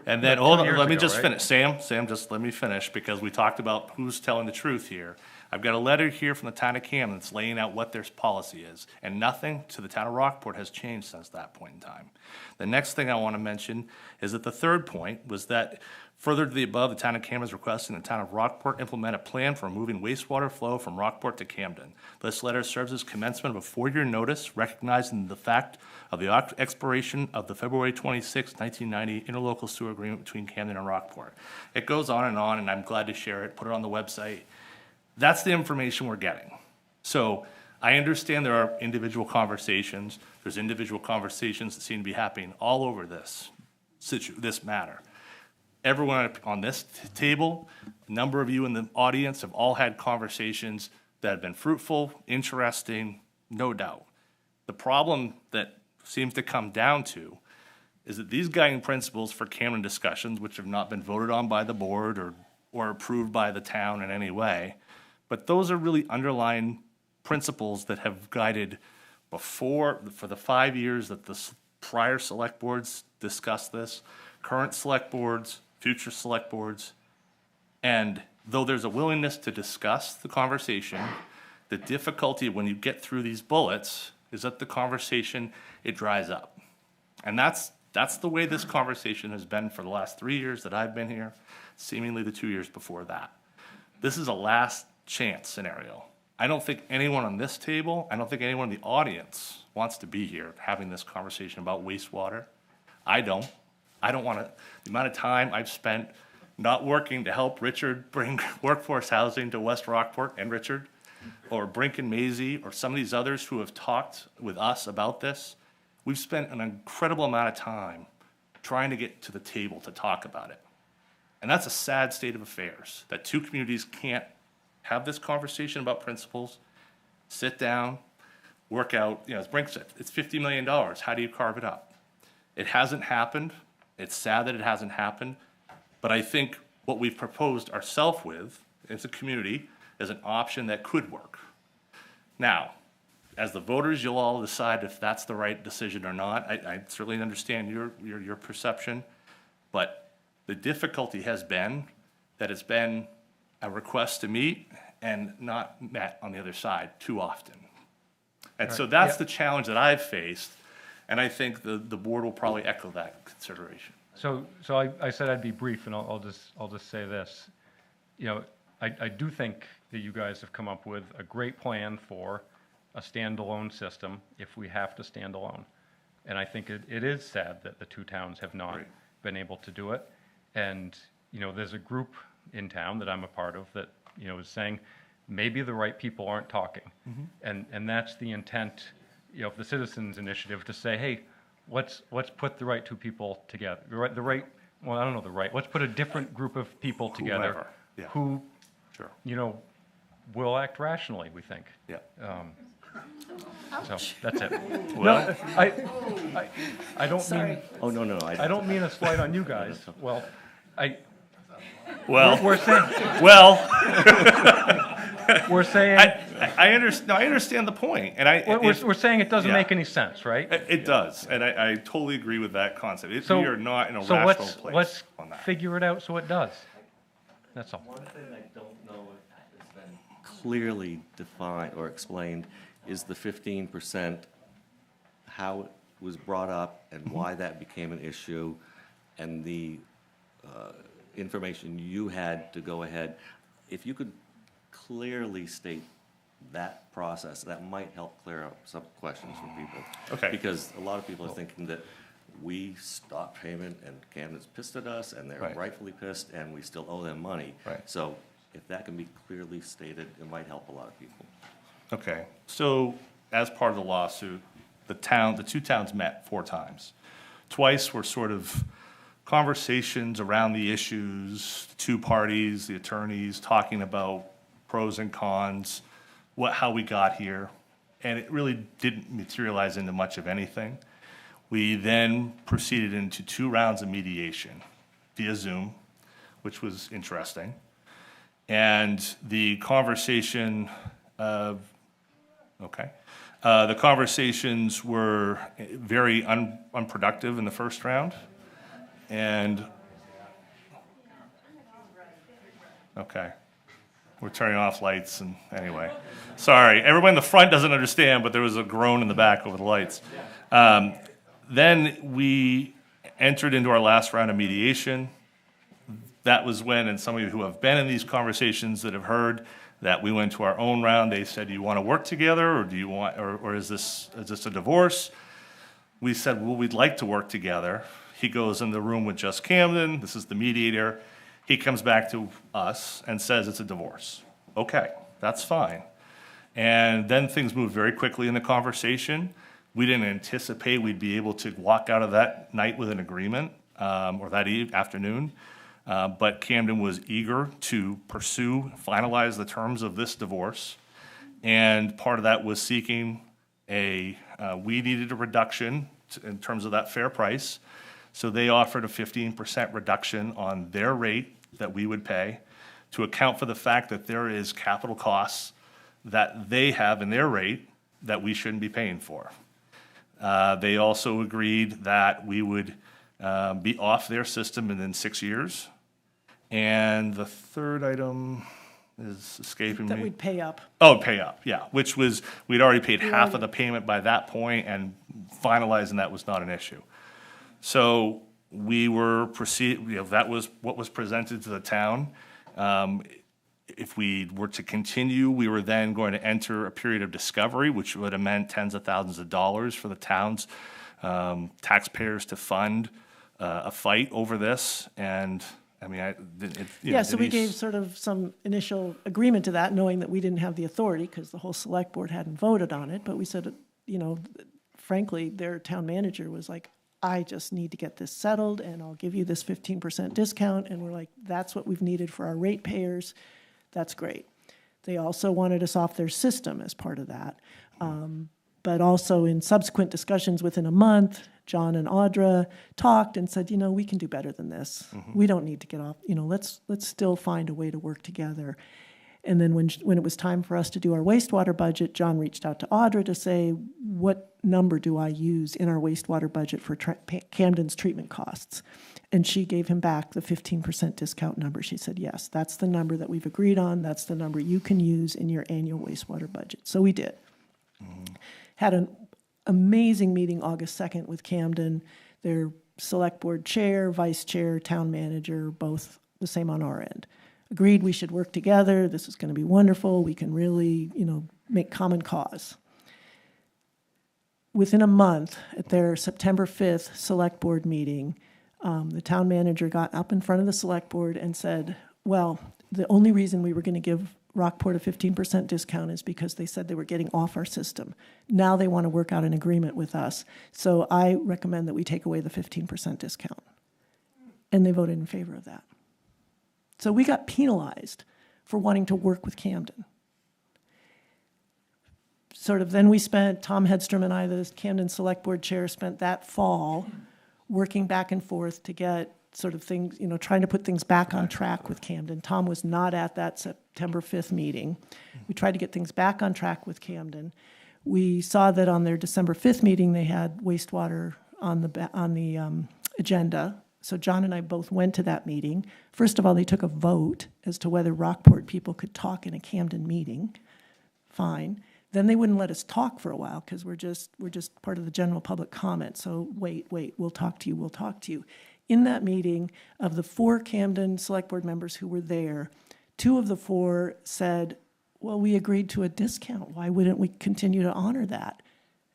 And then, hold on, let me just finish. Sam, just let me finish, because we talked about who's telling the truth here. I've got a letter here from the town of Camden that's laying out what their policy is, and nothing to the town of Rockport has changed since that point in time. The next thing I want to mention is that the third point was that further to the above, the town of Camden is requesting the town of Rockport implement a plan for removing wastewater flow from Rockport to Camden. This letter serves as commencement of a 4-year notice recognizing the fact of the expiration of the February 26, 1990 interlocal sewer agreement between Camden and Rockport. It goes on, and I'm glad to share it, put it on the website. That's the information we're getting. So I understand there are individual conversations. There's individual conversations that seem to be happening all over this matter. Everyone on this table, a number of you in the audience have all had conversations that have been fruitful, interesting, no doubt. The problem that seems to come down to is that these guiding principles for Camden discussions, which have not been voted on by the board or approved by the town in any way, but those are really underlying principles that have guided for the 5 years that the prior select boards discussed this, current select boards, future select boards. And though there's a willingness to discuss the conversation, the difficulty when you get through these bullets is that the conversation, it dries up. And that's the way this conversation has been for the last 3 years that I've been here, seemingly the 2 years before that. This is a last chance scenario. I don't think anyone on this table, I don't think anyone in the audience wants to be here having this conversation about wastewater. I don't want to, the amount of time I've spent not working to help Richard bring workforce housing to West Rockport and Richard, or Brink and Maisie, or some of these others who have talked with us about this. We've spent an incredible amount of time trying to get to the table to talk about it. And that's a sad state of affairs, that 2 communities can't have this conversation about principles, sit down, work out, as Brink said, it's $50 million. How do you carve it up? It hasn't happened. It's sad that it hasn't happened. But I think what we've proposed ourselves with as a community is an option that could work. Now, as the voters, you'll all decide if that's the right decision or not. I certainly understand your perception, but the difficulty has been that it's been a request to meet and not met on the other side too often. And so that's the challenge that I've faced, and I think the board will probably echo that consideration. So I said I'd be brief, and I'll just say this. you know, I do think that you guys have come up with a great plan for a standalone system if we have to stand alone. And I think it is sad that the two towns have not been able to do it. And, you know, there's a group in town that I'm a part of that, you know, is saying maybe the right people aren't talking. And that's the intent, you know, of the Citizens Initiative to say, hey, let's put the right two people together. Well, I don't know the right, let's put a different group of people together Whoever, yeah. who, Sure. you know, will act rationally, we think. Yeah. So that's it. Well- No, I don't mean. Oh, no, I don't mean a slight on you guys. Well, Well, we're saying. well, we're saying. I understand the point, and We're saying it doesn't yeah. make any sense, right? It does, and I totally agree with that concept. We are not in a so rational place let's on that. figure it out so it does. That's all. One thing I don't know if has been clearly defined or explained is the 15%, how it was brought up and why that became an issue, and the information you had to go ahead. If you could clearly state that process, that might help clear up some questions for people. Okay. Because a lot of people are thinking that we stopped payment and Camden's pissed at us and they're Right. rightfully pissed and we still owe them money. Right. So if that can be clearly stated, it might help a lot of people. Okay, so as part of the lawsuit, the two towns met 4 times. Twice were sort of conversations around the issues, the two parties, the attorneys talking about pros and cons, how we got here, and it really didn't materialize into much of anything. We then proceeded into 2 rounds of mediation via Zoom, which was interesting. And the conversation the conversations were very unproductive in the first round. And, okay, we're turning off lights and, anyway. Sorry, everyone in the front doesn't understand, but there was a groan in the back over the lights. Then we entered into our last round of mediation. That was when, and some of you who have been in these conversations that have heard that we went to our own round, they said, do you want to work together, or do you want, or is this a divorce? We said, well, we'd like to work together. He goes in the room with just Camden, this is the mediator. He comes back to us and says it's a divorce. Okay, that's fine. And then things moved very quickly in the conversation. We didn't anticipate we'd be able to walk out of that night with an agreement, or that afternoon. But Camden was eager to finalize the terms of this divorce. And part of that was seeking we needed a reduction in terms of that fair price. So they offered a 15% reduction on their rate that we would pay to account for the fact that there is capital costs that they have in their rate that we shouldn't be paying for. They also agreed that we would be off their system within 6 years. And the third item is escaping me. That we'd pay up. Oh, pay up, yeah, which was, we'd already paid half of the payment by that point, and finalizing that was not an issue. So we were that was what was presented to the town. If we were to continue, we were then going to enter a period of discovery, which would have meant tens of thousands of dollars for the town's taxpayers to fund a fight over this. And I mean, so we gave sort of some initial agreement to that, knowing that we didn't have the authority because the whole select board hadn't voted on it. But we said, frankly, their town manager was like, I just need to get this settled and I'll give you this 15% discount. And we're like, that's what we've needed for our ratepayers. That's great. They also wanted us off their system as part of that. But also in subsequent discussions within a month, John and Audra talked and said, we can do better than this. We don't need to get off, let's still find a way to work together. And then when it was time for us to do our wastewater budget, John reached out to Audra to say, what number do I use in our wastewater budget for Camden's treatment costs? And she gave him back the 15% discount number. She said, yes, that's the number that we've agreed on. That's the number you can use in your annual wastewater budget. So we did. Had an amazing meeting August 2nd with Camden, their select board chair, vice chair, town manager, both the same on our end. agreed we should work together. This is going to be wonderful. We can really, make common cause. Within a month, at their September 5th select board meeting, the town manager got up in front of the select board and said, well, the only reason we were going to give Rockport a 15% discount is because they said they were getting off our system. Now they want to work out an agreement with us. So I recommend that we take away the 15% discount. And they voted in favor of that. So we got penalized for wanting to work with Camden. Then we spent, Tom Hedstrom and I, the Camden Select Board Chair, spent that fall working back and forth to get things, trying to put things back on track with Camden. Tom was not at that September 5th meeting. We tried to get things back on track with Camden. We saw that on their December 5th meeting, they had wastewater on the agenda. So John and I both went to that meeting. First of all, they took a vote as to whether Rockport people could talk in a Camden meeting. Fine. Then they wouldn't let us talk for a while because we're just part of the general public comment. So wait, we'll talk to you. In that meeting, of the 4 Camden Select Board members who were there, 2 of the 4 said, well, we agreed to a discount. Why wouldn't we continue to honor that?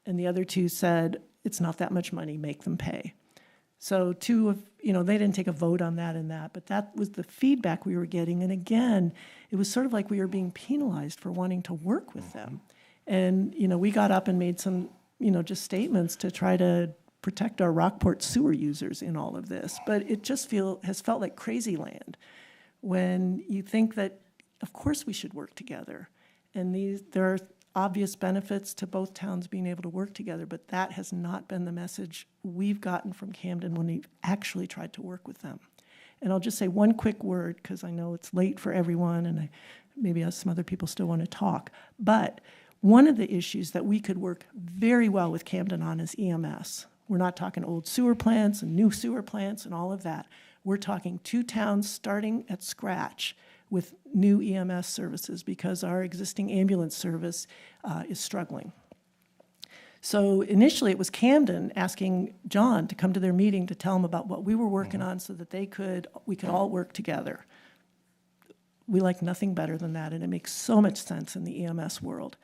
And the other 2 said, it's not that much money, make them pay. So 2 of, they didn't take a vote on that and that, but that was the feedback we were getting. And again, it was sort of like we were being penalized for wanting to work with them. And, we got up and made some, just statements to try to protect our Rockport sewer users in all of this. But it just has felt like crazy land when you think that, of course, we should work together. And there are obvious benefits to both towns being able to work together, but that has not been the message we've gotten from Camden when we've actually tried to work with them. And I'll just say one quick word, because I know it's late for everyone, and maybe some other people still want to talk. But one of the issues that we could work very well with Camden on is EMS. We're not talking old sewer plants and new sewer plants and all of that. We're talking 2 towns starting at scratch with new EMS services because our existing ambulance service is struggling. So initially it was Camden asking John to come to their meeting to tell them about what we were working on so that we could all work together. We like nothing better than that, and it makes so much sense in the EMS world.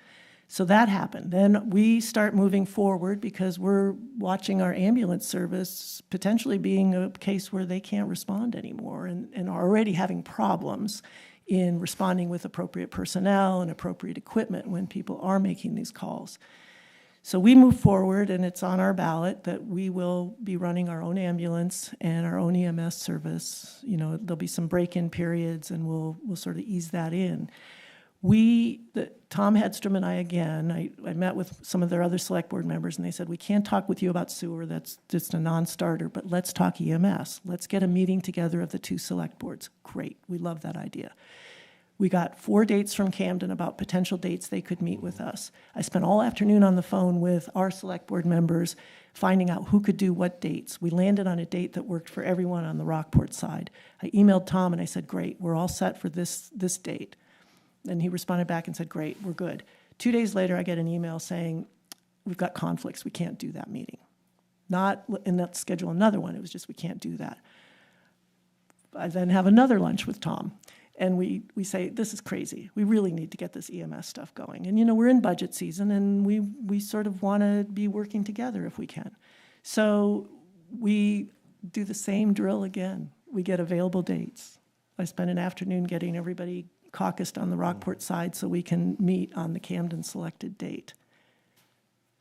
So that happened. Then we start moving forward because we're watching our ambulance service potentially being a case where they can't respond anymore and are already having problems in responding with appropriate personnel and appropriate equipment when people are making these calls. So we move forward, and it's on our ballot that we will be running our own ambulance and our own EMS service. There'll be some break-in periods, and we'll sort of ease that in. Tom Hedstrom and I, again, I met with some of their other select board members, and they said, we can't talk with you about sewer, that's just a non-starter, but let's talk EMS. Let's get a meeting together of the 2 select boards. Great, we love that idea. We got 4 dates from Camden about potential dates they could meet with us. I spent all afternoon on the phone with our select board members, finding out who could do what dates. We landed on a date that worked for everyone on the Rockport side. I emailed Tom and I said, great, we're all set for this date. And he responded back and said, great, we're good. 2 days later, I get an email saying, we've got conflicts, we can't do that meeting. Let's schedule another one, it was just, we can't do that. I then have another lunch with Tom, and we say, this is crazy. We really need to get this EMS stuff going. And we're in budget season, and we sort of want to be working together if we can. So we do the same drill again. We get available dates. I spent an afternoon getting everybody caucused on the Rockport side so we can meet on the Camden selected date.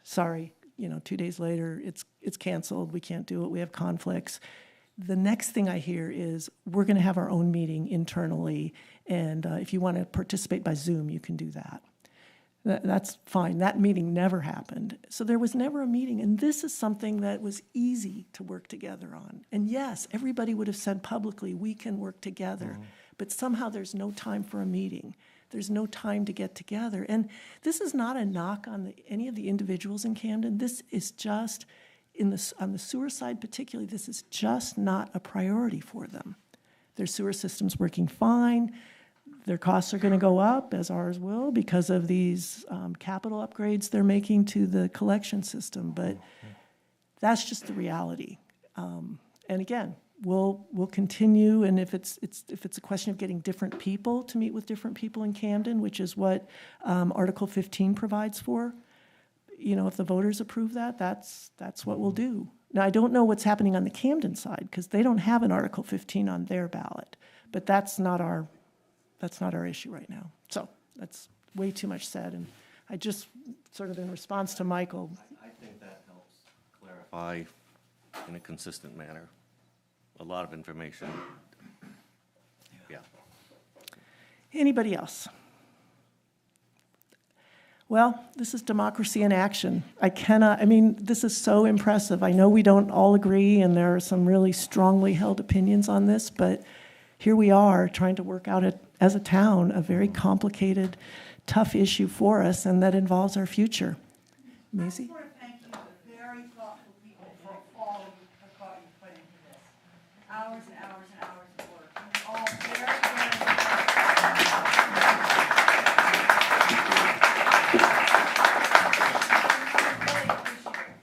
Sorry, 2 days later, it's canceled. We can't do it. We have conflicts. The next thing I hear is we're going to have our own meeting internally, and if you want to participate by Zoom, you can do that. That's fine. That meeting never happened. So there was never a meeting, and this is something that was easy to work together on. And yes, everybody would have said publicly, we can work together, but somehow there's no time for a meeting. There's no time to get together. And this is not a knock on any of the individuals in Camden. This is just, on the sewer side particularly, this is just not a priority for them. Their sewer system's working fine. Their costs are going to go up, as ours will, because of these capital upgrades they're making to the collection system. But that's just the reality. And again, we'll continue, and if it's a question of getting different people to meet with different people in Camden, which is what Article 15 provides for, if the voters approve that, that's what we'll do. Now, I don't know what's happening on the Camden side, because they don't have an Article 15 on their ballot, but that's not our issue right now. So that's way too much said, and I just sort of in response to Michael. I think that helps clarify in a consistent manner. A lot of information. Yeah. Anybody else? Well, this is democracy in action. This is so impressive. I know we don't all agree, and there are some really strongly held opinions on this, but here we are trying to work out, as a town, a very complicated, tough issue for us, and that involves our future. Maisie? I want to thank you, the very thoughtful people, for all of the thought you put into this. Hours and hours and hours of work. And you're all very,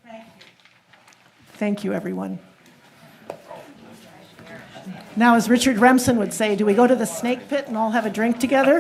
Thank you. Thank you, everyone. Now, as Richard Remsen would say, do we go to the snake pit and all have a drink together?